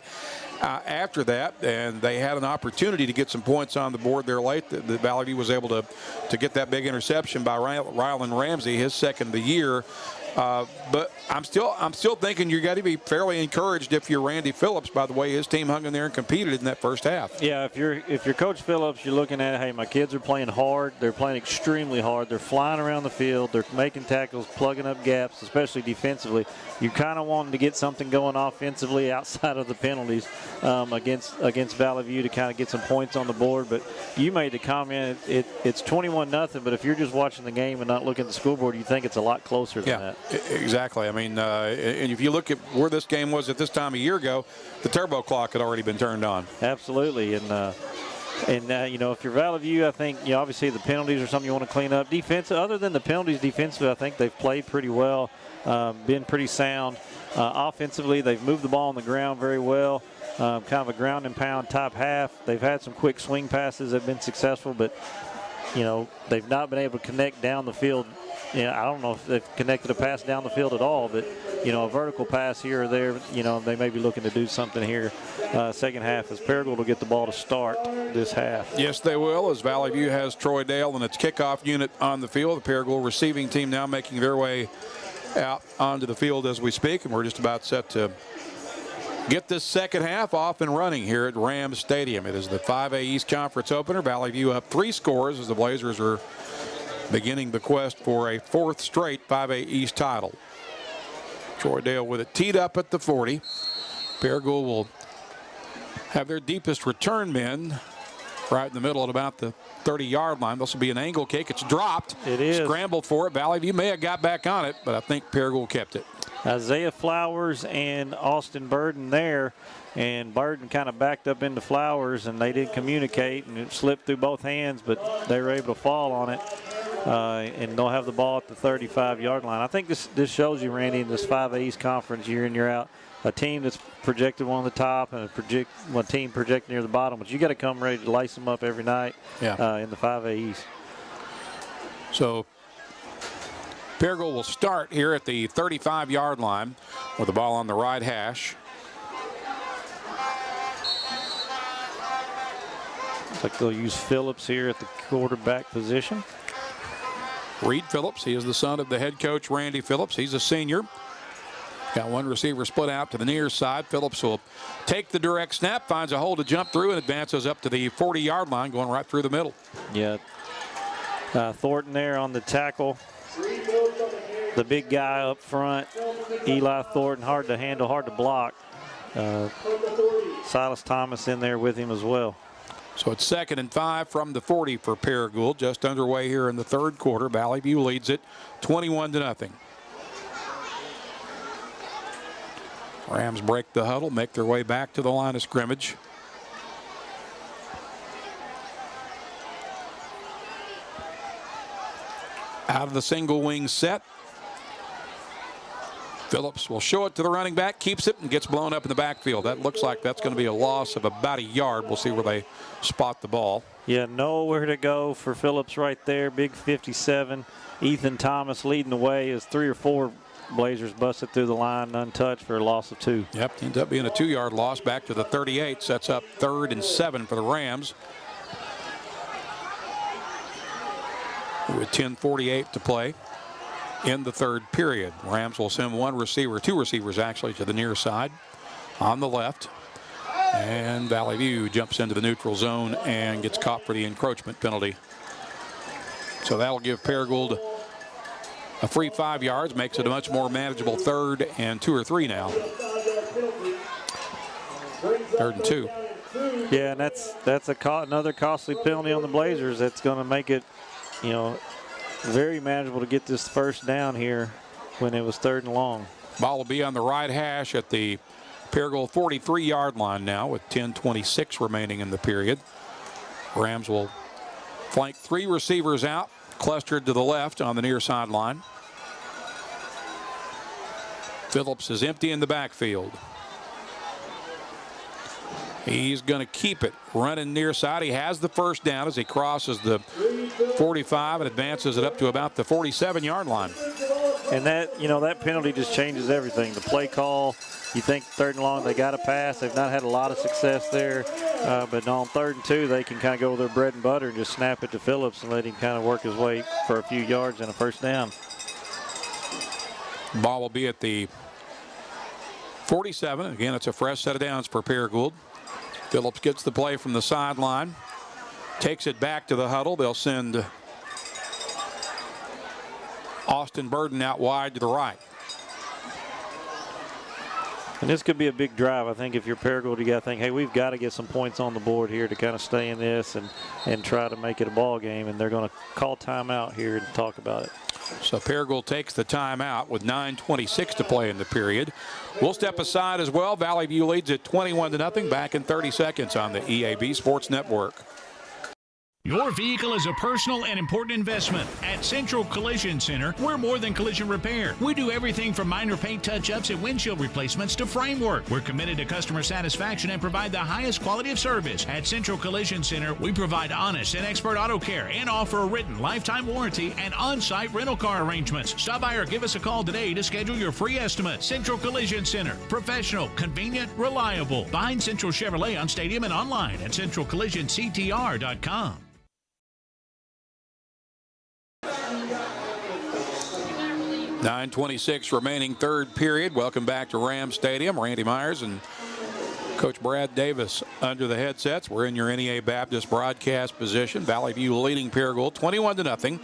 after that, and they had an opportunity to get some points on the board there late. The Valley View was able to get that big interception by Rylan Ramsey, his second of the year. But I'm still thinking you got to be fairly encouraged if you're Randy Phillips by the way his team hung in there and competed in that first half. Yeah, if you're Coach Phillips, you're looking at, hey, my kids are playing hard. They're playing extremely hard. They're flying around the field. They're making tackles, plugging up gaps, especially defensively. You kind of wanting to get something going offensively outside of the penalties against Valley View to kind of get some points on the board. But you made the comment it's 21-0. But if you're just watching the game and not looking at the scoreboard, you think it's a lot closer than that. Exactly. And if you look at where this game was at this time a year ago, the turbo clock had already been turned on. Absolutely. And if you're Valley View, I think obviously the penalties are something you want to clean up. Defense, other than the penalties, defensively, I think they've played pretty well, been pretty sound. Offensively, they've moved the ball on the ground very well. Kind of a ground and pound type half. They've had some quick swing passes that have been successful, but they've not been able to connect down the field. I don't know if they've connected a pass down the field at all, but a vertical pass here or there, they may be looking to do something here second half as Paragould will get the ball to start this half. Yes, they will, as Valley View has Troy Dale and its kickoff unit on the field. The Paragould receiving team now making their way out onto the field as we speak, and we're just about set to get this second half off and running here at Rams Stadium. It is the 5A East Conference opener. Valley View up 3 scores as the Blazers are beginning the quest for a 4th straight 5A East title. Troy Dale with it teed up at the 40. Paragould will have their deepest return men right in the middle at about the 30-yard line. This will be an angle kick. It's dropped. It is. Scrambled for it. Valley View may have got back on it, but I think Paragould kept it. Isaiah Flowers and Austin Burden there, and Burden kind of backed up into Flowers, and they didn't communicate, and it slipped through both hands, but they were able to fall on it. And they'll have the ball at the 35-yard line. I think this shows you, Randy, in this 5A East Conference year in, year out, a team that's projected one on the top and a team projected near the bottom. But you got to come ready to lace them up every night in the 5A East. So Paragould will start here at the 35-yard line with the ball on the right hash. Looks like they'll use Phillips here at the quarterback position. Reed Phillips, he is the son of the head coach, Randy Phillips. He's a senior. Got one receiver split out to the near side. Phillips will take the direct snap, finds a hole to jump through, and advances up to the 40-yard line, going right through the middle. Yeah. Thornton there on the tackle. The big guy up front, Eli Thornton, hard to handle, hard to block. Silas Thomas in there with him as well. So it's 2nd and 5 from the 40 for Paragould. Just underway here in the third quarter. Valley View leads it 21-0. Rams break the huddle, make their way back to the line of scrimmage. Out of the single wing set. Phillips will show it to the running back, keeps it, and gets blown up in the backfield. That looks like that's going to be a loss of about a yard. We'll see where they spot the ball. Yeah, nowhere to go for Phillips right there. Big 57. Ethan Thomas leading the way as 3 or 4 Blazers busted through the line untouched for a loss of 2. Yep, ends up being a 2-yard loss back to the 38. Sets up 3rd and 7 for the Rams. With 10:48 to play in the third period. Rams will send 2 receivers actually, to the near side on the left. And Valley View jumps into the neutral zone and gets caught for the encroachment penalty. So that'll give Paragould a free 5 yards, makes it a much more manageable 3rd and 2 or 3 now. 3rd and 2. Yeah, and that's another costly penalty on the Blazers. That's going to make it, very manageable to get this first down here when it was 3rd and long. Ball will be on the right hash at the Paragould 43-yard line now with 10:26 remaining in the period. Rams will flank 3 receivers out, clustered to the left on the near sideline. Phillips is empty in the backfield. He's going to keep it running near side. He has the first down as he crosses the 45 and advances it up to about the 47-yard line. And that penalty just changes everything. The play call, you think 3rd and long, they got to pass. They've not had a lot of success there. But on 3rd and 2, they can kind of go with their bread and butter and just snap it to Phillips and let him kind of work his way for a few yards and a first down. Ball will be at the 47. Again, it's a fresh set of downs for Paragould. Phillips gets the play from the sideline, takes it back to the huddle. They'll send Austin Burden out wide to the right. And this could be a big drive. I think if you're Paragould, you got to think, hey, we've got to get some points on the board here to kind of stay in this and try to make it a ball game. And they're going to call timeout here and talk about it. So Paragould takes the timeout with 9:26 to play in the period. We'll step aside as well. Valley View leads at 21-0. Back in 30 seconds on the EAB Sports Network. Your vehicle is a personal and important investment. At Central Collision Center, we're more than collision repair. We do everything from minor paint touch-ups and windshield replacements to framework. We're committed to customer satisfaction and provide the highest quality of service. At Central Collision Center, we provide honest and expert auto care and offer a written lifetime warranty and on-site rental car arrangements. Stop by or give us a call today to schedule your free estimate. Central Collision Center. Professional, convenient, reliable. Find Central Chevrolet on Stadium and online at centralcollisionctr.com. 9:26 remaining third period. Welcome back to Ram Stadium. Randy Myers and Coach Brad Davis under the headsets. We're in your NEA Baptist broadcast position. Valley View leading Paragould 21-0.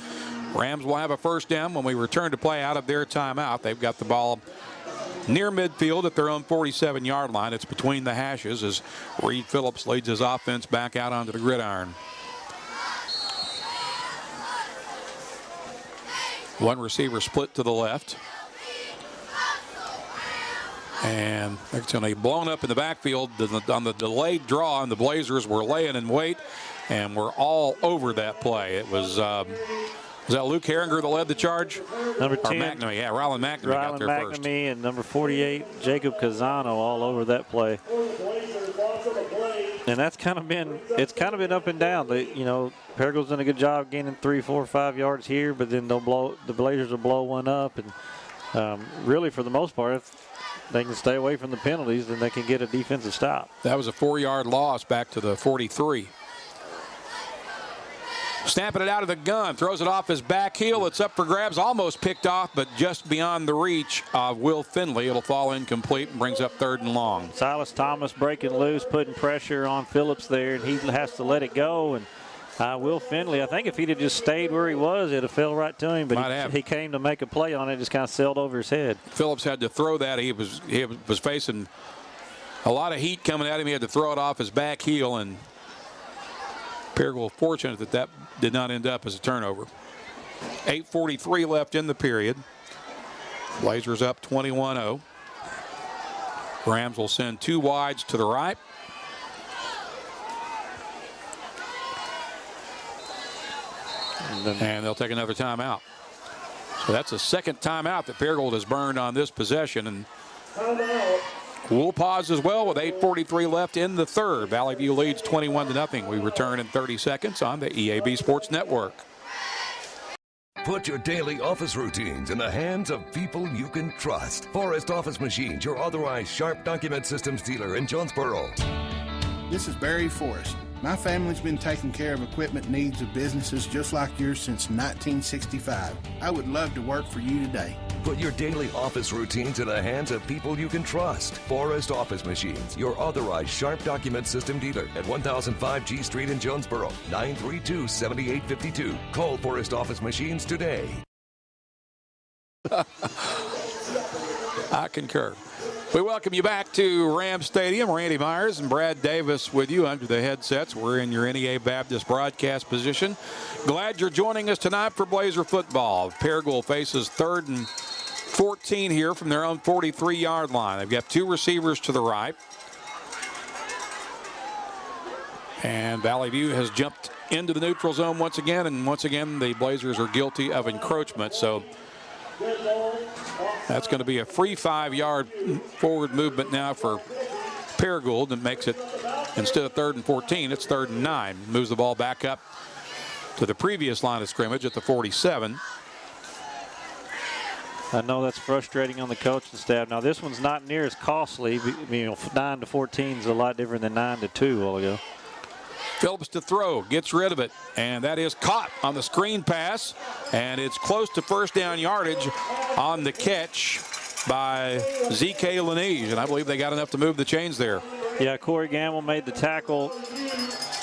Rams will have a first down when we return to play out of their timeout. They've got the ball near midfield at their own 47-yard line. It's between the hashes as Reed Phillips leads his offense back out onto the gridiron. One receiver split to the left. And it's going to be blown up in the backfield on the delayed draw, and the Blazers were laying in wait and were all over that play. It was that Luke Herringer that led the charge? Number 10. McNamee, yeah, Rylan McNamee got there first. Rylan McNamee and number 48, Jacob Casano, all over that play. And that's kind of been up and down. Paragould's done a good job gaining 3, 4, 5 yards here, but then the Blazers will blow one up. And really, for the most part, if they can stay away from the penalties, then they can get a defensive stop. That was a 4-yard loss back to the 43. Snapping it out of the gun, throws it off his back heel. It's up for grabs, almost picked off, but just beyond the reach of Will Finley. It'll fall incomplete and brings up 3rd and long. Silas Thomas breaking loose, putting pressure on Phillips there, and he has to let it go. And Will Finley, I think if he'd have just stayed where he was, it'd have fell right to him. But he came to make a play on it, just kind of sailed over his head. Phillips had to throw that. He was facing a lot of heat coming at him. He had to throw it off his back heel, and Paragould fortunate that did not end up as a turnover. 8:43 left in the period. Blazers up 21-0. Rams will send 2 wides to the right. And they'll take another timeout. So that's a second timeout that Paragould has burned on this possession. And we'll pause as well with 8:43 left in the third. Valley View leads 21-0. We return in 30 seconds on the EAB Sports Network. Put your daily office routines in the hands of people you can trust. Forrest Office Machines, your authorized Sharp document systems dealer in Jonesboro. This is Barry Forrest. My family's been taking care of equipment needs of businesses just like yours since 1965. I would love to work for you today. Put your daily office routines in the hands of people you can trust. Forrest Office Machines, your authorized Sharp document system dealer at 1005 G Street in Jonesboro, 932-7852. Call Forrest Office Machines today. I concur. We welcome you back to Ram Stadium. Randy Myers and Brad Davis with you under the headsets. We're in your NEA Baptist broadcast position. Glad you're joining us tonight for Blazer football. Paragould faces 3rd and 14 here from their own 43-yard line. They've got 2 receivers to the right. And Valley View has jumped into the neutral zone once again. And once again, the Blazers are guilty of encroachment. So that's going to be a free 5-yard forward movement now for Paragould, and makes it, instead of 3rd and 14, it's 3rd and 9. Moves the ball back up to the previous line of scrimmage at the 47. I know that's frustrating on the coaching staff. Now this one's not near as costly. 9 to 14 is a lot different than 9 to 2 a while ago. Phillips to throw, gets rid of it, and that is caught on the screen pass, and it's close to first down yardage on the catch by Z.K. Lanige, and I believe they got enough to move the chains there. Yeah, Corey Gamble made the tackle,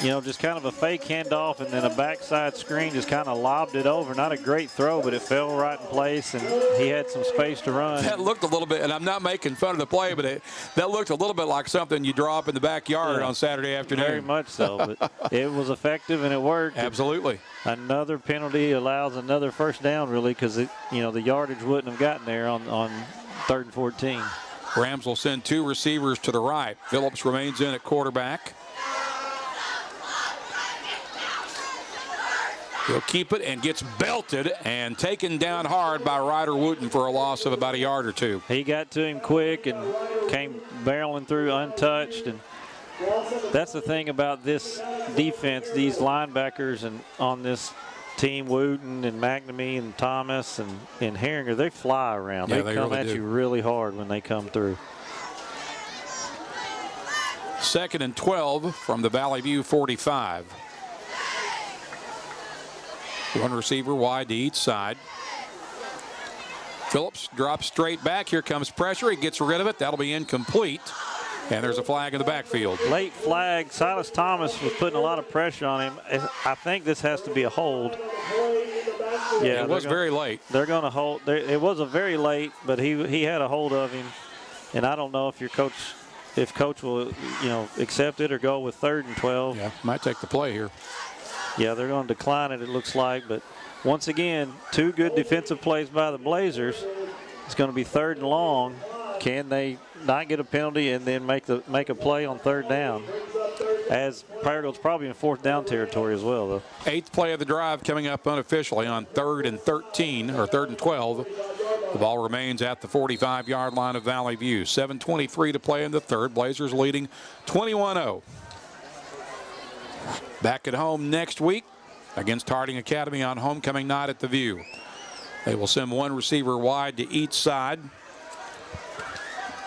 just kind of a fake handoff, and then a backside screen, just kind of lobbed it over. Not a great throw, but it fell right in place, and he had some space to run. That looked a little bit, and I'm not making fun of the play, but that looked a little bit like something you draw up in the backyard on Saturday afternoon. Very much so, but it was effective and it worked. Absolutely. Another penalty allows another first down, really, because the yardage wouldn't have gotten there on 3rd and 14. Rams will send 2 receivers to the right. Phillips remains in at quarterback. He'll keep it and gets belted and taken down hard by Ryder Wooten for a loss of about a yard or 2. He got to him quick and came barreling through untouched. And that's the thing about this defense, these linebackers and on this team, Wooten and McNamee and Thomas and Herringer, they fly around. Yeah, they really come at do. you really hard when they come through. 2nd and 12 from the Valley View 45. 1 receiver wide to each side. Phillips drops straight back. Here comes pressure. He gets rid of it. That'll be incomplete. And there's a flag in the backfield. Late flag. Silas Thomas was putting a lot of pressure on him. I think this has to be a hold. Yeah, it was very late. They're going to hold. It was a very late, but he had a hold of him. And I don't know if coach will accept it or go with 3rd and 12. Yeah, might take the play here. Yeah, they're going to decline it, it looks like. But once again, 2 good defensive plays by the Blazers. It's going to be 3rd and long. Can they not get a penalty and then make a play on 3rd down? As Paragould's probably in 4th down territory as well, though. 8th play of the drive coming up unofficially on 3rd and 13, or 3rd and 12. The ball remains at the 45-yard line of Valley View. 7:23 to play in the third. Blazers leading 21-0. Back at home next week against Harding Academy on homecoming night at the View. They will send 1 receiver wide to each side.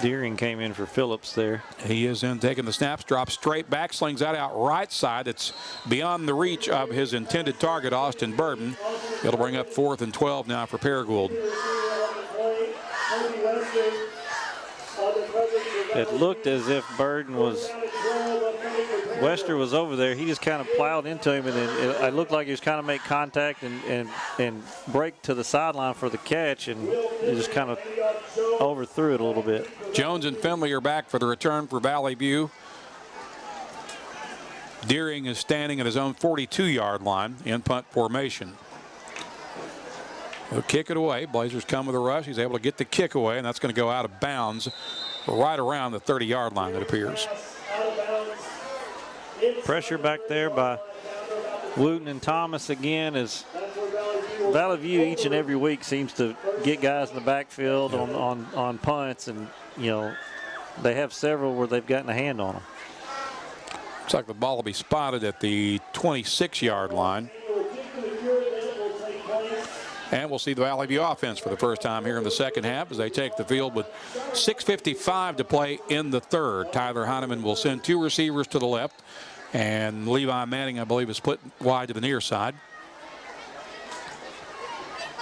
Deering came in for Phillips there. He is in taking the snaps, drops straight back, slings that out right side. It's beyond the reach of his intended target, Austin Burden. It'll bring up 4th and 12 now for Paragould. It looked as if Burden was, Wester was over there. He just kind of plowed into him, and then it looked like he was kind of make contact and break to the sideline for the catch, and he just kind of overthrew it a little bit. Jones and Finley are back for the return for Valley View. Deering is standing at his own 42-yard line in punt formation. He'll kick it away. Blazers come with a rush. He's able to get the kick away, and that's going to go out of bounds right around the 30-yard line, it appears. Pressure back there by Wooten and Thomas again, as Valley View each and every week seems to get guys in the backfield on punts, and they have several where they've gotten a hand on them. Looks like the ball will be spotted at the 26-yard line. And we'll see the Valley View offense for the first time here in the second half as they take the field with 6:55 to play in the third. Tyler Heineman will send 2 receivers to the left, and Levi Manning, I believe, is split wide to the near side.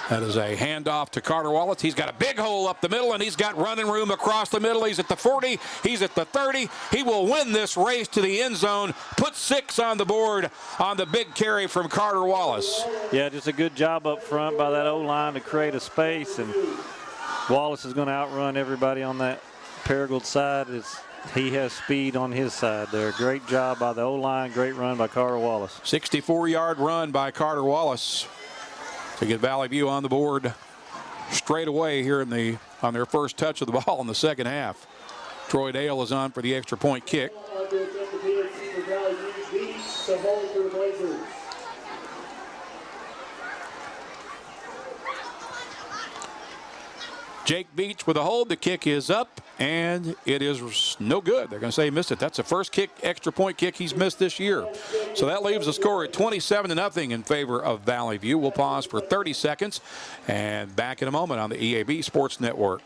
That is a handoff to Carter Wallace. He's got a big hole up the middle, and he's got running room across the middle. He's at the 40. He's at the 30. He will win this race to the end zone. Put 6 on the board on the big carry from Carter Wallace. Yeah, just a good job up front by that O-line to create a space, and Wallace is going to outrun everybody on that Paragould side. He has speed on his side there. Great job by the O-line. Great run by Carter Wallace. 64-yard run by Carter Wallace to get Valley View on the board straight away here on their first touch of the ball in the second half. Troy Dale is on for the extra point kick. Jake Beach with a hold. The kick is up, and it is no good. They're going to say he missed it. That's the first extra point kick he's missed this year. So that leaves the score at 27-0 in favor of Valley View. We'll pause for 30 seconds and back in a moment on the EAB Sports Network.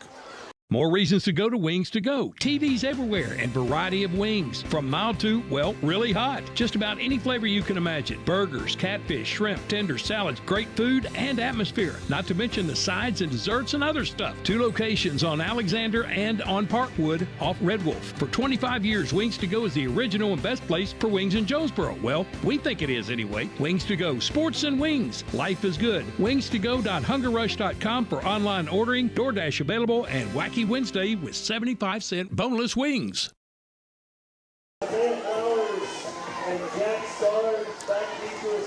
More reasons to go to Wings to Go. TVs everywhere and variety of wings. From mild to, well, really hot. Just about any flavor you can imagine. Burgers, catfish, shrimp, tenders, salads, great food and atmosphere. Not to mention the sides and desserts and other stuff. 2 locations on Alexander and on Parkwood off Red Wolf. For 25 years, Wings to Go is the original and best place for wings in Jonesboro. Well, we think it is anyway. Wings to Go. Sports and wings. Life is good. Wings2go.hungerrush.com for online ordering, DoorDash available, and Wacky Wednesday with 75-cent boneless wings.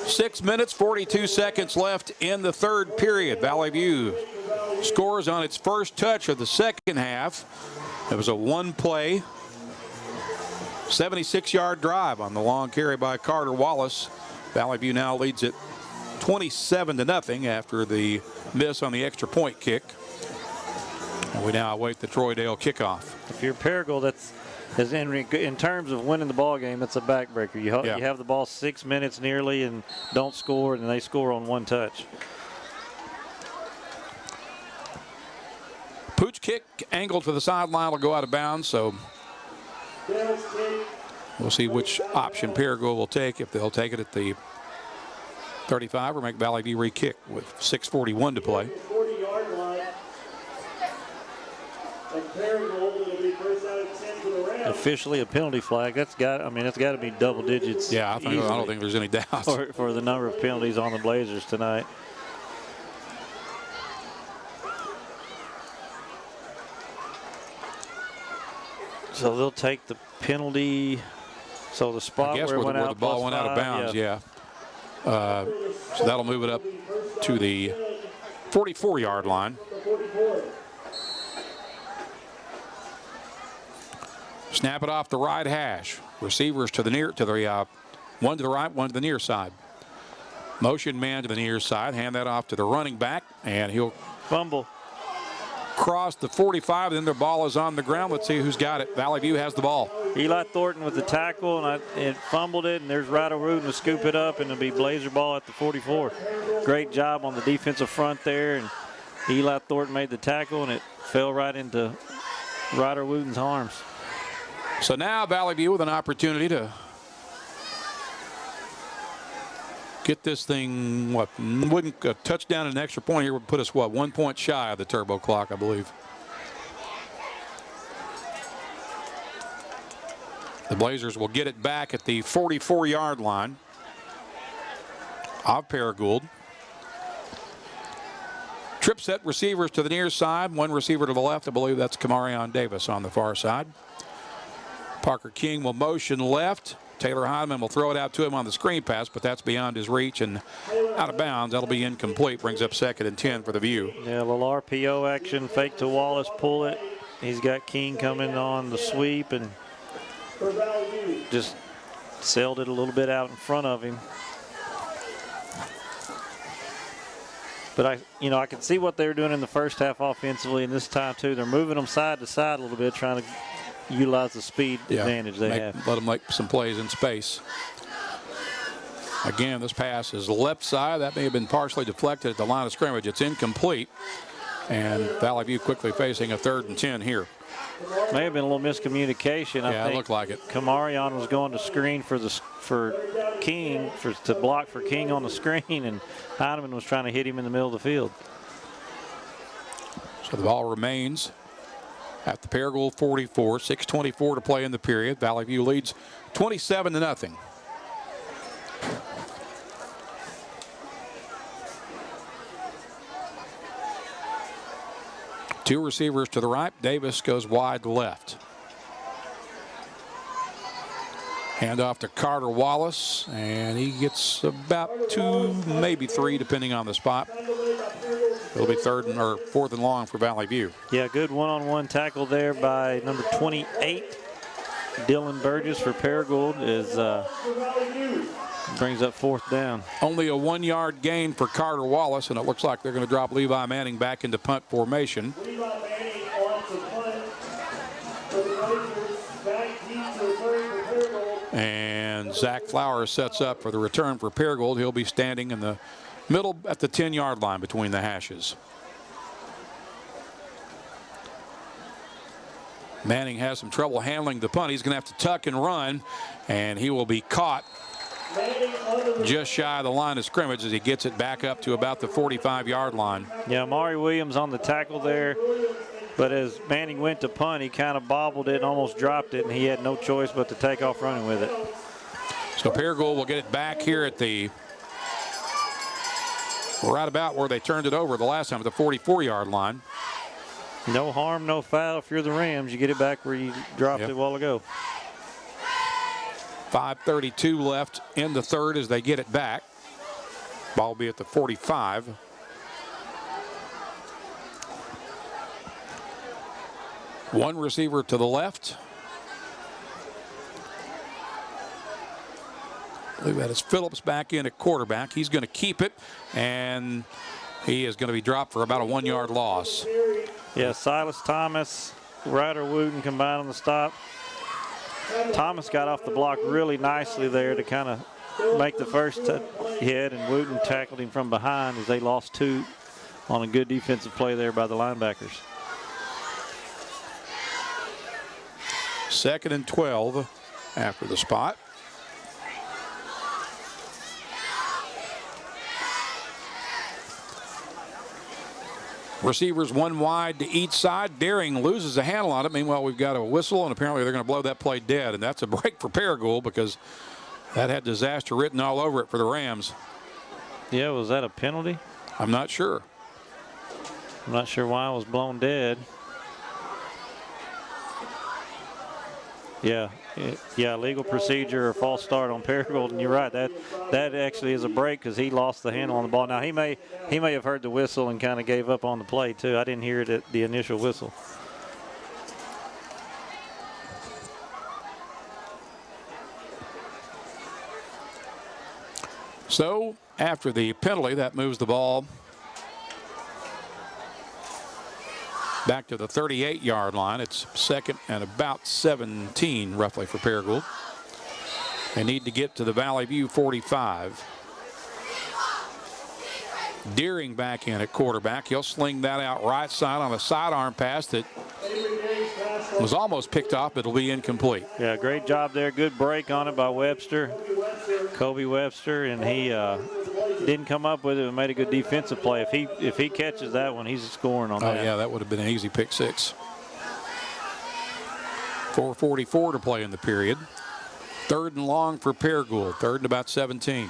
6 minutes, 42 seconds left in the third period. Valley View scores on its first touch of the second half. It was a 1-play, 76-yard drive on the long carry by Carter Wallace. Valley View now leads it 27-0 after the miss on the extra point kick. And we now await the Troy Dale kickoff. If you're Paragould, that's in terms of winning the ball game, that's a backbreaker. You have the ball 6 minutes nearly and don't score, and they score on 1 touch. Pooch kick angled for the sideline will go out of bounds, so we'll see which option Paragould will take, if they'll take it at the 35 or make Valley View re-kick with 6:41 to play. Officially a penalty flag. It's got to be double digits. Yeah, I don't think there's any doubt for the number of penalties on the Blazers tonight. So they'll take the penalty. So the spot where the ball went out of bounds, yeah. So that'll move it up to the 44-yard line. Snap it off the right hash. Receivers to the one to the right, one to the near side. Motion man to the near side. Hand that off to the running back, and he'll fumble. Cross the 45, then the ball is on the ground. Let's see who's got it. Valley View has the ball. Eli Thornton with the tackle, and it fumbled it, and there's Ryder Rudin to scoop it up, and it'll be Blazer ball at the 44. Great job on the defensive front there, and Eli Thornton made the tackle, and it fell right into Ryder Wooten's arms. So now Valley View with an opportunity to get this thing, wouldn't a touchdown and an extra point here would put us, 1 point shy of the turbo clock, I believe. The Blazers will get it back at the 44-yard line of Paragould. Trip set receivers to the near side, one receiver to the left. I believe that's Kamarion Davis on the far side. Parker King will motion left. Taylor Heineman will throw it out to him on the screen pass, but that's beyond his reach and out of bounds. That'll be incomplete. Brings up 2nd and 10 for the View. Yeah, little RPO action, fake to Wallace, pull it. He's got King coming on the sweep and just sailed it a little bit out in front of him. But I can see what they were doing in the first half offensively, and this time too, they're moving them side to side a little bit, trying to utilize the speed advantage they have. Let them make some plays in space. Again, this pass is left side. That may have been partially deflected at the line of scrimmage. It's incomplete, and Valley View quickly facing a 3rd and 10 here. May have been a little miscommunication. I think it looked like it. Kamarion was going to screen for King, to block for King on the screen, and Heineman was trying to hit him in the middle of the field. So the ball remains at the Paragould 44, 6:24 to play in the period. Valley View leads 27-0. Two receivers to the right. Davis goes wide left. Hand off to Carter Wallace, and he gets about 2, maybe 3, depending on the spot. It'll be 4th and long for Valley View. Yeah, good one-on-one tackle there by number 28, Dylan Burgess for Paragould. Brings up 4th down. Only a 1-yard gain for Carter Wallace, and it looks like they're going to drop Levi Manning back into punt formation. And Zach Flowers sets up for the return for Paragould. He'll be standing in the middle at the 10-yard line between the hashes. Manning has some trouble handling the punt. He's going to have to tuck and run, and he will be caught just shy of the line of scrimmage as he gets it back up to about the 45-yard line. Yeah, Amari Williams on the tackle there, but as Manning went to punt, he kind of bobbled it and almost dropped it, and he had no choice but to take off running with it. So Paragould will get it back here at the right about where they turned it over the last time at the 44-yard line. No harm, no foul. If you're the Rams, you get it back where you dropped it a while ago. 5:32 left in the 3rd as they get it back. Ball will be at the 45. One receiver to the left. I believe that is Phillips back in at quarterback. He's going to keep it, and he is going to be dropped for about a 1-yard loss. Yeah, Silas Thomas, Ryder Wooten combined on the stop. Thomas got off the block really nicely there to kind of make the first hit, and Wooten tackled him from behind as they lost 2 on a good defensive play there by the linebackers. 2nd and 12 after the spot. Receivers 1 wide to each side. Daring loses a handle on it. Meanwhile, we've got a whistle, and apparently they're going to blow that play dead. And that's a break for Paragould because that had disaster written all over it for the Rams. Yeah, was that a penalty? I'm not sure. I'm not sure why it was blown dead. Yeah, legal procedure or false start on Paragould, and you're right. That actually is a break because he lost the handle on the ball. Now he may have heard the whistle and kind of gave up on the play too. I didn't hear it at the initial whistle. So after the penalty, that moves the ball back to the 38-yard line. It's 2nd and about 17 roughly for Paragould. They need to get to the Valley View 45. Deering back in at quarterback. He'll sling that out right side on a sidearm pass that Was almost picked off, but it'll be incomplete. Yeah, great job there. Good break on it by Webster, Kobe Webster, and he didn't come up with it and made a good defensive play. If he catches that one, he's scoring on that. Oh, yeah, that would have been an easy pick six. 4:44 to play in the period. 3rd and long for Paragould. 3rd and about 17.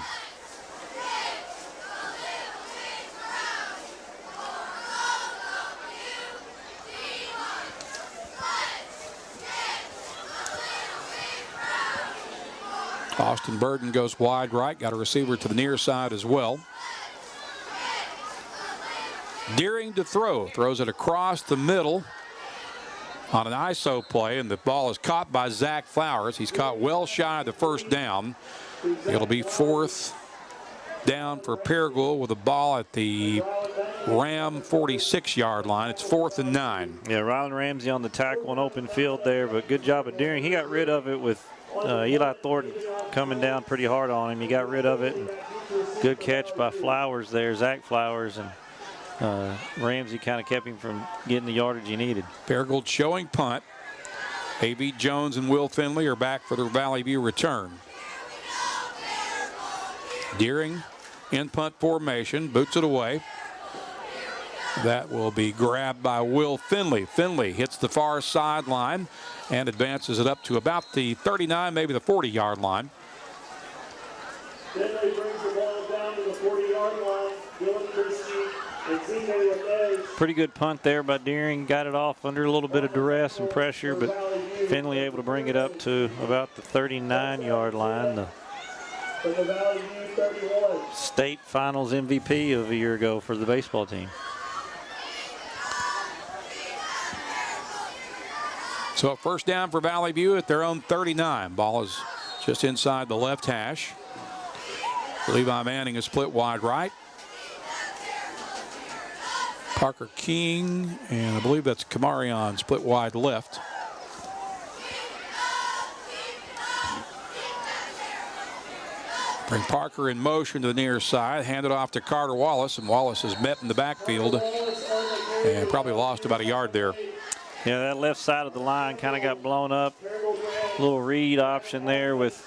Austin Burden goes wide right. Got a receiver to the near side as well. Deering to throw. Throws it across the middle on an ISO play, and the ball is caught by Zach Flowers. He's caught well shy of the first down. It'll be 4th down for Paragould with the ball at the Ram 46-yard line. It's 4th and 9. Yeah, Rylan Ramsey on the tackle and open field there, but good job of Deering. He got rid of it with Eli Thornton coming down pretty hard on him. He got rid of it. And good catch by Flowers there, Zach Flowers, and Ramsey kind of kept him from getting the yardage he needed. Paragould showing punt. A.B. Jones and Will Finley are back for their Valley View return. Deering in punt formation, boots it away. That will be grabbed by Will Finley. Finley hits the far sideline and advances it up to about the 39, maybe the 40-yard line. Finley brings the ball down to the 40-yard line. Dylan Christie and Zeke with Pretty good punt there by Deering. Got it off under a little bit of duress and pressure, but Finley able to bring it up to about the 39-yard line. The state finals MVP of a year ago for the baseball team. So 1st down for Valley View at their own 39. Ball is just inside the left hash. Levi Manning is split wide right. Parker King, and I believe that's Kamarion, split wide left. Bring Parker in motion to the near side, hand it off to Carter Wallace, and Wallace is met in the backfield and probably lost about a yard there. Yeah, that left side of the line kind of got blown up. Little read option there with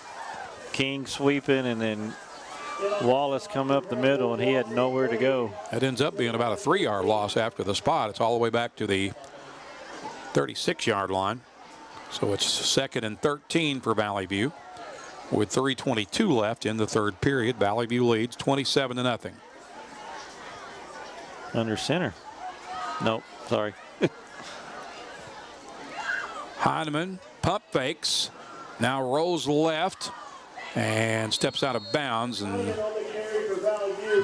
King sweeping, and then Wallace coming up the middle, and he had nowhere to go. That ends up being about a 3-yard loss after the spot. It's all the way back to the 36-yard line. So it's 2nd and 13 for Valley View with 3:22 left in the 3rd period. Valley View leads 27-0. Under center. Nope, sorry. Heineman pump fakes, now rolls left and steps out of bounds, and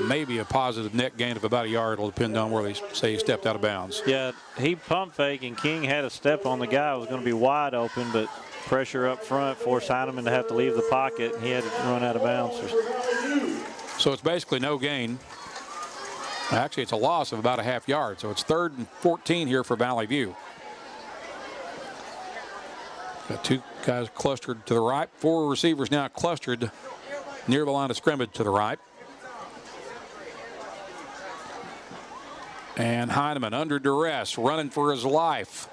maybe a positive net gain of about a yard. It'll depend on where they say he stepped out of bounds. Yeah, he pump fake, and King had a step on the guy who was going to be wide open, but pressure up front forced Heineman to have to leave the pocket, and he had to run out of bounds. So it's basically no gain. Actually, it's a loss of about a half yard, so it's 3rd and 14 here for Valley View. Got 2 guys clustered to the right. 4 receivers now clustered near the line of scrimmage to the right. And Heineman under duress, running for his life.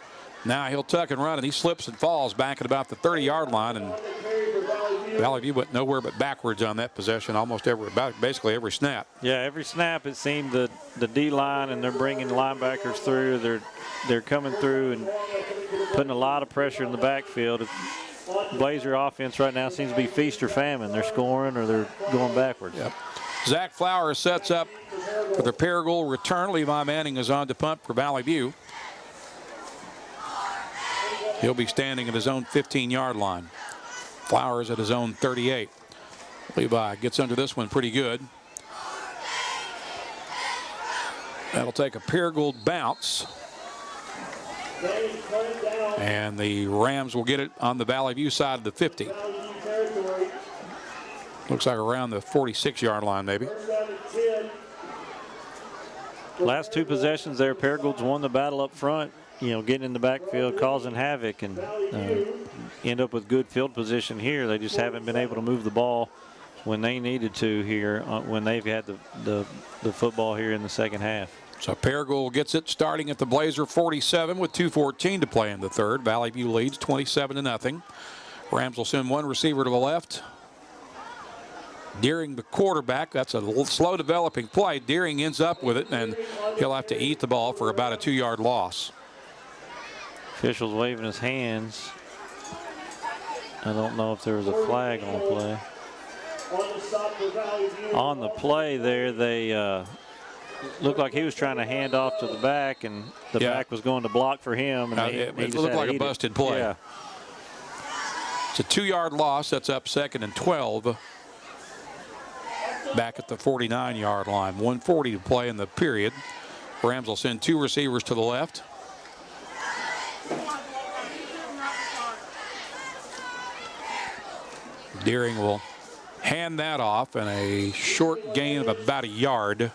Now he'll tuck and run, and he slips and falls back at about the 30-yard line. And Valley View went nowhere but backwards on that possession basically every snap. Yeah, every snap it seemed the D-line, and they're bringing linebackers through. They're coming through and putting a lot of pressure in the backfield. Blazer offense right now seems to be feast or famine. They're scoring or they're going backwards. Yep. Zach Flowers sets up for the Paragould return. Levi Manning is on to punt for Valley View. He'll be standing at his own 15-yard line. Flowers at his own 38. Levi gets under this one pretty good. That'll take a Paragould bounce. And the Rams will get it on the Valley View side of the 50. Looks like around the 46-yard line, maybe. Last 2 possessions there, Paragould's won the battle up front, getting in the backfield, causing havoc, and end up with good field position here. They just haven't been able to move the ball when they needed to here, when they've had the football here in the second half. So Paragould gets it starting at the Blazer 47 with 2:14 to play in the third. Valley View leads 27-0. Rams will send one receiver to the left. Deering, the quarterback. That's a little slow developing play. Deering ends up with it, and he'll have to eat the ball for about a 2-yard loss. Officials waving his hands. I don't know if there was a flag on the play. On the play there, they looked like he was trying to hand off to the back, and the back was going to block for him. And it looked like a busted play. Yeah. It's a 2-yard loss. That's up 2nd and 12. Back at the 49-yard line. 1:40 to play in the period. Rams will send two receivers to the left. Deering will hand that off, and a short gain of about a yard.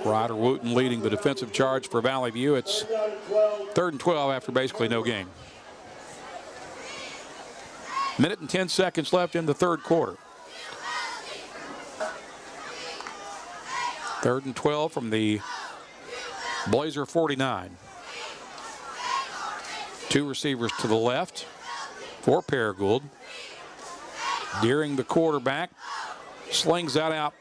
Ryder Wooten leading the defensive charge for Valley View. It's 3rd and 12 after basically no gain. Minute and 10 seconds left in the third quarter. 3rd and 12 from the Blazer 49. Two receivers to the left for Paragould. Deering, the quarterback, slings that out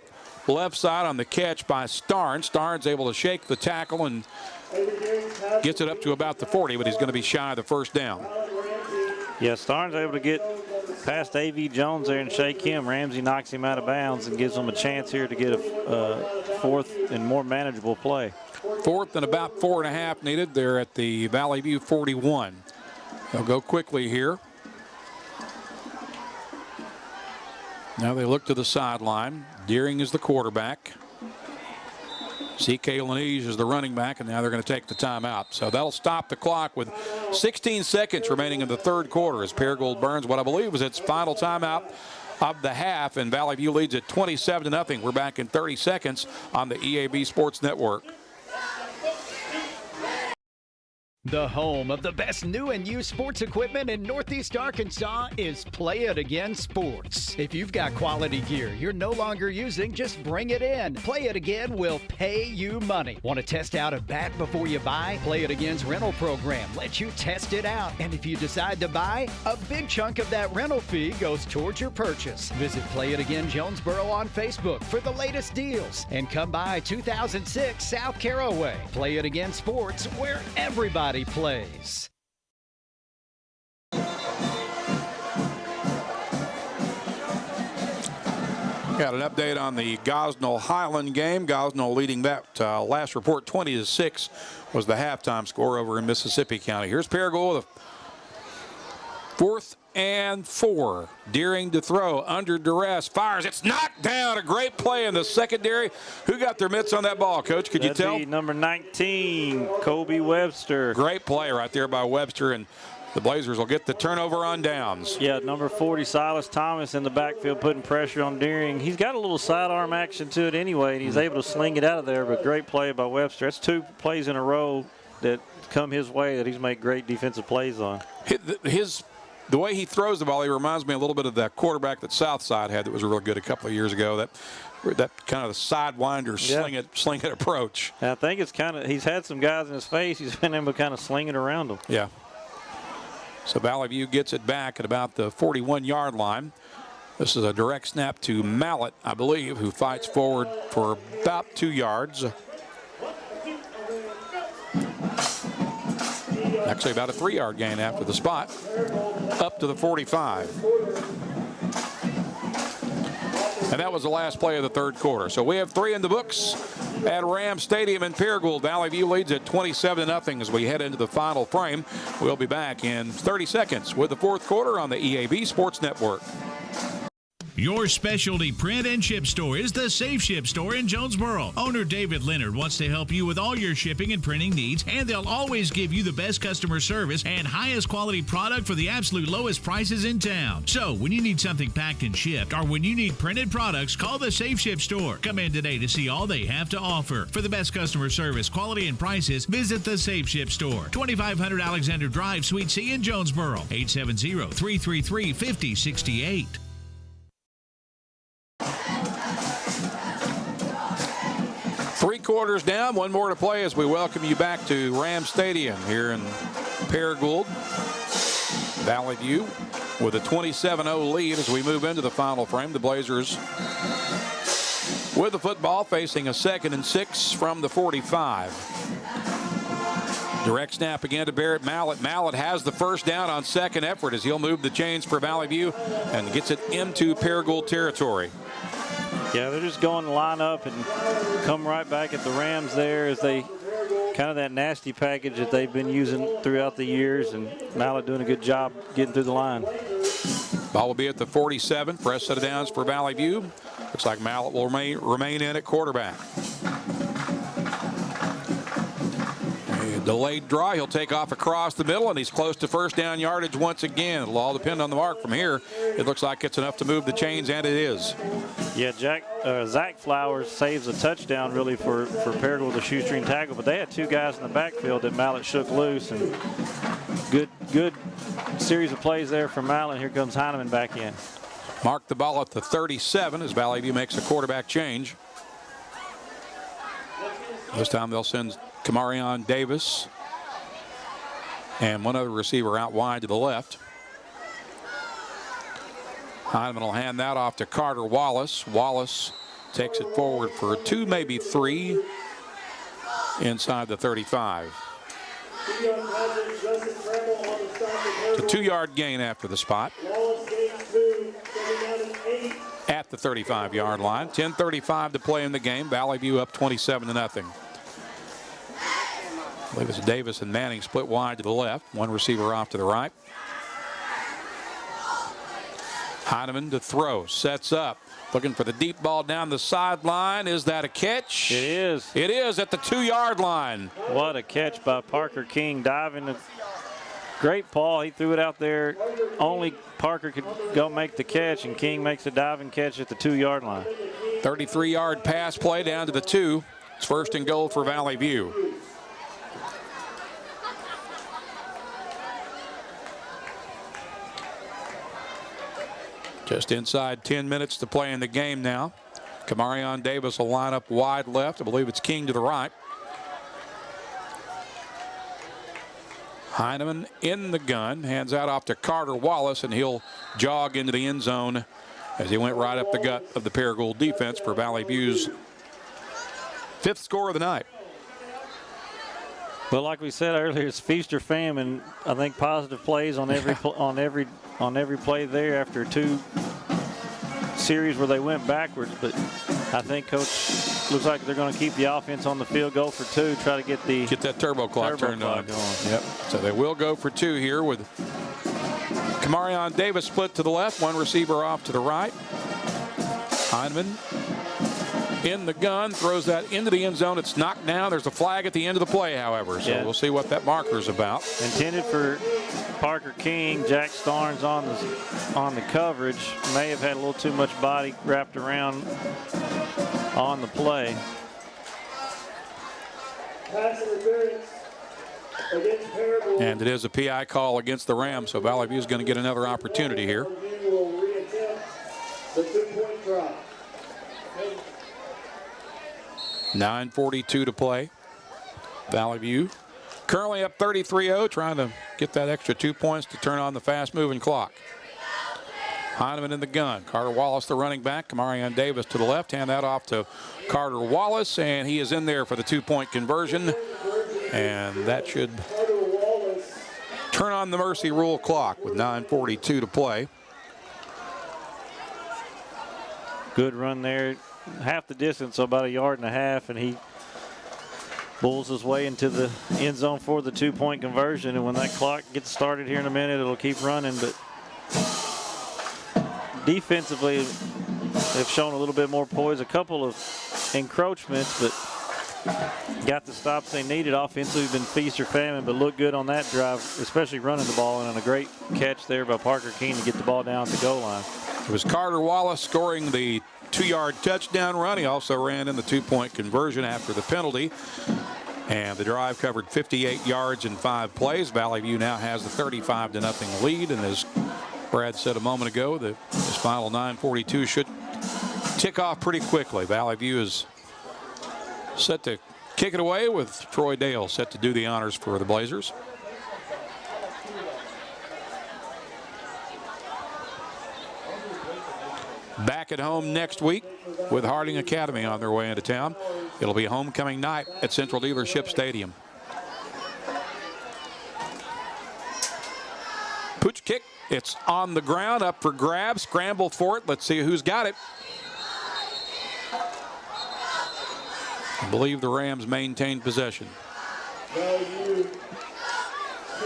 left side on the catch by Starnes. Starnes able to shake the tackle and gets it up to about the 40, but he's going to be shy of the first down. Yeah, Starnes able to get past A.V. Jones there and shake him. Ramsey knocks him out of bounds and gives them a chance here to get a fourth and more manageable play. 4th and about 4.5 needed. They're at the Valley View 41. They'll go quickly here. Now they look to the sideline. Deering is the quarterback. C.K. Lanige is the running back, and now they're going to take the timeout. So that'll stop the clock with 16 seconds remaining in the third quarter as Paragould burns what I believe was its final timeout of the half, and Valley View leads at 27-0. We're back in 30 seconds on the EAB Sports Network. The home of the best new and used sports equipment in Northeast Arkansas is Play It Again Sports. If you've got quality gear you're no longer using, just bring it in. Play It Again will pay you money. Want to test out a bat before you buy? Play It Again's rental program lets you test it out. And if you decide to buy, a big chunk of that rental fee goes towards your purchase. Visit Play It Again Jonesboro on Facebook for the latest deals. And come by 2006 South Caraway. Play It Again Sports, where everybody plays. Got an update on the Gosnell-Highland game. Gosnell leading that last report 20-6 was the halftime score over in Mississippi County. Here's Paragould with a 4th and 4. Deering to throw under duress, fires. It's knocked down. A great play in the secondary. Who got their mitts on that ball, Coach? Could you tell? That'd be number 19, Kobe Webster. Great play right there by Webster, and the Blazers will get the turnover on downs. Yeah, number 40, Silas Thomas in the backfield putting pressure on Deering. He's got a little sidearm action to it anyway, and he's able to sling it out of there, but great play by Webster. That's 2 plays in a row that come his way that he's made great defensive plays on. The way he throws the ball, he reminds me a little bit of that quarterback that Southside had that was really good a couple of years ago. That kind of the sidewinder, sling it approach. And I think it's kind of, he's had some guys in his face. He's been able to kind of sling it around them. Yeah. So Valley View gets it back at about the 41-yard line. This is a direct snap to Mallett, I believe, who fights forward for about 2 yards. Actually about a 3-yard gain after the spot, up to the 45. And that was the last play of the third quarter. So we have 3 in the books at Ram Stadium in Paragould. Valley View leads at 27-0 as we head into the final frame. We'll be back in 30 seconds with the fourth quarter on the EAB Sports Network. Your specialty print and ship store is the Safe Ship Store in Jonesboro. Owner David Leonard wants to help you with all your shipping and printing needs, and they'll always give you the best customer service and highest quality product for the absolute lowest prices in town. So when you need something packed and shipped, or when you need printed products, call the Safe Ship Store. Come in today to see all they have to offer. For the best customer service, quality, and prices, visit the Safe Ship Store, 2500 Alexander Drive, Suite C in Jonesboro, 870-333-5068. 3 quarters down, 1 more to play as we welcome you back to Ram Stadium here in Paragould. Valley View with a 27-0 lead as we move into the final frame. The Blazers with the football facing a 2nd and 6 from the 45. Direct snap again to Barrett Mallett. Mallett has the first down on 2nd effort as he'll move the chains for Valley View and gets it into Paragould territory. Yeah, they're just going to line up and come right back at the Rams there as they kind of that nasty package that they've been using throughout the years, and Mallett doing a good job getting through the line. Ball will be at the 47. Fresh set of downs for Valley View. Looks like Mallett will remain in at quarterback. A delayed draw. He'll take off across the middle, and he's close to first down yardage once again. It'll all depend on the mark from here. It looks like it's enough to move the chains, and it is. Yeah, Zach Flowers saves a touchdown really for Paragould, the shoestring tackle, but they had 2 guys in the backfield that Mallett shook loose, and good series of plays there from Mallett. Here comes Heineman back in. Mark the ball at the 37 as Valley View makes a quarterback change. This time they'll send Kamarion Davis and one other receiver out wide to the left. Heineman will hand that off to Carter Wallace. Wallace takes it forward for 2, maybe 3 inside the 35. It's a 2-yard gain after the spot at the 35-yard line. 10:35 to play in the game. Valley View up 27-0. I believe it's Davis and Manning split wide to the left. One receiver off to the right. Heineman to throw. Sets up. Looking for the deep ball down the sideline. Is that a catch? It is. It is at the 2-yard line. What a catch by Parker King. Diving. Great ball. He threw it out there. Only Parker could go make the catch, and King makes a diving catch at the 2-yard line. 33-yard pass play down to the 2. It's 1st and goal for Valley View. Just inside 10 minutes to play in the game now. Kamarion Davis will line up wide left. I believe it's King to the right. Heineman in the gun. Hands out off to Carter Wallace, and he'll jog into the end zone as he went right up the gut of the Paragould defense for Valley View's 5th score of the night. Well, like we said earlier, it's feast or famine. I think positive plays on every on every play there after 2 series where they went backwards. But I think Coach looks like they're going to keep the offense on the field, go for 2, try to get that turbo clock turned on. Yep. So they will go for 2 here with Kamarion Davis split to the left, one receiver off to the right. Heineman in the gun, throws that into the end zone. It's knocked down. There's a flag at the end of the play, however, so we'll see what that marker is about. Intended for Parker King. Jack Starnes on the coverage. May have had a little too much body wrapped around on the play. Pass interference against Paragould. And it is a PI call against the Rams, so Valley View is going to get another opportunity here. Will reattempt the 2-point try. 9:42 to play. Valley View currently up 33-0, trying to get that extra 2 points to turn on the fast-moving clock. Heineman in the gun. Carter Wallace, the running back. Kamarion Davis to the left. Hand that off to Carter Wallace, and he is in there for the 2-point conversion. And that should turn on the mercy rule clock with 9:42 to play. Good run there. Half the distance, so about 1.5 yards, and he bulls his way into the end zone for the 2-point conversion. And when that clock gets started here in a minute, it'll keep running. But defensively, they've shown a little bit more poise. A couple of encroachments, but got the stops they needed. Offensively, been feast or famine, but looked good on that drive, especially running the ball, and on a great catch there by Parker King to get the ball down at the goal line. It was Carter Wallace scoring the 2-yard touchdown run. He also ran in the 2-point conversion after the penalty. And the drive covered 58 yards in 5 plays. Valley View now has the 35-0 lead. And as Brad said a moment ago, this final 9:42 should tick off pretty quickly. Valley View is set to kick it away with Troy Dale set to do the honors for the Blazers. Back at home next week with Harding Academy on their way into town. It'll be homecoming night at Central Dealership Stadium. Pooch kick. It's on the ground, up for grabs. Scramble for it. Let's see who's got it. I believe the Rams maintained possession.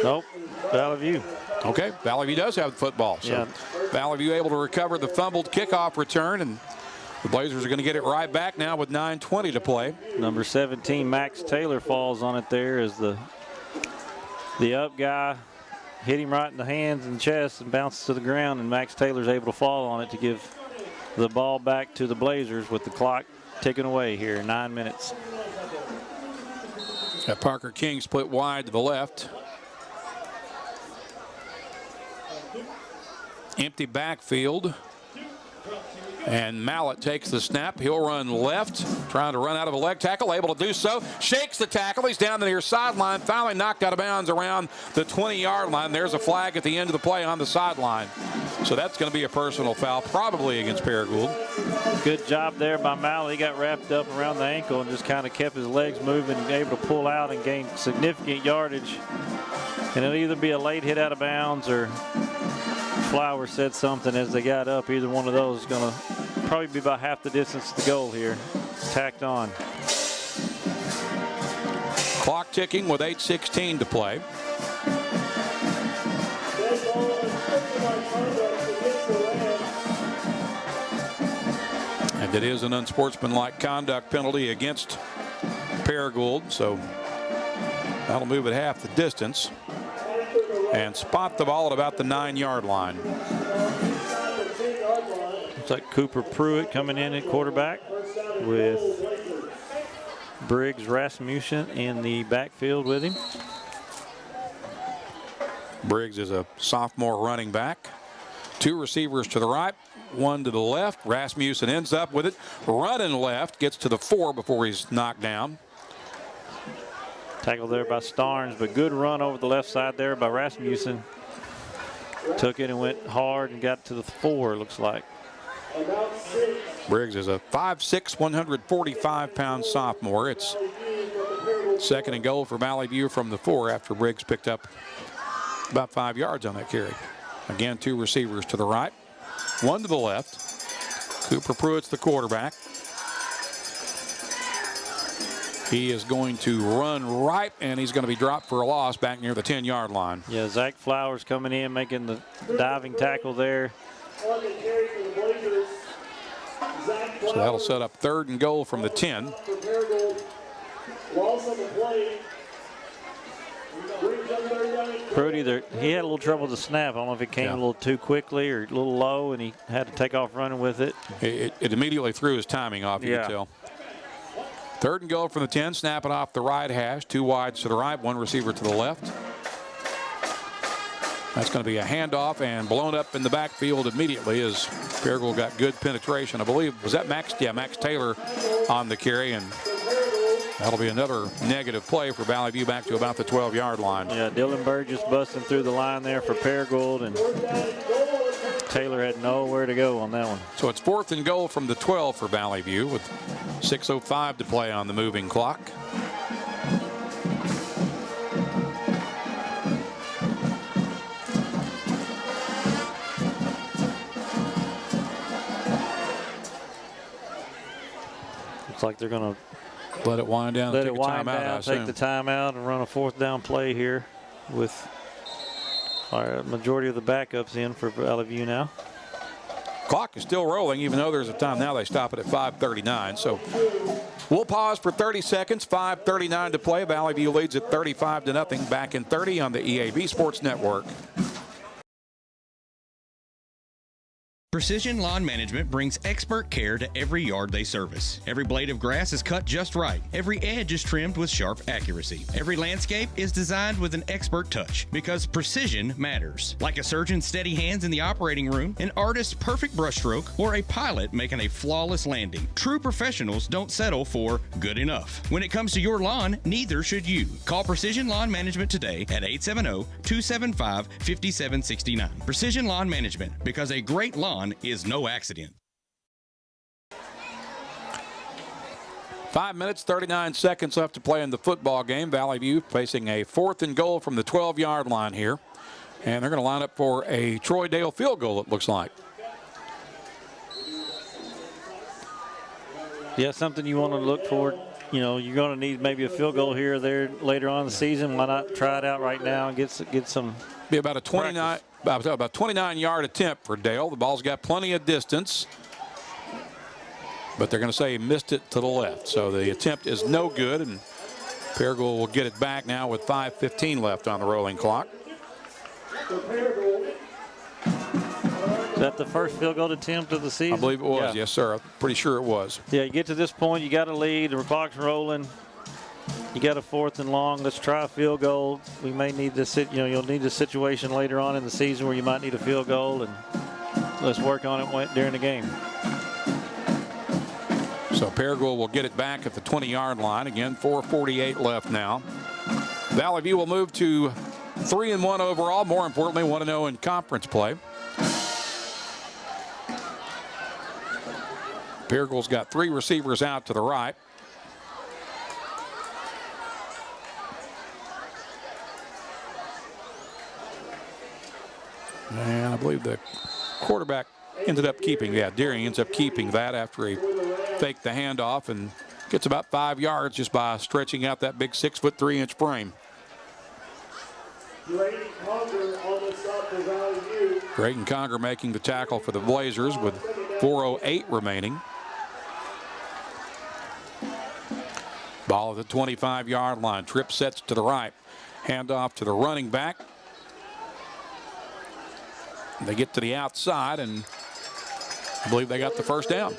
Nope, Valley View. Okay, Valley View does have the football. So yeah. Valley View able to recover the fumbled kickoff return, and the Blazers are going to get it right back now with 9:20 to play. Number 17, Max Taylor, falls on it there as the up guy hit him right in the hands and chest and bounces to the ground, and Max Taylor's able to fall on it to give the ball back to the Blazers with the clock ticking away here, 9 minutes. Got Parker King split wide to the left. Empty backfield. And Mallett takes the snap. He'll run left, trying to run out of a leg tackle, able to do so. Shakes the tackle. He's down the near sideline, finally knocked out of bounds around the 20-yard line. There's a flag at the end of the play on the sideline. So that's going to be a personal foul, probably against Paragould. Good job there by Mallett. He got wrapped up around the ankle and just kind of kept his legs moving and able to pull out and gain significant yardage. And it'll either be a late hit out of bounds or Flowers said something as they got up. Either one of those is going to probably be about half the distance to the goal here. Tacked on. Clock ticking with 8:16 to play. And it is an unsportsmanlike conduct penalty against Paragould, so that'll move it half the distance and spot the ball at about the 9-yard line. Looks like Cooper Pruitt coming in at quarterback with Briggs Rasmussen in the backfield with him. Briggs is a sophomore running back. 2 receivers to the right, 1 to the left. Rasmussen ends up with it, running left, gets to the 4 before he's knocked down. Tackle there by Starnes, but good run over the left side there by Rasmussen. Took it and went hard and got to the 4, looks like. Briggs is a 5'6", 145-pound sophomore. It's 2nd and goal for Valley View from the 4 after Briggs picked up about 5 yards on that carry. Again, 2 receivers to the right, 1 to the left. Cooper Pruitt's the quarterback. He is going to run right, and he's going to be dropped for a loss back near the 10-yard line. Yeah, Zach Flowers coming in, making the diving tackle there. So that'll set up 3rd and goal from the 10. Pruitt he had a little trouble with the snap. I don't know if it came a little too quickly or a little low, and he had to take off running with it. It immediately threw his timing off, you could tell. 3rd and goal from the 10, snap it off the right hash, 2 wides to the right, 1 receiver to the left. That's going to be a handoff and blown up in the backfield immediately as Paragould got good penetration. I believe, was that Max? Yeah, Max Taylor on the carry, and that'll be another negative play for Valley View back to about the 12-yard line. Yeah, Dylan Burgess busting through the line there for Paragould, and Taylor had nowhere to go on that one. So it's 4th and goal from the 12 for Valley View with 6:05 to play on the moving clock. Looks like they're going to let it wind down. Let it wind down, take the timeout, and run a 4th down play here with our majority of the backups in for Valley View now. Clock is still rolling, even though there's a time now. They stop it at 5:39. So we'll pause for 30 seconds. 5:39 to play. Valley View leads at 35-0. Back in 30 on the EAB Sports Network. Precision Lawn Management brings expert care to every yard they service. Every blade of grass is cut just right. Every edge is trimmed with sharp accuracy. Every landscape is designed with an expert touch because precision matters. Like a surgeon's steady hands in the operating room, an artist's perfect brushstroke, or a pilot making a flawless landing. True professionals don't settle for good enough. When it comes to your lawn, neither should you. Call Precision Lawn Management today at 870-275-5769. Precision Lawn Management, because a great lawn is no accident. 5 minutes, 39 seconds left to play in the football game. Valley View facing a 4th and goal from the 12-yard line here. And they're going to line up for a Troy Dale field goal, it looks like. Yeah, something you want to look for. You know, you're going to need maybe a field goal here or there later on in the season. Why not try it out right now and get some be about a 29 practice. About 29-yard attempt for Dale. The ball's got plenty of distance, but they're going to say he missed it to the left. So the attempt is no good, and Paragould will get it back now with 5:15 left on the rolling clock. Is that the first field goal attempt of the season? I believe it was, yeah. yes, sir. I'm pretty sure it was. Yeah, you get to this point, you got to lead. The clock's rolling. You got a 4th and long. Let's try a field goal. We may need this. You'll need a situation later on in the season where you might need a field goal, and let's work on it during the game. So Paragould will get it back at the 20-yard line. Again, 4:48 left now. Valley View will move to 3-1 overall. More importantly, 1-0 in conference play. Paragould's got 3 receivers out to the right. And I believe the quarterback ended up keeping, Deering ends up keeping that after he faked the handoff and gets about 5 yards just by stretching out that big 6'3" frame. Drayton Conger making the tackle for the Blazers with 4:08 remaining. Ball at the 25-yard line. Trip sets to the right. Handoff to the running back. They get to the outside, and I believe they got the first down.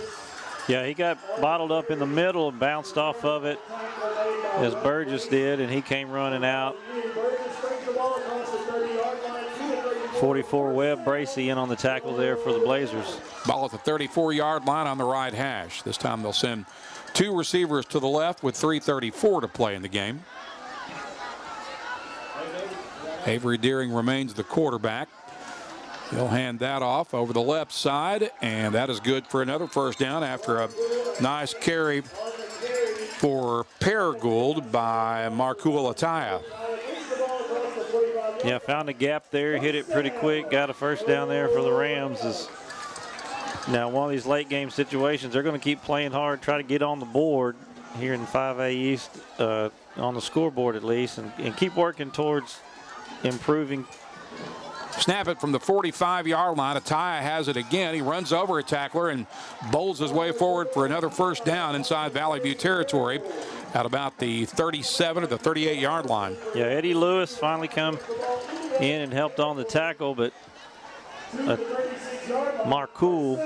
Yeah, he got bottled up in the middle and bounced off of it as Burgess did, and he came running out. 44 Webb Bracey in on the tackle there for the Blazers. Ball at the 34-yard line on the right hash. This time they'll send 2 receivers to the left with 3:34 to play in the game. Avery Deering remains the quarterback. He'll hand that off over the left side, and that is good for another first down after a nice carry for Paragould by Markul Ataya. Yeah, found a gap there, hit it pretty quick, got a first down there for the Rams. Now, one of these late game situations, they're going to keep playing hard, try to get on the board here in 5A East, on the scoreboard at least, and keep working towards improving. Snap it from the 45-yard line. Ataya has it again. He runs over a tackler and bowls his way forward for another first down inside Valley View territory at about the 37 or the 38-yard line. Yeah, Eddie Lewis finally come in and helped on the tackle, but Markul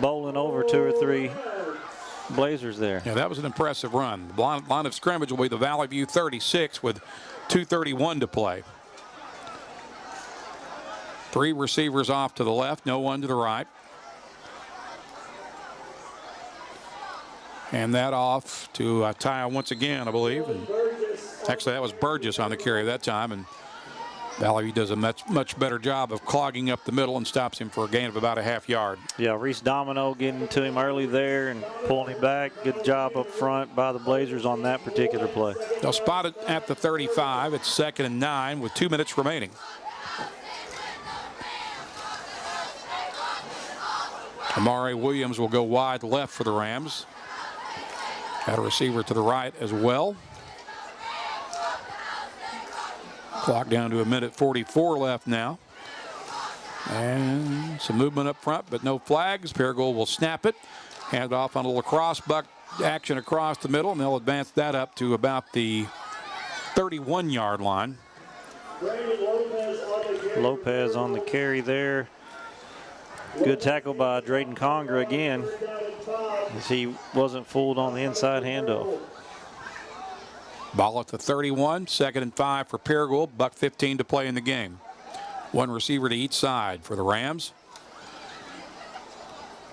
bowling over 2 or 3 Blazers there. Yeah, that was an impressive run. The line of scrimmage will be the Valley View 36 with 2:31 to play. 3 receivers off to the left, no one to the right. And that off to Ataya once again, I believe. And actually, that was Burgess on the carry that time. And Valley View does a much better job of clogging up the middle and stops him for a gain of about a half yard. Yeah, Reese Domino getting to him early there and pulling him back. Good job up front by the Blazers on that particular play. They'll spot it at the 35. It's 2nd and 9 with 2 minutes remaining. Amari Williams will go wide left for the Rams. Got a receiver to the right as well. Clock down to 1:44 left now. And some movement up front, but no flags. Paragould will snap it. Hand off on a little cross-buck action across the middle, and they'll advance that up to about the 31-yard line. Lopez on the carry there. Good tackle by Drayden Conger again, as he wasn't fooled on the inside handoff. Ball at the 31, 2nd and 5 for Paragould. $1:15 to play in the game. One receiver to each side for the Rams.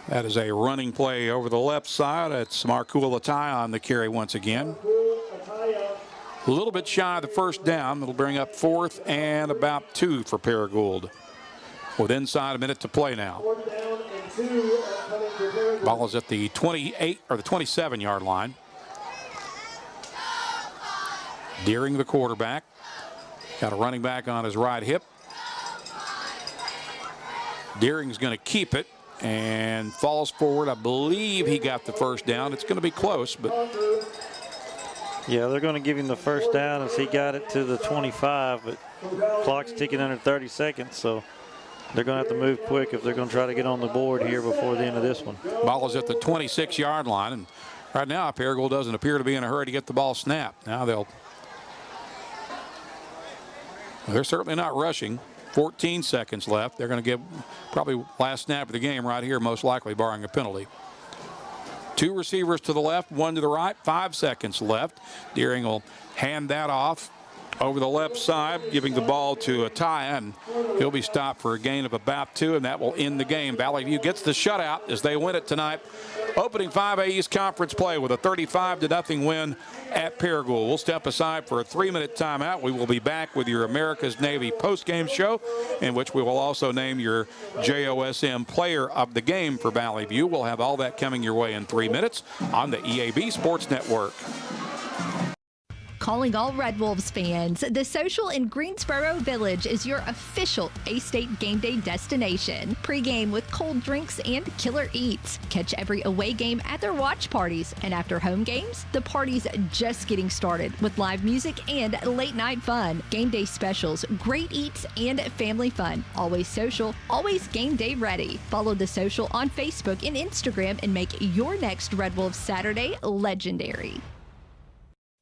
That is a running play over the left side. It's Marcoul Atai on the carry once again. A little bit shy of the first down. It'll bring up 4th and about 2 for Paragould. With inside a minute to play now. Ball is at the 28 or the 27-yard line. Deering, the quarterback, got a running back on his right hip. Deering's going to keep it and falls forward. I believe he got the first down. It's going to be close, but yeah, they're going to give him the first down as he got it to the 25, but clock's ticking under 30 seconds, so they're going to have to move quick if they're going to try to get on the board here before the end of this one. Ball is at the 26-yard line, and right now Paragould doesn't appear to be in a hurry to get the ball snapped. Now they're certainly not rushing. 14 seconds left. They're going to give probably last snap of the game right here, most likely, barring a penalty. 2 receivers to the left, 1 to the right. 5 seconds left. Deering will hand that off over the left side, giving the ball to Atai, and he'll be stopped for a gain of about 2, and that will end the game. Valley View gets the shutout as they win it tonight. Opening 5A East Conference play with a 35-0 win at Paragould. We'll step aside for a 3-minute timeout. We will be back with your America's Navy postgame show, in which we will also name your JOSM player of the game for Valley View. We'll have all that coming your way in 3 minutes on the EAB Sports Network. Calling all Red Wolves fans, the Social in Greensboro Village is your official A-State game day destination. Pre-game with cold drinks and killer eats. Catch every away game at their watch parties. And after home games, the party's just getting started with live music and late night fun. Game day specials, great eats, and family fun. Always social, always game day ready. Follow the Social on Facebook and Instagram and make your next Red Wolves Saturday legendary.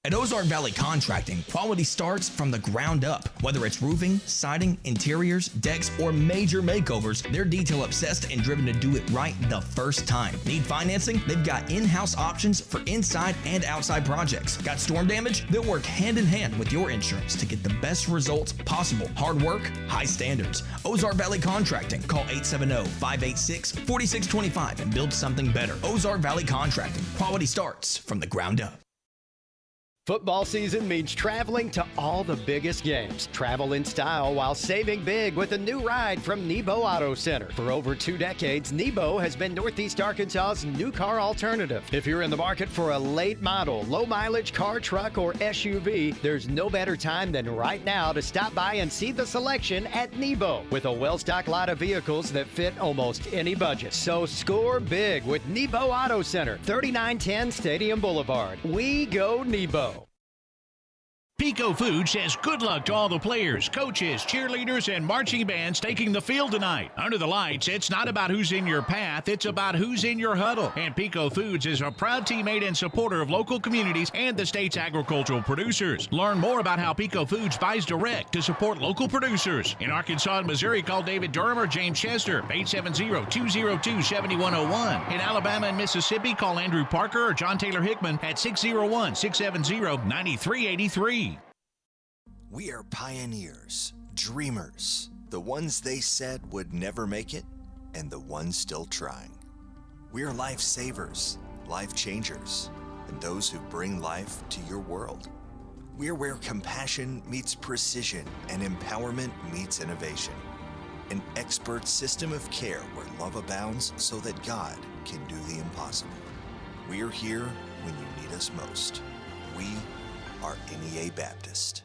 At Ozark Valley Contracting, quality starts from the ground up. Whether it's roofing, siding, interiors, decks, or major makeovers, they're detail obsessed and driven to do it right the first time. Need financing? They've got in-house options for inside and outside projects. Got storm damage? They'll work hand in hand with your insurance to get the best results possible. Hard work, high standards. Ozark Valley Contracting. Call 870-586-4625 and build something better. Ozark Valley Contracting. Quality starts from the ground up. Football season means traveling to all the biggest games. Travel in style while saving big with a new ride from Nebo Auto Center. For over 2 decades, Nebo has been Northeast Arkansas's new car alternative. If you're in the market for a late model, low mileage car, truck, or SUV, there's no better time than right now to stop by and see the selection at Nebo. With a well-stocked lot of vehicles that fit almost any budget. So score big with Nebo Auto Center, 3910 Stadium Boulevard. We go Nebo. Pico Food says good luck to all the players, coaches, cheerleaders, and marching bands taking the field tonight. Under the lights, it's not about who's in your path, it's about who's in your huddle. And Pico Foods is a proud teammate and supporter of local communities and the state's agricultural producers. Learn more about how Pico Foods buys direct to support local producers. In Arkansas and Missouri, call David Durham or James Chester, 870-202-7101. In Alabama and Mississippi, call Andrew Parker or John Taylor Hickman at 601-670-9383. We are pioneers, dreamers, the ones they said would never make it, and the ones still trying. We are lifesavers, life changers, and those who bring life to your world. We are where compassion meets precision and empowerment meets innovation. An expert system of care where love abounds so that God can do the impossible. We are here when you need us most. We are NEA Baptist.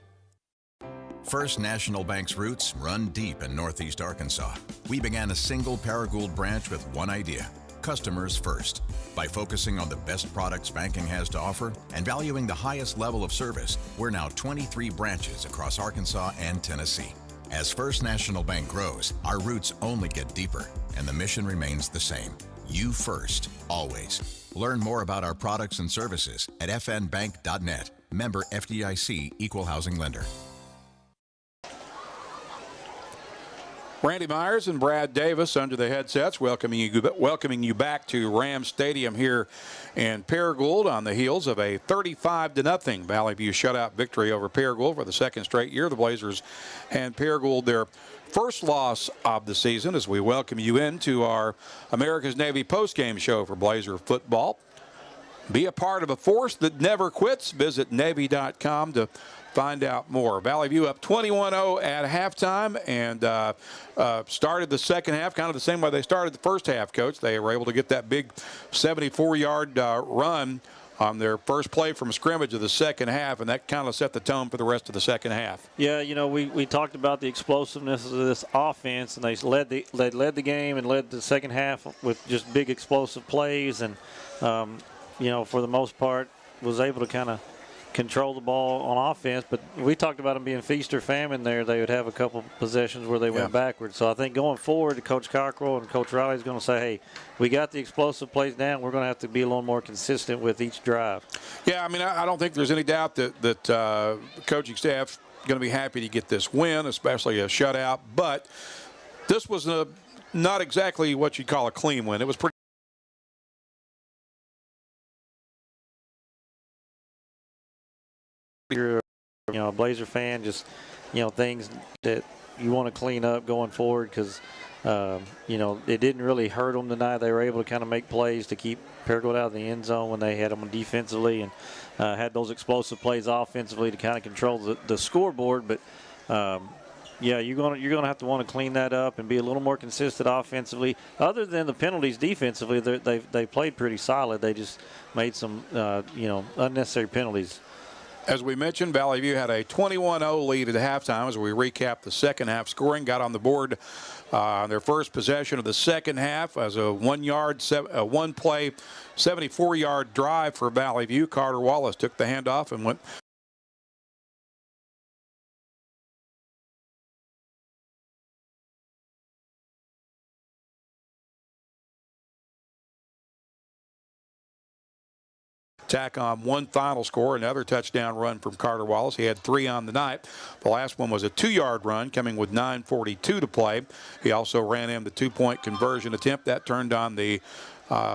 First National Bank's roots run deep in Northeast Arkansas. We began a single Paragould branch with one idea: customers first. By focusing on the best products banking has to offer and valuing the highest level of service, we're now 23 branches across Arkansas and Tennessee. As First National Bank grows, our roots only get deeper, and the mission remains the same: you first, always. Learn more about our products and services at fnbank.net. Member FDIC, Equal Housing Lender. Randy Myers and Brad Davis under the headsets, welcoming you back to Rams Stadium here in Paragould on the heels of a 35-0 Valley View shutout victory over Paragould for the second straight year. The Blazers and Paragould, their first loss of the season, as we welcome you into our America's Navy postgame show for Blazer football. Be a part of a force that never quits. Visit Navy.com to find out more. Valley View up 21-0 at halftime and started the second half kind of the same way they started the first half, Coach. They were able to get that big 74-yard run on their first play from scrimmage of the second half, and that kind of set the tone for the rest of the second half. Yeah, you know, we talked about the explosiveness of this offense, and they led the game and led the second half with just big explosive plays, and you know, for the most part, was able to kind of control the ball on offense. But we talked about them being feast or famine there. They would have a couple possessions where they went backwards. So I think going forward, Coach Cockrell and Coach Riley is going to say, hey, we got the explosive plays down. We're going to have to be a little more consistent with each drive. Yeah, I mean, I don't think there's any doubt that the coaching staff going to be happy to get this win, especially a shutout. But this was not exactly what you'd call a clean win. It was pretty. You're, you know, a Blazer fan, just, you know, things that you want to clean up going forward because, you know, it didn't really hurt them tonight. They were able to kind of make plays to keep Paragould out of the end zone when they had them defensively, and had those explosive plays offensively to kind of control the scoreboard. But yeah, you're gonna have to want to clean that up and be a little more consistent offensively. Other than the penalties defensively, they played pretty solid. They just made some you know, unnecessary penalties. As we mentioned, Valley View had a 21-0 lead at halftime as we recap the second half scoring. Got on the board on their first possession of the second half as a one-play, 74-yard drive for Valley View. Carter Wallace took the handoff and went tack on one final score, another touchdown run from Carter Wallace. He had 3 on the night. The last one was a 2-yard run coming with 9:42 to play. He also ran in the 2-point conversion attempt. That turned on the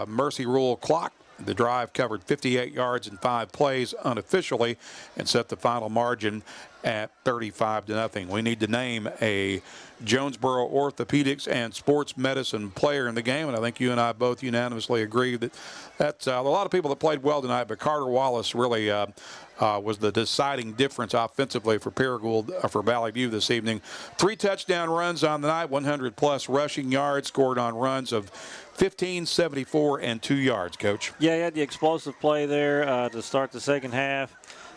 mercy rule clock. The drive covered 58 yards in 5 plays unofficially and set the final margin at 35-0. We need to name a Jonesboro Orthopedics and Sports Medicine player in the game, and I think you and I both unanimously agree that that's a lot of people that played well tonight, but Carter Wallace really was the deciding difference offensively for Paragould, for Valley View this evening. 3 touchdown runs on the night, 100-plus rushing yards, scored on runs of 15, 74, and 2 yards, Coach. Yeah, he had the explosive play there to start the second half,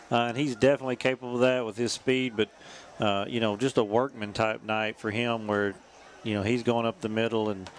and he's definitely capable of that with his speed. But, you know, just a workman-type night for him where, you know, he's going up the middle. And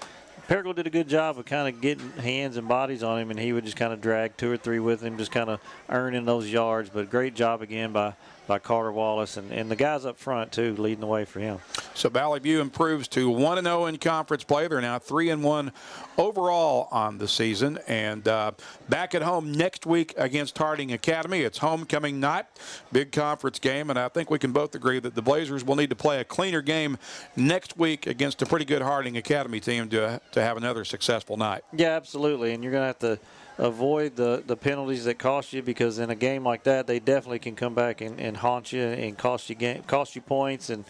Paragould did a good job of kind of getting hands and bodies on him, and he would just kind of drag 2 or 3 with him, just kind of earning those yards. But great job again by Carter Wallace and the guys up front, too, leading the way for him. So Valley View improves to 1-0 in conference play. They're now 3-1 overall on the season. And back at home next week against Harding Academy. It's homecoming night, big conference game. And I think we can both agree that the Blazers will need to play a cleaner game next week against a pretty good Harding Academy team to have another successful night. Yeah, absolutely. And you're going to have to avoid the penalties that cost you, because in a game like that, they definitely can come back and haunt you and cost you points and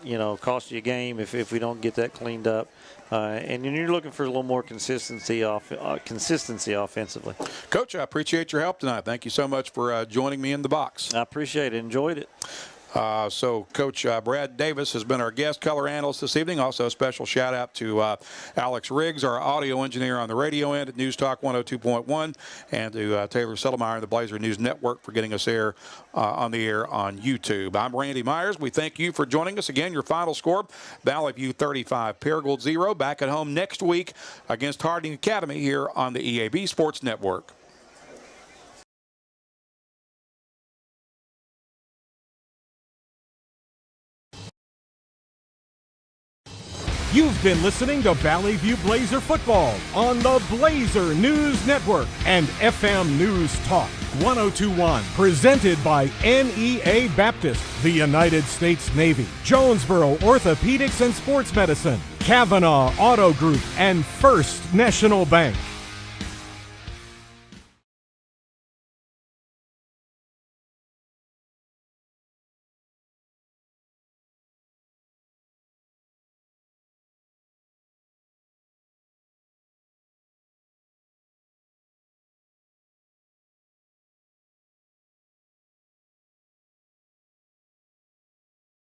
you know, cost you a game if we don't get that cleaned up. And you're looking for a little more consistency offensively. Coach, I appreciate your help tonight. Thank you so much for joining me in the box. I appreciate it. Enjoyed it. So Coach Brad Davis has been our guest color analyst this evening. Also a special shout out to Alex Riggs, our audio engineer on the radio end at News Talk 102.1, and to Taylor Settlemeyer and the Blazer News Network for getting us on the air on YouTube. I'm Randy Myers. We thank you for joining us. Again, your final score, Valley View 35, Paragould 0. Back at home next week against Harding Academy here on the EAB Sports Network. You've been listening to Valley View Blazer football on the Blazer News Network and FM News Talk. 1021. Presented by NEA Baptist, the United States Navy, Jonesboro Orthopedics and Sports Medicine, Kavanaugh Auto Group, and First National Bank.